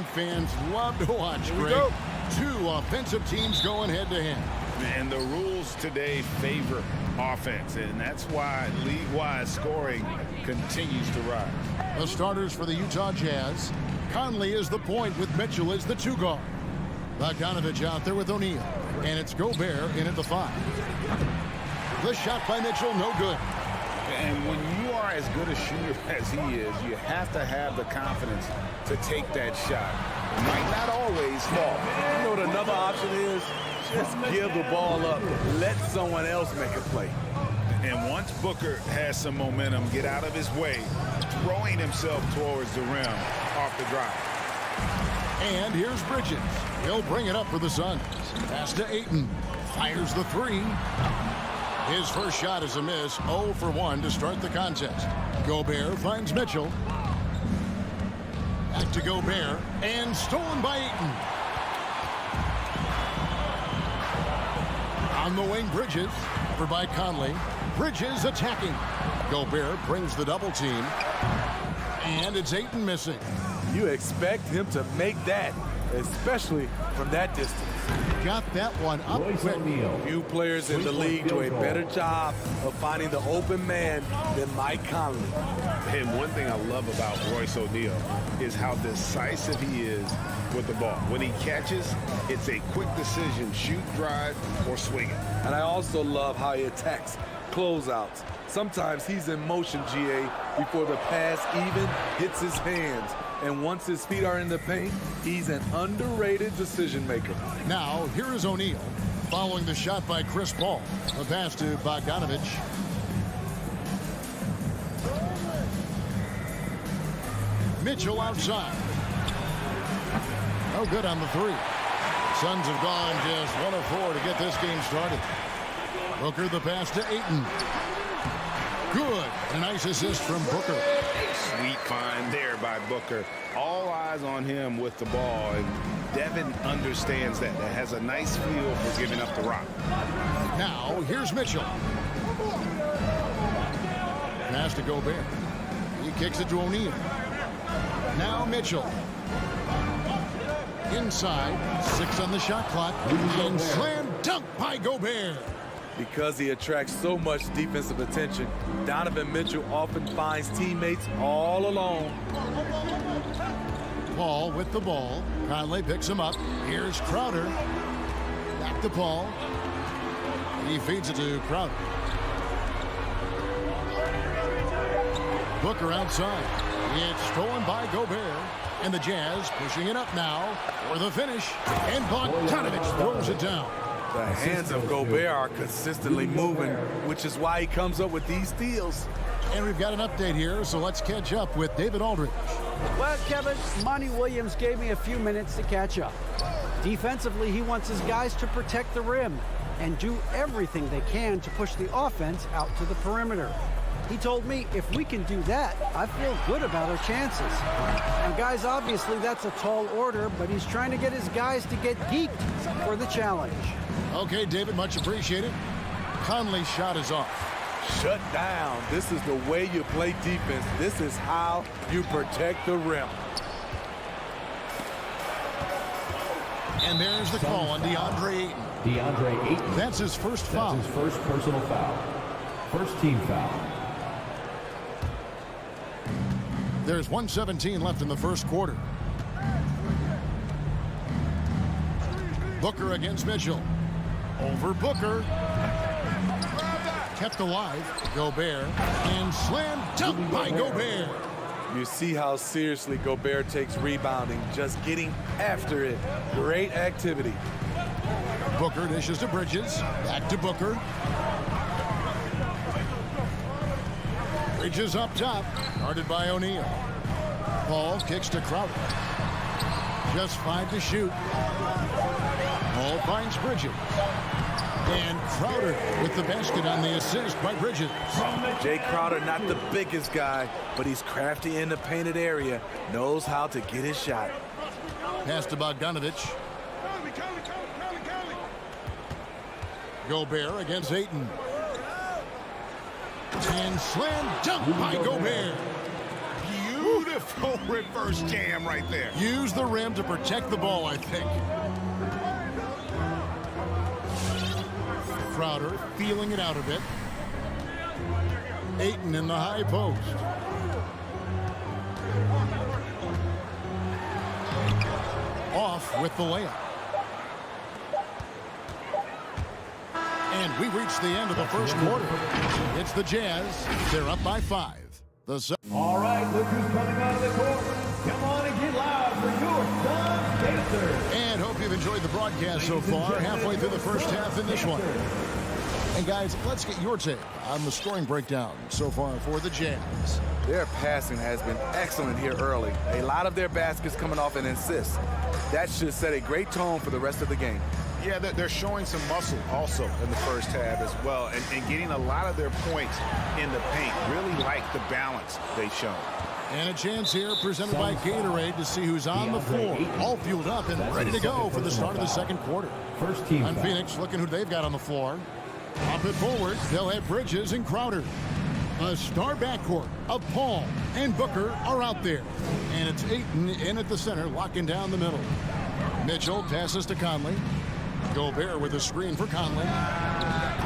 fans love to watch, Greg. Two offensive teams going head-to-head. And the rules today favor offense, and that's why league-wide scoring continues to rise. The starters for the Utah Jazz. Conley is the point with Mitchell as the 2 guard. Bogdanovich out there with O'Neal. And it's Gobert in at the 5. The shot by Mitchell, no good. And when you are as good a shooter as he is, you have to have the confidence to take that shot. It might not always fall. You know what another option is? Just give the ball up. Let someone else make a play. And once Booker has some momentum, get out of his way, throwing himself towards the rim off the drive. And here's Bridges. He'll bring it up for the Suns. Pass to Ayton. Fires the 3. His first shot is a miss. 0 for 1 to start the contest. Gobert finds Mitchell. Back to Gobert. And stolen by Ayton. On the wing, Bridges. Over by Conley. Bridges attacking. Gobert brings the double team. And it's Ayton missing. You expect him to make that, especially from that distance. Got that one up quick. Few players in the league do a better job of finding the open man than Mike Conley. And one thing I love about Royce O'Neal is how decisive he is with the ball. When he catches, it's a quick decision, shoot, drive, or swing it. And I also love how he attacks closeouts. Sometimes he's in motion, GA, before the pass even hits his hands. And once his feet are in the paint, he's an underrated decision maker. Now, here is O'Neal following the shot by Chris Paul. The pass to Bogdanovich. Mitchell outside. No good on the 3. Suns have gone just 1 of 4 to get this game started. Booker the pass to Ayton. Good. A nice assist from Booker. Sweet find there by Booker. All eyes on him with the ball, and Devin understands that. That has a nice feel for giving up the rock. Now, here's Mitchell. Pass to Gobert. He kicks it to O'Neal. Now Mitchell. Inside. 6 on the shot clock. And slam dunk by Gobert. Because he attracts so much defensive attention, Donovan Mitchell often finds teammates all alone. Paul with the ball. Conley picks him up. Here's Crowder. Back to Paul. He feeds it to Crowder. Booker outside. It's stolen by Gobert. And the Jazz pushing it up now for the finish. And Bogdanovich throws it down. The hands of Gobert are consistently moving, which is why he comes up with these steals. And we've got an update here, so let's catch up with David Aldridge. Well, Kevin, Monty Williams gave me a few minutes to catch up. Defensively, he wants his guys to protect the rim and do everything they can to push the offense out to the perimeter. He told me if we can do that, I feel good about our chances. And guys, obviously that's a tall order, but he's trying to get his guys to get geeked for the challenge. Okay, David, much appreciated. Conley's shot is off. Shut down. This is the way you play defense. This is how you protect the rim. And there's the call on DeAndre Ayton. DeAndre Ayton. That's his first foul. That's his first personal foul. First team foul. There's 1:17 left in the first quarter. Booker against Mitchell. Over Booker. Kept alive. Gobert. And slam dunk by Gobert. You see how seriously Gobert takes rebounding, just getting after it. Great activity. Booker dishes to Bridges. Back to Booker. Bridges up top. Guarded by O'Neal. Paul kicks to Crowder. Just 5 to shoot. Paul finds Bridges. And Crowder with the basket on the assist by Bridges. Jay Crowder, not the biggest guy, but he's crafty in the painted area. Knows how to get his shot. Pass to Bogdanovich. Gobert against Ayton. And slam dunk by Gobert. Beautiful reverse jam right there. Use the rim to protect the ball, I think. Crowder feeling it out a bit. Ayton in the high post. Off with the layup. And we reach the end of the first quarter. It's the Jazz. They're up by 5. All right, look who's coming out of the court. Come on and get loud for your Sun Pacers. And hope you've enjoyed the broadcast so far. Halfway through the first half in this one. And guys, let's get your take on the scoring breakdown so far for the Jazz. Their passing has been excellent here early. A lot of their baskets coming off an assist. That should set a great tone for the rest of the game. Yeah, they're showing some muscle also in the first half as well, and getting a lot of their points in the paint. Really like the balance they've shown. And a chance here presented by Gatorade to see who's on the floor. All fueled up and ready to go for the start of the second quarter. First team. On Phoenix, looking who they've got on the floor. Pop it forward. They'll have Bridges and Crowder. A star backcourt of Paul and Booker are out there. And it's Ayton in at the center, locking down the middle. Mitchell passes to Conley. Gobert with a screen for Conley.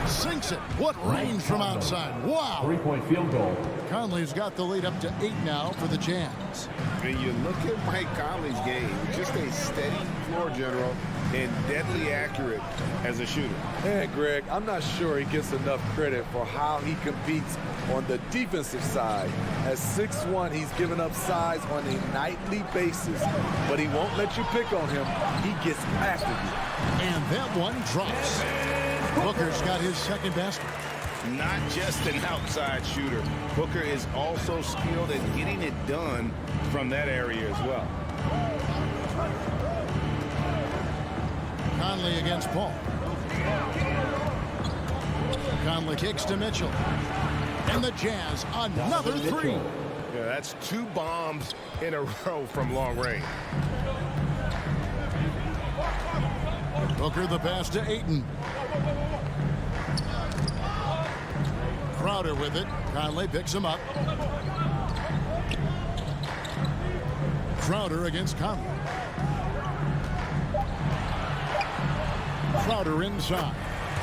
Sinks it. What range from outside. Wow. 3-point field goal. Conley's got the lead up to 8 now for the Jazz. When you look at Mike Conley's game, just a steady floor general and deadly accurate as a shooter. And Greg, I'm not sure he gets enough credit for how he competes on the defensive side. At 6'1", he's given up size on a nightly basis, but he won't let you pick on him. He gets after you. And that one drops. Booker's got his second basket. Not just an outside shooter. Booker is also skilled at getting it done from that area as well. Conley against Paul. Conley kicks to Mitchell. And the Jazz, another 3. Yeah, that's 2 bombs in a row from long range. Booker the pass to Ayton. Crowder with it. Conley picks him up. Crowder against Conley. Crowder inside.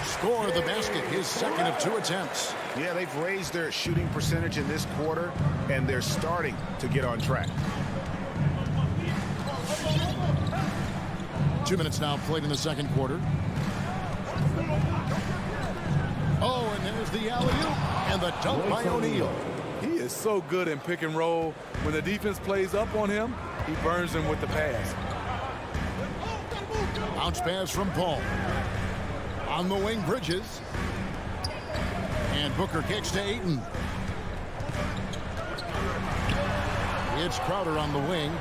Score the basket, his second of 2 attempts. Yeah, they've raised their shooting percentage in this quarter, and they're starting to get on track. 2 minutes now played in the second quarter. Oh, and there's the alley-oop and the dunk by O'Neal. He is so good in pick and roll. When the defense plays up on him, he burns them with the pass. Bounce pass from Paul. On the wing, Bridges. And Booker kicks to Ayton. It's Crowder on the wing.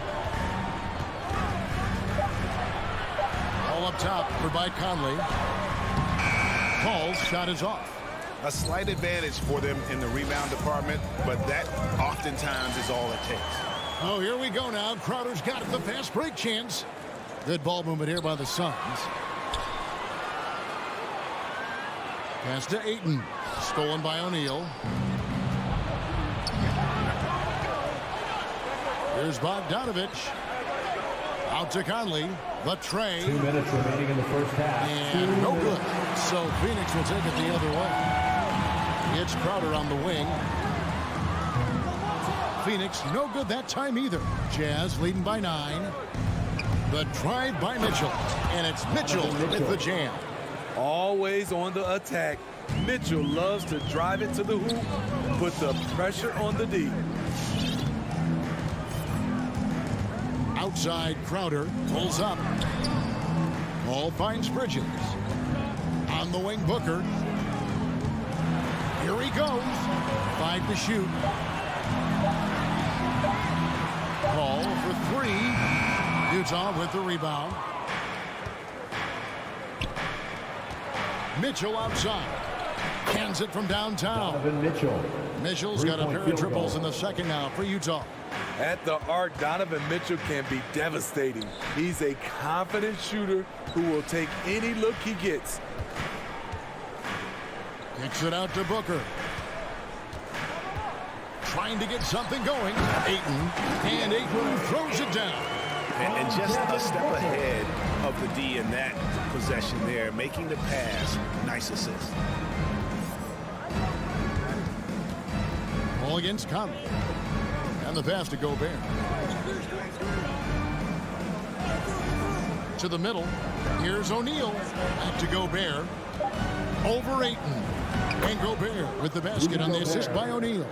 All up top for by Conley. Paul's shot is off. A slight advantage for them in the rebound department, but that oftentimes is all it takes. Oh, here we go now. Crowder's got the fast break chance. Good ball movement here by the Suns. Pass to Ayton. Stolen by O'Neal. Here's Bogdanovich. Out to Conley. The tray. 2 minutes remaining in the first half. And no good. So Phoenix will take it the other way. It's Crowder on the wing. Phoenix no good that time either. Jazz leading by 9. The drive by Mitchell. And it's Mitchell with the jam. Always on the attack. Mitchell loves to drive it to the hoop, put the pressure on the D. Outside, Crowder pulls up. Paul finds Bridges. On the wing, Booker. Here he goes. 5 to shoot. Paul for 3. Utah with the rebound. Mitchell outside. Hands it from downtown. Donovan Mitchell. Mitchell's got a pair of triples in the second now for Utah. At the arc, Donovan Mitchell can be devastating. He's a confident shooter who will take any look he gets. Kicks it out to Booker. trying to get something going. Ayton, and Ayton throws it down. And just a step ahead of the D in that possession there, making the pass. Nice assist. Ball against Conley. And the pass to Gobert. To the middle. Here's O'Neal. Back to Gobert. Over Ayton. And Gobert with the basket on the assist by O'Neal.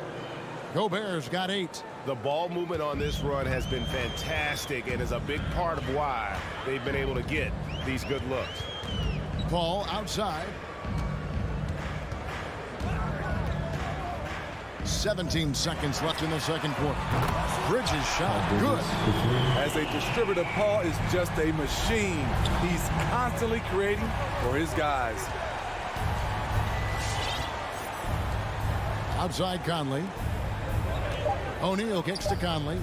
Gobert's got 8. The ball movement on this run has been fantastic and is a big part of why they've been able to get these good looks. Ball outside. 17 seconds left in the second quarter. Bridges shot good. As a distributor, Paul is just a machine. He's constantly creating for his guys. Outside Conley. O'Neal kicks to Conley.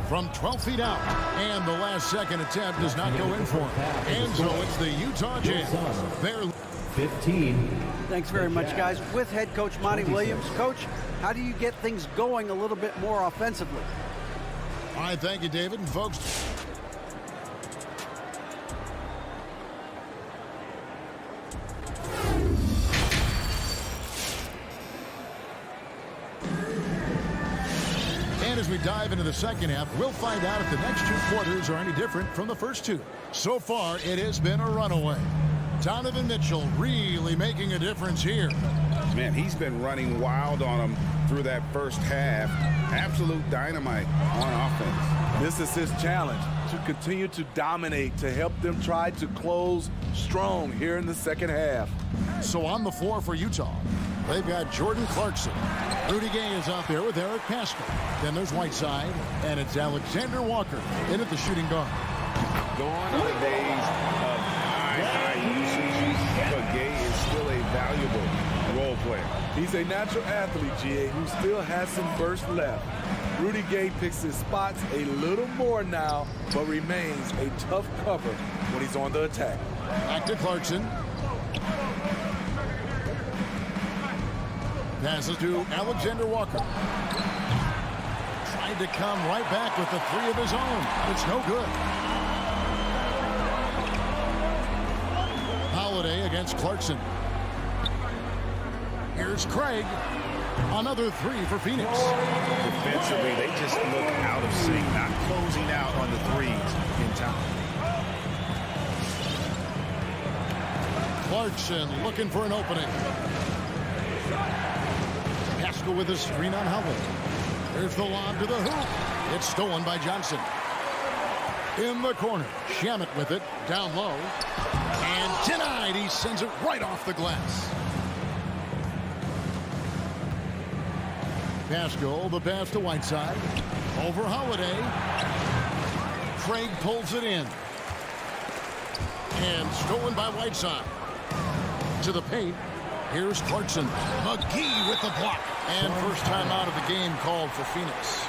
From 12 feet out. And the last second attempt does not go in for him. And so it's the Utah Jazz. They're 15. Thanks very much, guys. With head coach Monty Williams. Coach, how do you get things going a little bit more offensively? All right, thank you, David. And folks, and as we dive into the second half, we'll find out if the next 2 quarters are any different from the first 2. So far, it has been a runaway. Donovan Mitchell really making a difference here. Man, he's been running wild on them through that first half. Absolute dynamite on offense. This is his challenge, to continue to dominate, to help them try to close strong here in the second half. So on the floor for Utah, they've got Jordan Clarkson. Rudy Gay is out there with Eric Pascal. Then there's Whiteside, and it's Alexander Walker in at the shooting guard. Gone are the days of high usage, but Gay is still a valuable role player. He's a natural athlete, GA, who still has some burst left. Rudy Gay picks his spots a little more now, but remains a tough cover when he's on the attack. Back to Clarkson. Passes to Alexander Walker. Tried to come right back with the 3 of his own. It's no good. Holiday against Clarkson. Here's Craig. Another 3 for Phoenix. Defensively, they just look out of sync, not closing out on the threes in time. Clarkson looking for an opening. Pascal with a screen on Howard. There's the lob to the hoop. It's stolen by Johnson. In the corner, Shamet with it, down low. And denied. He sends it right off the glass. Pascal, the pass to Whiteside. Over Holiday. Craig pulls it in. And stolen by Whiteside. To the paint. Here's Clarkson. McGee with the block. And first time out of the game called for Phoenix.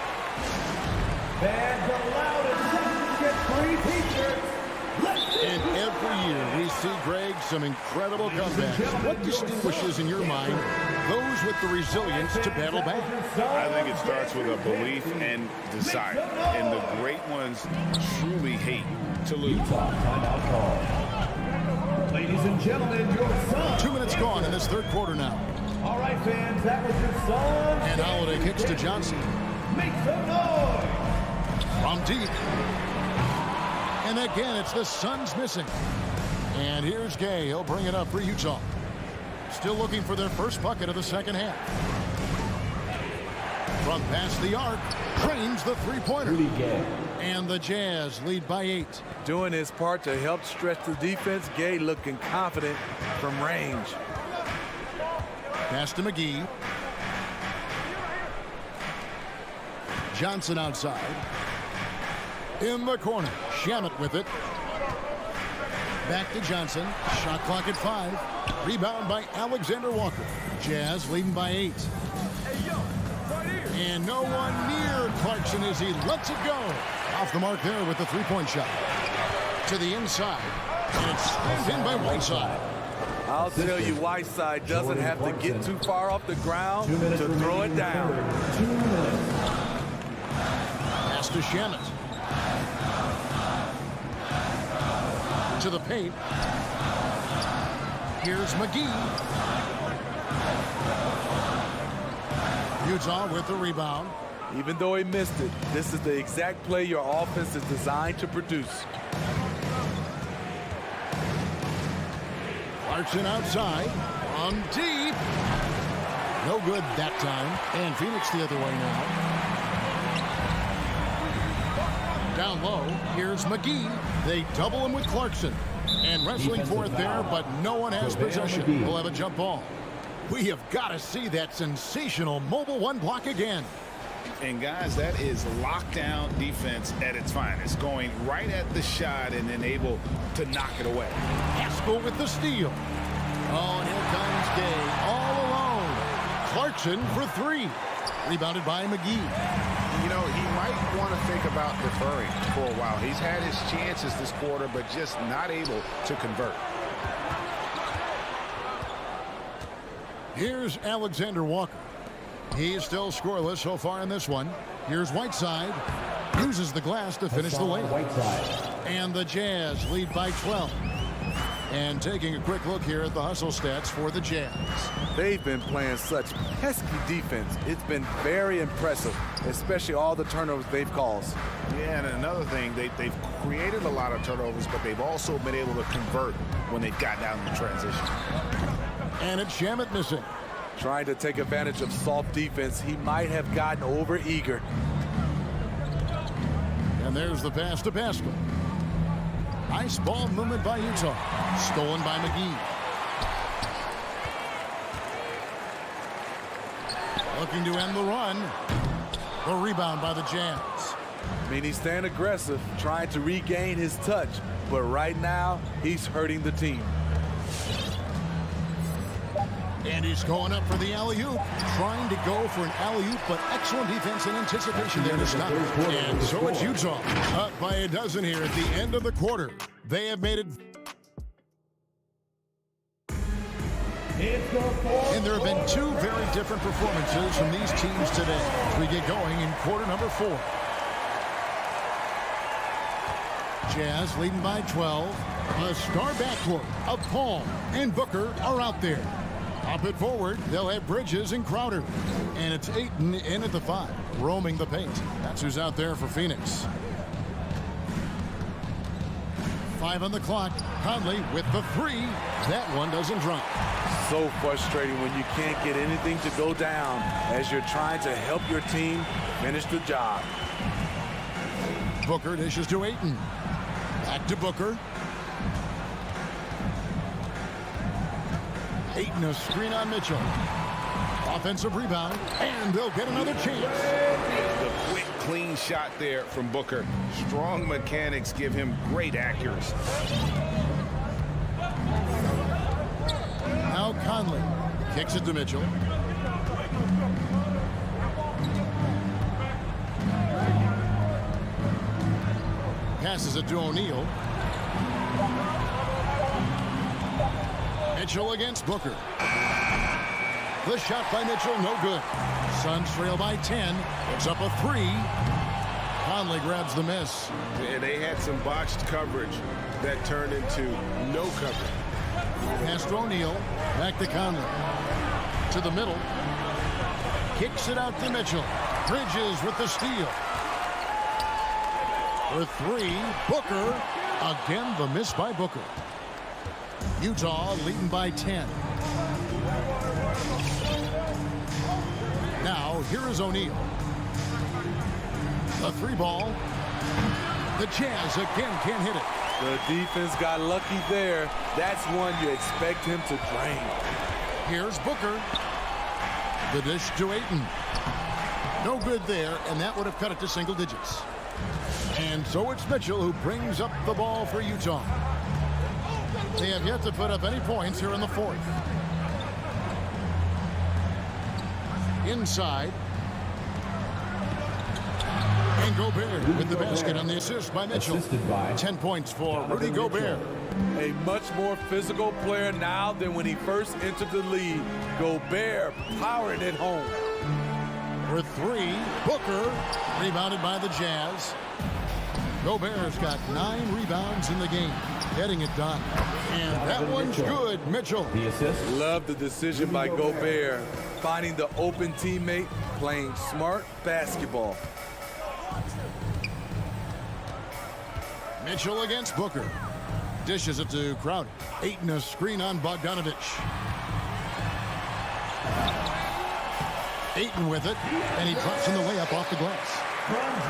Fans allowed in seconds get free t-shirts. And every year we see, Greg, some incredible comebacks. What distinguishes in your mind those with the resilience to battle back? I think it starts with a belief and desire. And the great ones truly hate to lose. Ladies and gentlemen, your son. 2 minutes gone in this third quarter now. All right, fans, that was your son. And Holiday kicks to Johnson. Make some noise. From deep. And again, it's the Suns missing. And here's Gay. He'll bring it up for Utah. Still looking for their first bucket of the second half. From past the arc, trains the three-pointer. And the Jazz lead by 8. Doing his part to help stretch the defense. Gay looking confident from range. Pass to McGee. Johnson outside. In the corner. Shamet with it. Back to Johnson. Shot clock at 5. Rebound by Alexander Walker. Jazz leading by 8. And no one near Clarkson as he lets it go. Off the mark there with the three-point shot. To the inside. And it's slammed in by Whiteside. I'll tell you, Whiteside doesn't have to get too far off the ground to throw it down. Pass to Shamet. To the paint. Here's McGee. Utah with the rebound. Even though he missed it, this is the exact play your offense is designed to produce. Clarkson outside. On deep. No good that time. And Phoenix the other way now. Down low. Here's McGee. They double him with Clarkson. And wrestling for it there, but no one has possession. We'll have a jump ball. We have got to see that sensational mobile one block again. And guys, that is lockdown defense at its finest. Going right at the shot and then able to knock it away. Haskell with the steal. Oh, and here comes Gay all alone. Clarkson for three. Rebounded by McGee. You know, he might want to think about deferring for a while. He's had his chances this quarter, but just not able to convert. Here's Alexander Walker. He's still scoreless so far in this one. Here's Whiteside. Uses the glass to finish the layup. And the Jazz lead by 12. And taking a quick look here at the hustle stats for the Jazz. They've been playing such pesky defense. It's been very impressive, especially all the turnovers they've caused. Yeah, and another thing, they've created a lot of turnovers, but they've also been able to convert when they've got down in the transition. And it's Shamet missing. Trying to take advantage of soft defense, he might have gotten over eager. And there's the pass to Pascal. Nice ball movement by Utah. Stolen by McGee. Looking to end the run. The rebound by the Jazz. I mean, he's staying aggressive, trying to regain his touch. But right now, he's hurting the team. And he's going up for the alley-oop. Trying to go for an alley-oop, but excellent defense and anticipation there to stop. And so it's Utah. Up by a dozen here at the end of the quarter. They have made it. And there have been two very different performances from these teams today as we get going in quarter number 4. Jazz leading by 12. A star backcourt of Paul and Booker are out there. Up it forward, they'll have Bridges and Crowder. And it's Ayton in at the 5, roaming the paint. That's who's out there for Phoenix. 5 on the clock. Conley with the 3. That one doesn't drop. So frustrating when you can't get anything to go down as you're trying to help your team finish the job. Booker dishes to Ayton. Back to Booker. Ayton a screen on Mitchell. Offensive rebound, and they'll get another chance. The quick, clean shot there from Booker. Strong mechanics give him great accuracy. Now Conley kicks it to Mitchell. Passes it to O'Neal. Mitchell against Booker. The shot by Mitchell, no good. Suns trail by 10. It's up a 3. Conley grabs the miss. And they had some botched coverage that turned into no coverage. Pass to O'Neal. Back to Conley. To the middle. Kicks it out to Mitchell. Bridges with the steal. For 3, Booker. Again, the miss by Booker. Utah leading by 10. Now, here is O'Neal. The 3 ball. The Jazz again can't hit it. The defense got lucky there. That's one you expect him to drain. Here's Booker. The dish to Ayton. No good there, and that would have cut it to single digits. And so it's Mitchell who brings up the ball for Utah. They have yet to put up any points here in the 4th. Inside. And Gobert with the basket on the assist by Mitchell. 10 points for Rudy Gobert. A much more physical player now than when he first entered the league. Gobert powering it home. For three, Booker, rebounded by the Jazz. Gobert's got 9 rebounds in the game, getting it done. And that one's good, Mitchell. Love the decision by Gobert, finding the open teammate, playing smart basketball. Mitchell against Booker. Dishes it to Crowder. Ayton a screen on Bogdanovich. Ayton with it, and he drops in the layup off the glass.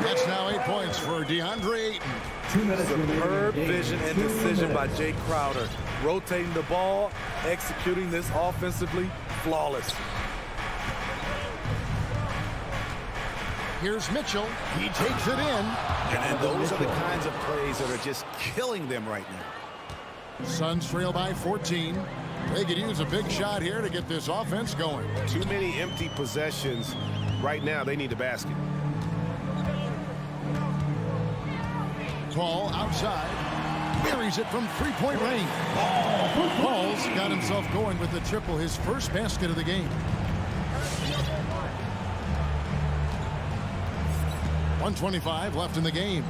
That's now 8 points for DeAndre Ayton. Superb vision and decision by Jay Crowder. Rotating the ball, executing this offensively, flawless. Here's Mitchell. He takes it in. And those are the kinds of plays that are just killing them right now. Suns trail by 14. They could use a big shot here to get this offense going. Too many empty possessions. Right now, they need a basket. Paul outside. Buries it from three-point range. Paul's got himself going with the triple, his first basket of the game. 1:25 left in the game.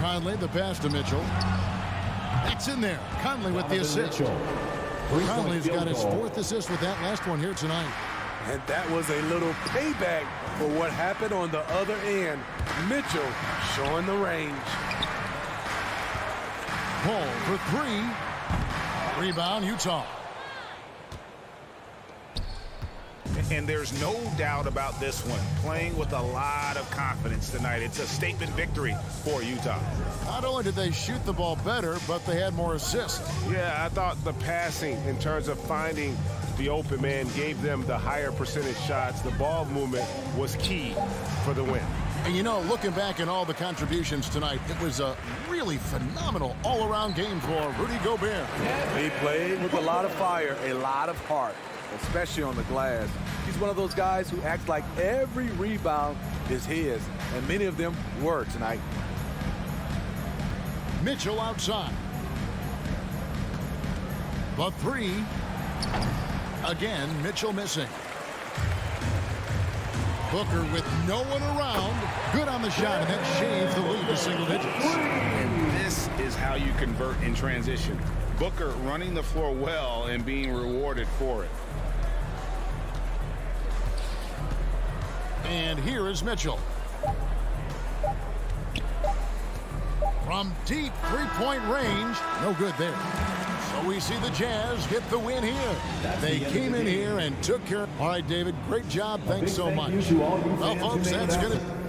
Conley, the pass to Mitchell. That's in there. Conley with the assist. Conley's got his 4th assist with that last one here tonight. And that was a little payback for what happened on the other end. Mitchell showing the range. Paul for 3. Rebound, Utah. And there's no doubt about this one. Playing with a lot of confidence tonight. It's a statement victory for Utah. Not only did they shoot the ball better, but they had more assists. Yeah, I thought the passing in terms of finding the open man gave them the higher percentage shots. The ball movement was key for the win. And you know, looking back at all the contributions tonight, it was a really phenomenal all-around game for Rudy Gobert. He played with a lot of fire, a lot of heart, especially on the glass. He's one of those guys who acts like every rebound is his, and many of them were tonight. Mitchell outside. The 3. Again, Mitchell missing. Booker with no one around. Good on the shot, and that shaves the lead to single digits. And this is how you convert in transition. Booker running the floor well and being rewarded for it. And here is Mitchell. From deep three-point range, no good there. So we see the Jazz get the win here. They came in here and took care. All right, David, great job. Thanks so much. Well, folks, that's going to...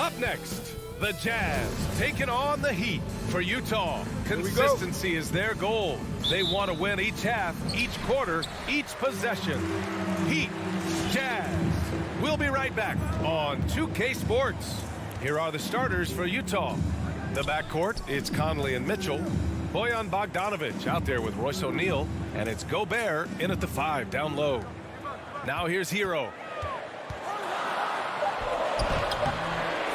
Up next, the Jazz taking on the Heat for Utah. Consistency is their goal. They want to win each half, each quarter, each possession. Heat, Jazz. We'll be right back on 2K Sports. Here are the starters for Utah. The backcourt, it's Conley and Mitchell. Bojan Bogdanovic out there with Royce O'Neal. And it's Gobert in at the 5 down low. Now here's Hero.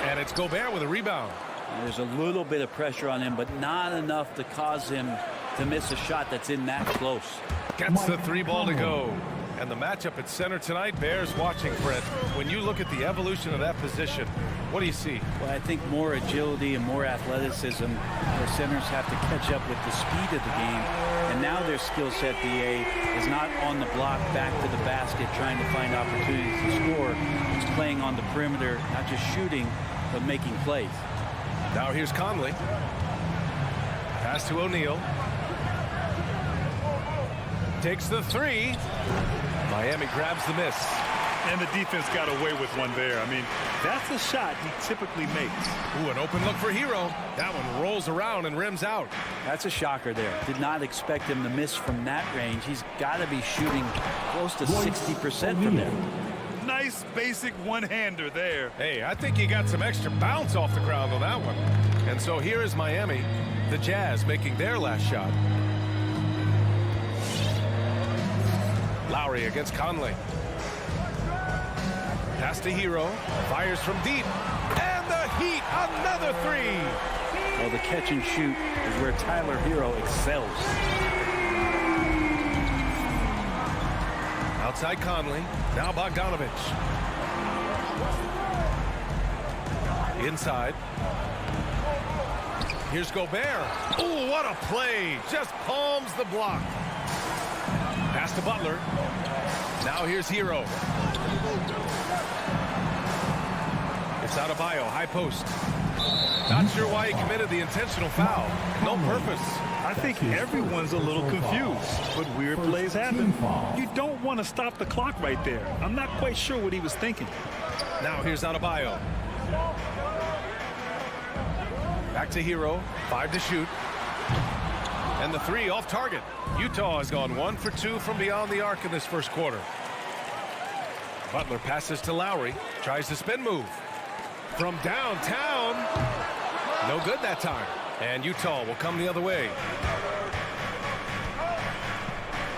And it's Gobert with a rebound. There's a little bit of pressure on him, but not enough to cause him to miss a shot that's in that close. Gets the 3 ball to go. And the matchup at center tonight bears watching, Fred. When you look at the evolution of that position, what do you see? Well, I think more agility and more athleticism. The centers have to catch up with the speed of the game. And now their skill set, BA, is not on the block back to the basket trying to find opportunities to score. It's playing on the perimeter, not just shooting, but making plays. Now here's Conley. Pass to O'Neal. Takes the 3. Miami grabs the miss. And the defense got away with one there. I mean, that's a shot he typically makes. Ooh, an open look for Hero. That one rolls around and rims out. That's a shocker there. Did not expect him to miss from that range. He's got to be shooting close to 60% from there. Nice basic one-hander there. Hey, I think he got some extra bounce off the ground on that one. And so here is Miami, the Jazz making their last shot. Lowry against Conley. Pass to Hero. Fires from deep. And the Heat, another 3. Well, the catch and shoot is where Tyler Hero excels. Outside Conley. Now Bogdanovic. Inside. Here's Gobert. Ooh, what a play. Just palms the block. Pass to Butler. Now here's Hero. It's Adebayo, high post. Not sure why he committed the intentional foul. No purpose. I think everyone's a little confused, but weird plays happen. You don't want to stop the clock right there. I'm not quite sure what he was thinking. Now here's Adebayo. Back to Hero. 5 to shoot. And the 3 off target. Utah has gone 1 for 2 from beyond the arc in this first quarter. Butler passes to Lowry. Tries the spin move. From downtown. No good that time. And Utah will come the other way.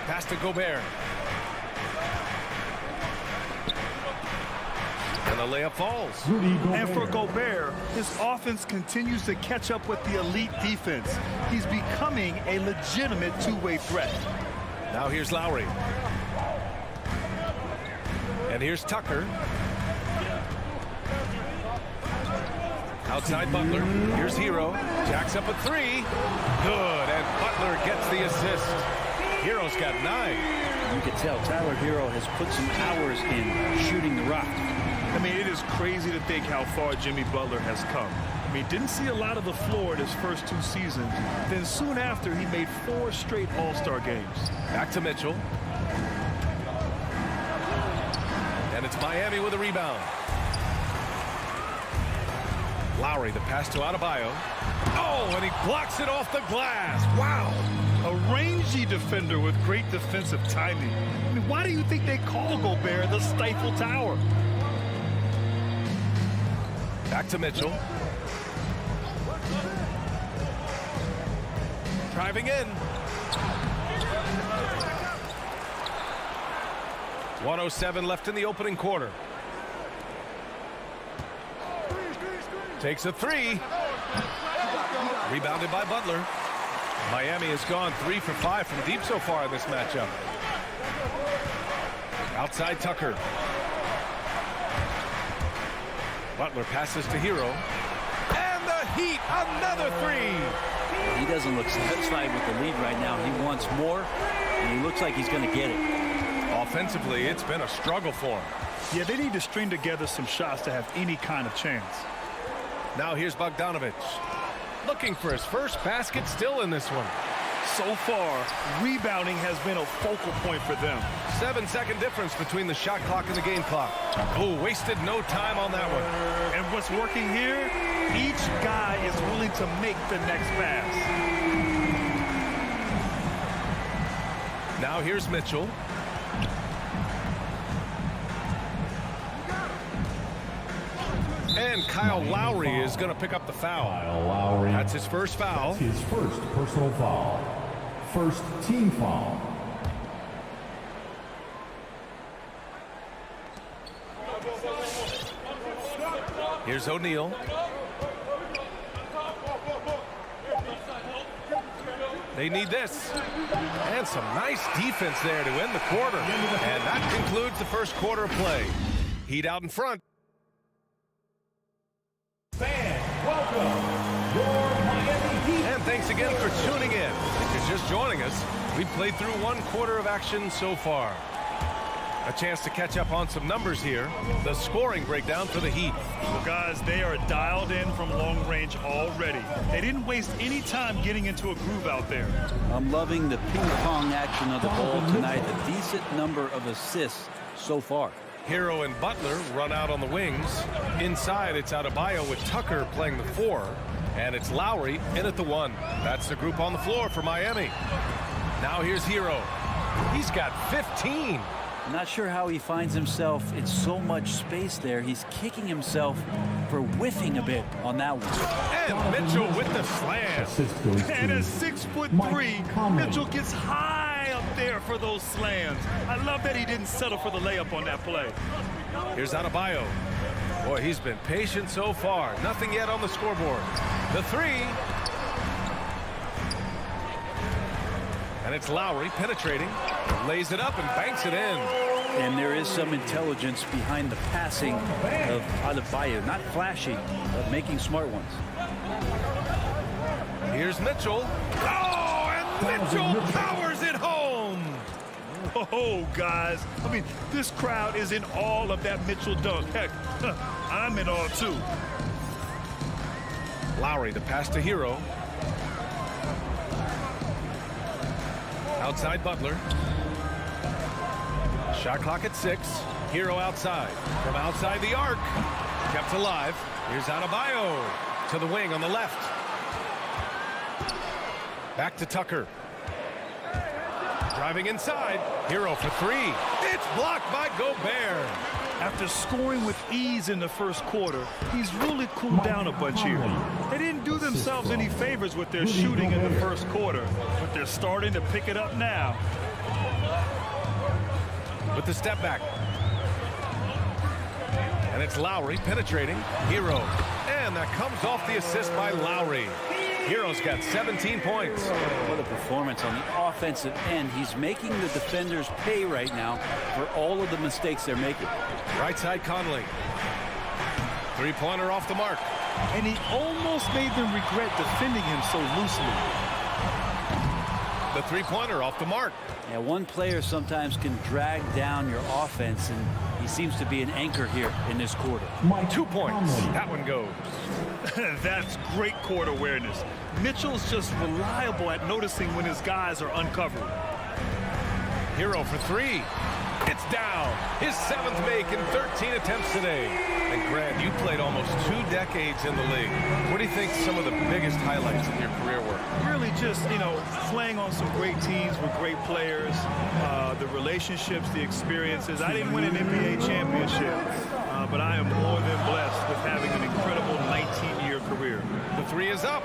Pass to Gobert. And the layup falls. And for Gobert, his offense continues to catch up with the elite defense. He's becoming a legitimate two-way threat. Now here's Lowry. And here's Tucker. Outside Butler. Here's Hero. Jacks up a 3. Good. And Butler gets the assist. Hero's got 9. You can tell Tyler Hero has put some hours in shooting the rock. I mean, it is crazy to think how far Jimmy Butler has come. I mean, didn't see a lot of the floor in his first 2 seasons. Then soon after, he made 4 straight All-Star games. Back to Mitchell. And it's Miami with a rebound. Lowry, the pass to Adebayo. Oh, and he blocks it off the glass. Wow. A rangy defender with great defensive timing. I mean, why do you think they call Gobert the Stifle Tower? Back to Mitchell. Driving in. 1:07 left in the opening quarter. Takes a 3. Rebounded by Butler. Miami has gone 3 for 5 from deep so far in this matchup. Outside Tucker. Butler passes to Hero. And the Heat, another 3. He doesn't look satisfied with the lead right now. He wants more, and he looks like he's going to get it. Offensively, it's been a struggle for him. Yeah, they need to string together some shots to have any kind of chance. Now here's Bogdanovic. Looking for his first basket, still in this one. So far, rebounding has been a focal point for them. 7-second difference between the shot clock and the game clock. Oh, wasted no time on that one. And what's working here, each guy is willing to make the next pass. Now here's Mitchell. And Kyle Lowry is going to pick up the foul. Kyle Lowry. That's his first foul. That's his first personal foul. First team foul. Here's O'Neal. They need this. And some nice defense there to end the quarter. And that concludes the first quarter of play. Heat out in front. Fans, welcome your Miami Heat. And thanks again for tuning in. If you're just joining us, we've played through one quarter of action so far. A chance to catch up on some numbers here. The scoring breakdown for the Heat. Well, guys, they are dialed in from long range already. They didn't waste any time getting into a groove out there. I'm loving the ping pong action of the ball tonight. A decent number of assists so far. Hero and Butler run out on the wings. Inside, it's Adebayo with Tucker playing the 4. And it's Lowry in at the 1. That's the group on the floor for Miami. Now here's Hero. He's got 15. Not sure how he finds himself in so much space there. He's kicking himself for whiffing a bit on that one. And Mitchell with the slam. And at 6'3", Mitchell gets high up there for those slams. I love that he didn't settle for the layup on that play. Here's Adebayo. Boy, he's been patient so far. Nothing yet on the scoreboard. The 3. And it's Lowry penetrating, lays it up and banks it in. And there is some intelligence behind the passing of Adebayo. Not flashy, but making smart ones. Here's Mitchell. Oh, and Mitchell powers it home. Oh, guys. I mean, this crowd is in awe of that Mitchell dunk. Heck, I'm in awe, too. Lowry, the pass to Hero. Outside Butler. Shot clock at 6. Hero outside. From outside the arc. Kept alive. Here's Adebayo to the wing on the left. Back to Tucker. Driving inside. Hero for 3. It's blocked by Gobert. After scoring with ease in the first quarter, he's really cooled down a bunch here. They didn't do themselves any favors with their shooting in the first quarter, but they're starting to pick it up now. With the step back. And it's Lowry penetrating. Hero. And that comes off the assist by Lowry. Hero's got 17 points. What a performance on the offensive end. He's making the defenders pay right now for all of the mistakes they're making. Right side Conley. Three-pointer off the mark. And he almost made them regret defending him so loosely. The three-pointer off the mark. Yeah, one player sometimes can drag down your offense, and he seems to be an anchor here in this quarter. 2 points. That one goes. That's great court awareness. Mitchell's just reliable at noticing when his guys are uncovered. Hero for 3. It's down. His 7th make in 13 attempts today. And Grant, you played almost 2 decades in the league. What do you think some of the biggest highlights of your career were? Really just, playing on some great teams with great players, the relationships, the experiences. I didn't win an NBA championship, but I am more than blessed with having an incredible 19-year career. The 3 is up.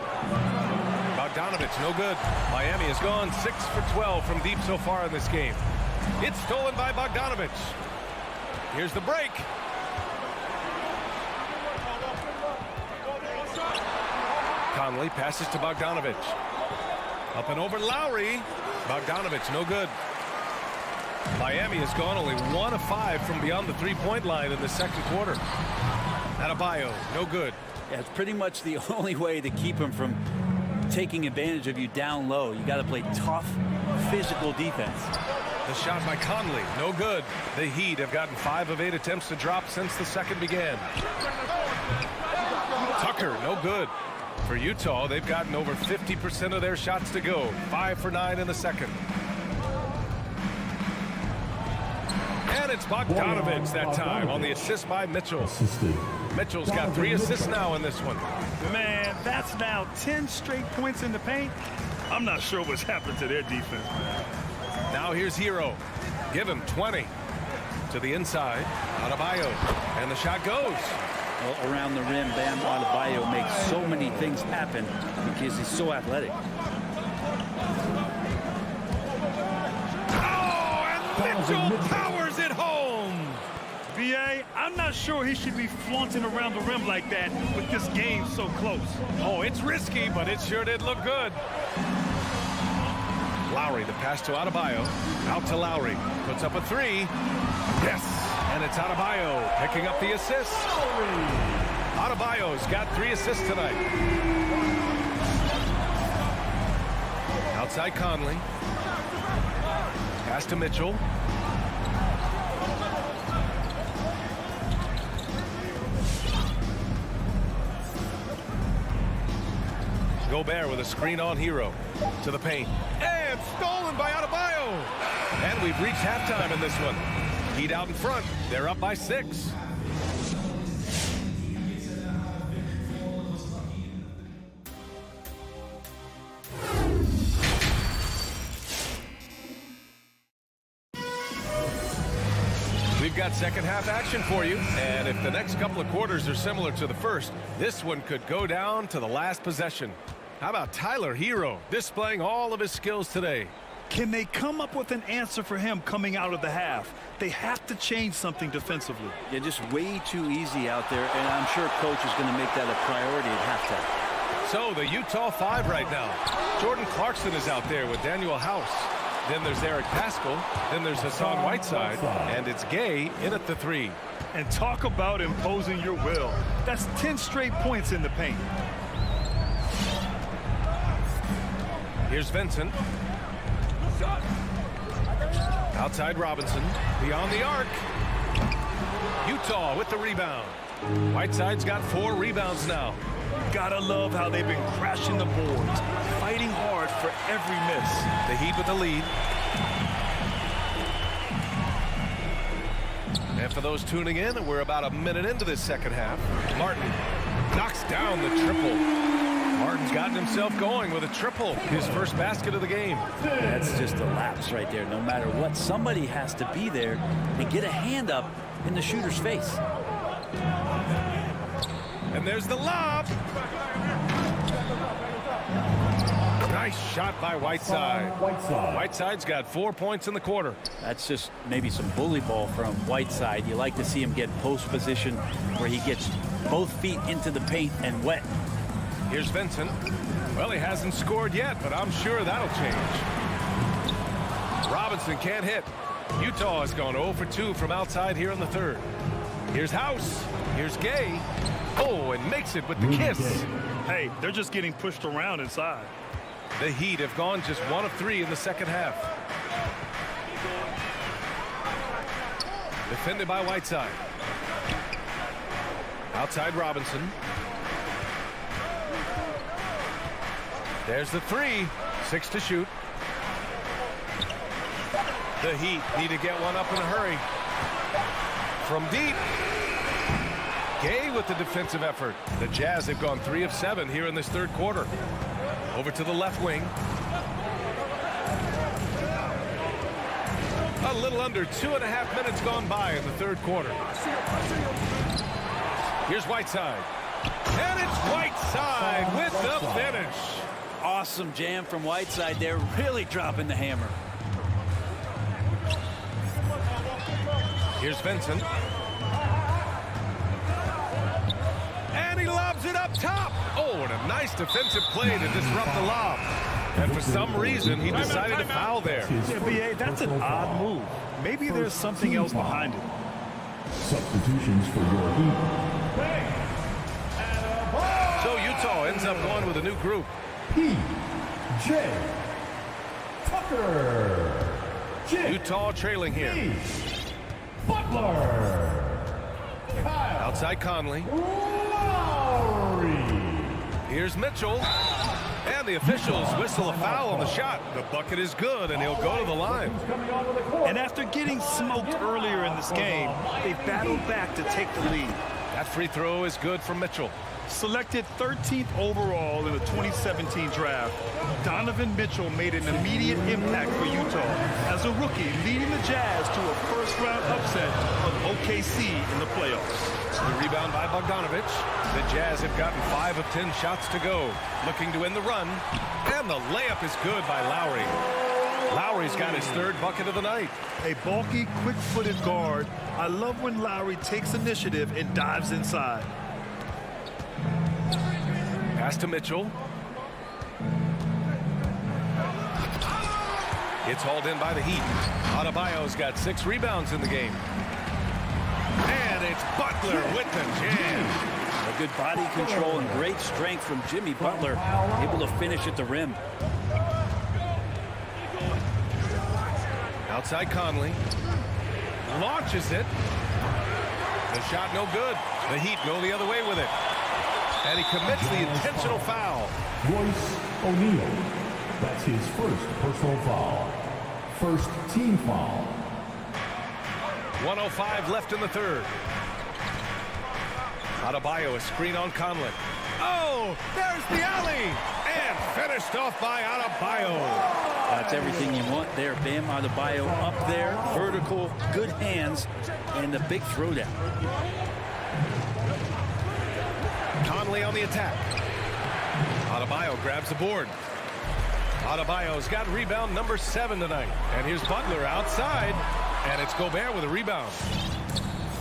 Bogdanovich, no good. Miami has gone 6 for 12 from deep so far in this game. It's stolen by Bogdanovich. Here's the break. Conley passes to Bogdanovich. Up and over Lowry. Bogdanovich, no good. Miami has gone only 1 of 5 from beyond the three-point line in the second quarter. Adebayo, no good. Yeah, it's pretty much the only way to keep him from taking advantage of you down low. You got to play tough, physical defense. The shot by Conley, no good. The Heat have gotten 5 of 8 attempts to drop since the second began. Tucker, no good. For Utah, they've gotten over 50% of their shots to go. 5 for 9 in the second. And it's Bogdanovich that time on the assist by Mitchell. Mitchell's got 3 assists now in this one. Man, that's now 10 straight points in the paint. I'm not sure what's happened to their defense, man. Now here's Hero. Give him 20. To the inside. Adebayo. And the shot goes. Well, around the rim, Bam Adebayo makes so many things happen because he's so athletic. Oh, and Mitchell powers it home. BA, I'm not sure he should be flaunting around the rim like that with this game so close. Oh, it's risky, but it sure did look good. Lowry, the pass to Adebayo. Out to Lowry. Puts up a 3. Yes. And it's Adebayo picking up the assist. Adebayo's got 3 assists tonight. Outside Conley. Pass to Mitchell. Gobert with a screen on Hero. To the paint. And stolen by Adebayo. And we've reached halftime in this one. Heat out in front. They're up by 6. We've got second half action for you. And if the next couple of quarters are similar to the first, this one could go down to the last possession. How about Tyler Hero displaying all of his skills today? Can they come up with an answer for him coming out of the half? They have to change something defensively. Yeah, just way too easy out there, and I'm sure coach is going to make that a priority at halftime. So the Utah 5 right now. Jordan Clarkson is out there with Daniel House. Then there's Eric Paschall. Then there's Hassan Whiteside. And it's Gay in at the 3. And talk about imposing your will. That's 10 straight points in the paint. Here's Vincent. Outside Robinson. Beyond the arc. Utah with the rebound. Whiteside's got 4 rebounds now. Gotta love how they've been crashing the boards, fighting hard for every miss. The Heat with the lead. And for those tuning in, we're about a minute into this second half. Martin knocks down the triple. Martin's gotten himself going with a triple, his first basket of the game. That's just a lapse right there. No matter what, somebody has to be there and get a hand up in the shooter's face. And there's the lob. Nice shot by Whiteside. Whiteside's got 4 points in the quarter. That's just maybe some bully ball from Whiteside. You like to see him get post position where he gets both feet into the paint and wet. Here's Vincent. Well, he hasn't scored yet, but I'm sure that'll change. Robinson can't hit. Utah has gone 0 for 2 from outside here in the third. Here's House. Here's Gay. Oh, and makes it with the kiss. Hey, they're just getting pushed around inside. The Heat have gone just 1 of 3 in the second half. Defended by Whiteside. Outside Robinson. There's the 3. 6 to shoot. The Heat need to get one up in a hurry. From deep. Gay with the defensive effort. The Jazz have gone 3 of 7 here in this third quarter. Over to the left wing. A little under 2.5 minutes gone by in the third quarter. Here's Whiteside. And it's Whiteside with the finish. Awesome jam from Whiteside there, really dropping the hammer. Here's Vincent. And he lobs it up top. Oh, and a nice defensive play to disrupt the lob. And for some reason, he decided to foul there. Yeah, BA, that's an odd move. Maybe there's something else behind it. Substitutions for your Heat. So Utah ends up going with a new group. P.J. Tucker. Utah trailing here. Butler. Outside Conley. Lowry. Here's Mitchell. And the officials whistle a foul on the shot. The bucket is good, and he'll go to the line. And after getting smoked earlier in this game, they battled back to take the lead. That free throw is good from Mitchell. Selected 13th overall in the 2017 draft, Donovan Mitchell made an immediate impact for Utah as a rookie, leading the Jazz to a first-round upset of OKC in the playoffs. The rebound by Bogdanovic. The Jazz have gotten 5 of 10 shots to go, looking to end the run. And the layup is good by Lowry. Lowry's got his 3rd bucket of the night. A bulky, quick-footed guard. I love when Lowry takes initiative and dives inside. Pass to Mitchell. It's hauled in by the Heat. Adebayo's got 6 rebounds in the game. And it's Butler with the jam. A good body control and great strength from Jimmy Butler, able to finish at the rim. Outside Conley. Launches it. The shot no good. The Heat go the other way with it. And he commits the intentional foul. Royce O'Neal. That's his first personal foul. First team foul. 1:05 left in the 3rd. Adebayo, a screen on Conley. Oh, there's the alley. And finished off by Adebayo. That's everything you want there. Bam Adebayo up there, vertical, good hands, and the big throwdown. Conley on the attack. Adebayo grabs the board. Adebayo's got rebound number 7 tonight. And here's Butler outside. And it's Gobert with a rebound.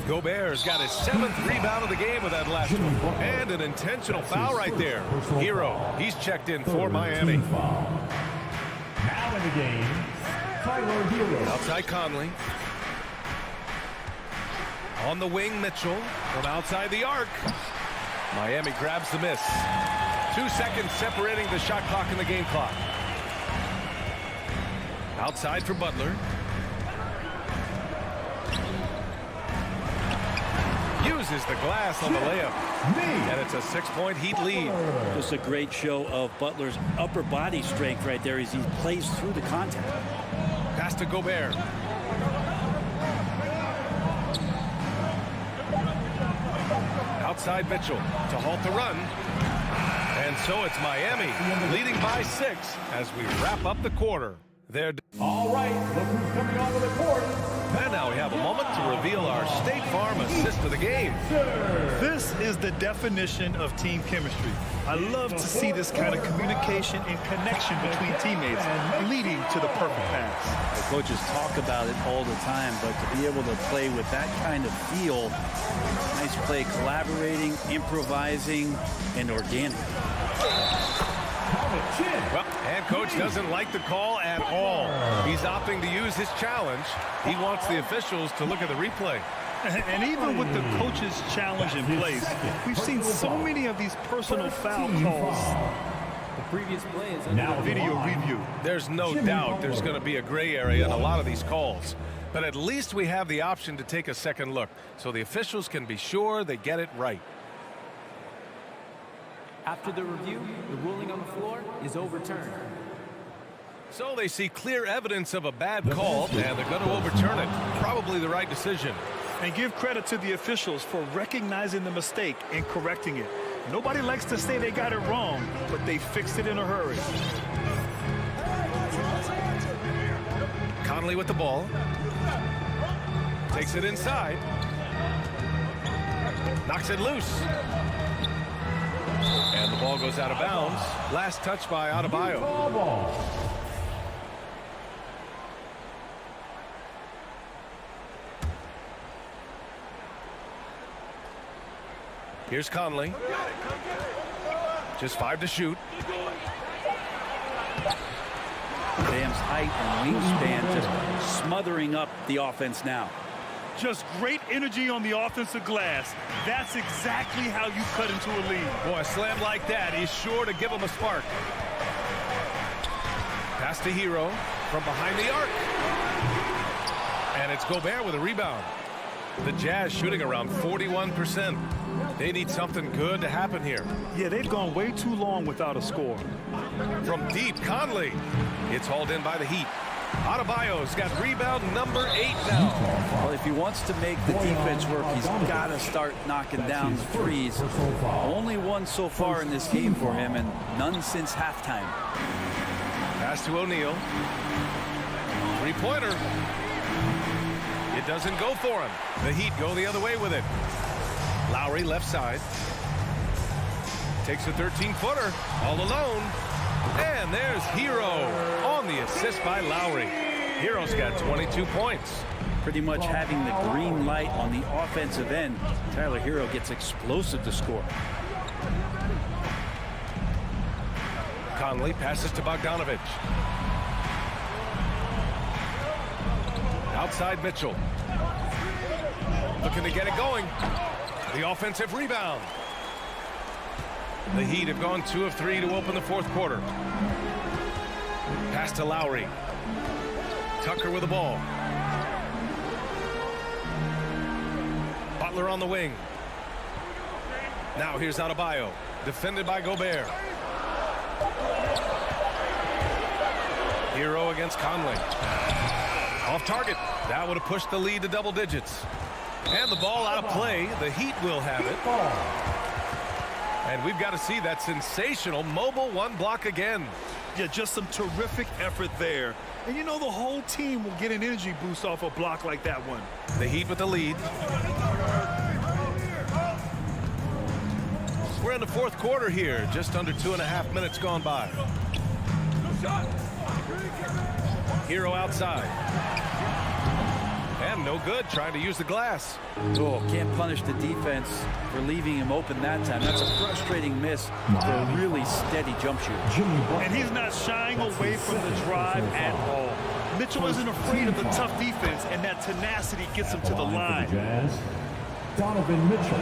Gobert's got his 7th rebound of the game with that last one. And an intentional foul right there. Hero, he's checked in for Miami. Now in the game, Tyler Hero. Outside Conley. On the wing, Mitchell from outside the arc. Miami grabs the miss. 2 seconds separating the shot clock and the game clock. Outside for Butler. Uses the glass on the layup. And it's a 6-point Heat lead. Just a great show of Butler's upper body strength right there as he plays through the contact. Pass to Gobert. Outside Mitchell to halt the run. And so it's Miami leading by 6 as we wrap up the quarter. All right, look who's coming onto the court. And now we have a moment to reveal our State Farm assist of the game. This is the definition of team chemistry. I love to see this kind of communication and connection between teammates leading to the perfect pass. The coaches talk about it all the time, but to be able to play with that kind of feel, nice play, collaborating, improvising, and organic. Well, head coach doesn't like the call at all. He's opting to use his challenge. He wants the officials to look at the replay. And even with the coach's challenge in place, we've seen so many of these personal foul calls. The previous play is Now video review. There's no doubt there's going to be a gray area in a lot of these calls. But at least we have the option to take a second look so the officials can be sure they get it right. After the review, the ruling on the floor is overturned. So they see clear evidence of a bad call, and they're going to overturn it. Probably the right decision. And give credit to the officials for recognizing the mistake and correcting it. Nobody likes to say they got it wrong, but they fixed it in a hurry. Conley with the ball. Takes it inside. Knocks it loose. And the ball goes out of bounds. Last touch by Adebayo. Here's Conley. Just 5 to shoot. Bam's height and wingspan just smothering up the offense now. Just great energy on the offensive glass. That's exactly how you cut into a lead. Boy, a slam like that, he's sure to give him a spark. Pass to Hero from behind the arc. And it's Gobert with a rebound. The Jazz shooting around 41%. They need something good to happen here. Yeah, they've gone way too long without a score. From deep, Conley. It's hauled in by the Heat. Adebayo's got rebound number 8 now. Well, if he wants to make the defense work, he's got to start knocking down the threes. Only one so far in this game for him, and none since halftime. Pass to O'Neal. Three-pointer. It doesn't go for him. The Heat go the other way with it. Lowry left side. Takes a 13-footer all alone. And there's Hero on the assist by Lowry. Hero's got 22 points. Pretty much having the green light on the offensive end. Tyler Hero gets explosive to score. Conley passes to Bogdanovich. Outside Mitchell. Looking to get it going. The offensive rebound. The Heat have gone 2 of 3 to open the fourth quarter. Pass to Lowry. Tucker with the ball. Butler on the wing. Now here's Adebayo. Defended by Gobert. Hero against Conley. Off target. That would have pushed the lead to double digits. And the ball out of play. The Heat will have it. And we've got to see that sensational mobile one block again. Yeah, just some terrific effort there. And you know the whole team will get an energy boost off a block like that one. The Heat with the lead. We're in the fourth quarter here. Just under 2.5 minutes gone by. Hero outside. And no good, trying to use the glass. Oh, can't punish the defense for leaving him open that time. That's a frustrating miss for a really steady jump shooter. And he's not shying away from the drive at all. Mitchell isn't afraid of the tough defense, and that tenacity gets him to the line. Donovan Mitchell.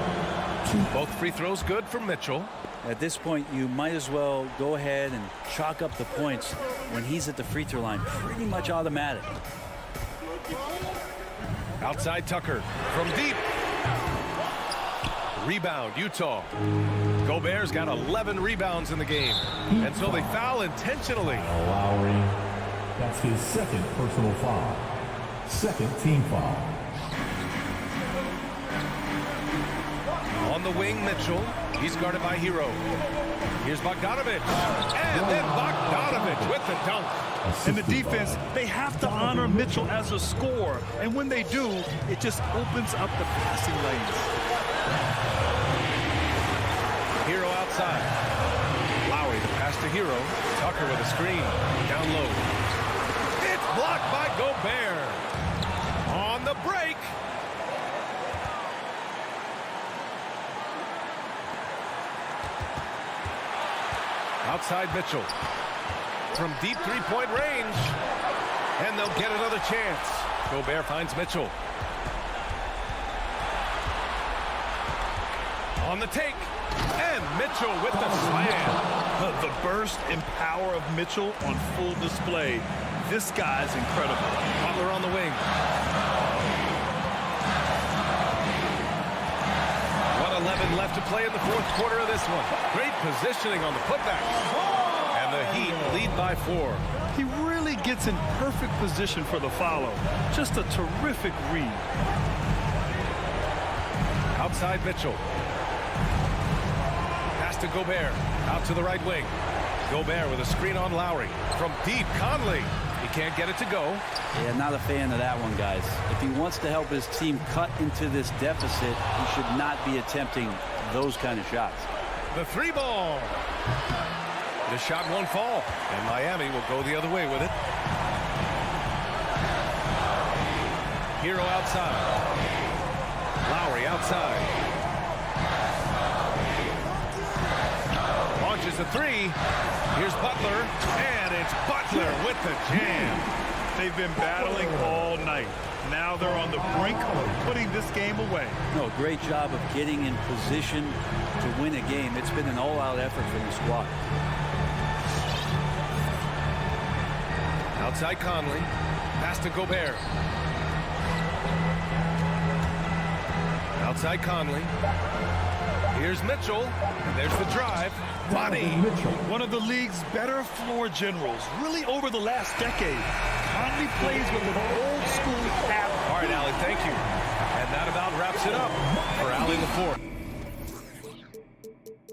Both free throws good for Mitchell. At this point, you might as well go ahead and chalk up the points when he's at the free throw line. Pretty much automatic. Outside Tucker from deep. Rebound, Utah. Gobert's got 11 rebounds in the game. And so they foul intentionally. Lowry. That's his second personal foul. Second team foul. On the wing, Mitchell. He's guarded by Hero. Here's Bogdanovich. And then Bogdanovich with the dunk. And the defense, they have to honor Mitchell as a scorer. And when they do, it just opens up the passing lanes. Hero outside. Lowry the pass to Hero. Tucker with a screen. Down low. It's blocked by Gobert. On the break. Outside Mitchell. From deep three-point range. And they'll get another chance. Gobert finds Mitchell. On the take. And Mitchell with the slam. The burst and power of Mitchell on full display. This guy's incredible. Butler on the wing. 1:11 left to play in the fourth quarter of this one. Great positioning on the putback. And the Heat lead by 4. He really gets in perfect position for the follow. Just a terrific read. Outside Mitchell. Pass to Gobert. Out to the right wing. Gobert with a screen on Lowry. From deep, Conley. He can't get it to go. Yeah, not a fan of that one, guys. If he wants to help his team cut into this deficit, he should not be attempting those kind of shots. The 3 ball. The shot won't fall, and Miami will go the other way with it. Hero outside. Lowry outside. Launches a 3. Here's Butler, and it's Butler with the jam. They've been battling all night. Now they're on the brink of putting this game away. No, great job of getting in position to win a game. It's been an all-out effort from the squad. Outside Conley. Pass to Gobert. Outside Conley. Here's Mitchell. And there's the drive. Body. One of the league's better floor generals, really over the last decade. Conley plays with an old school. All right, Allie, thank you. And that about wraps it up for Allie LaForte.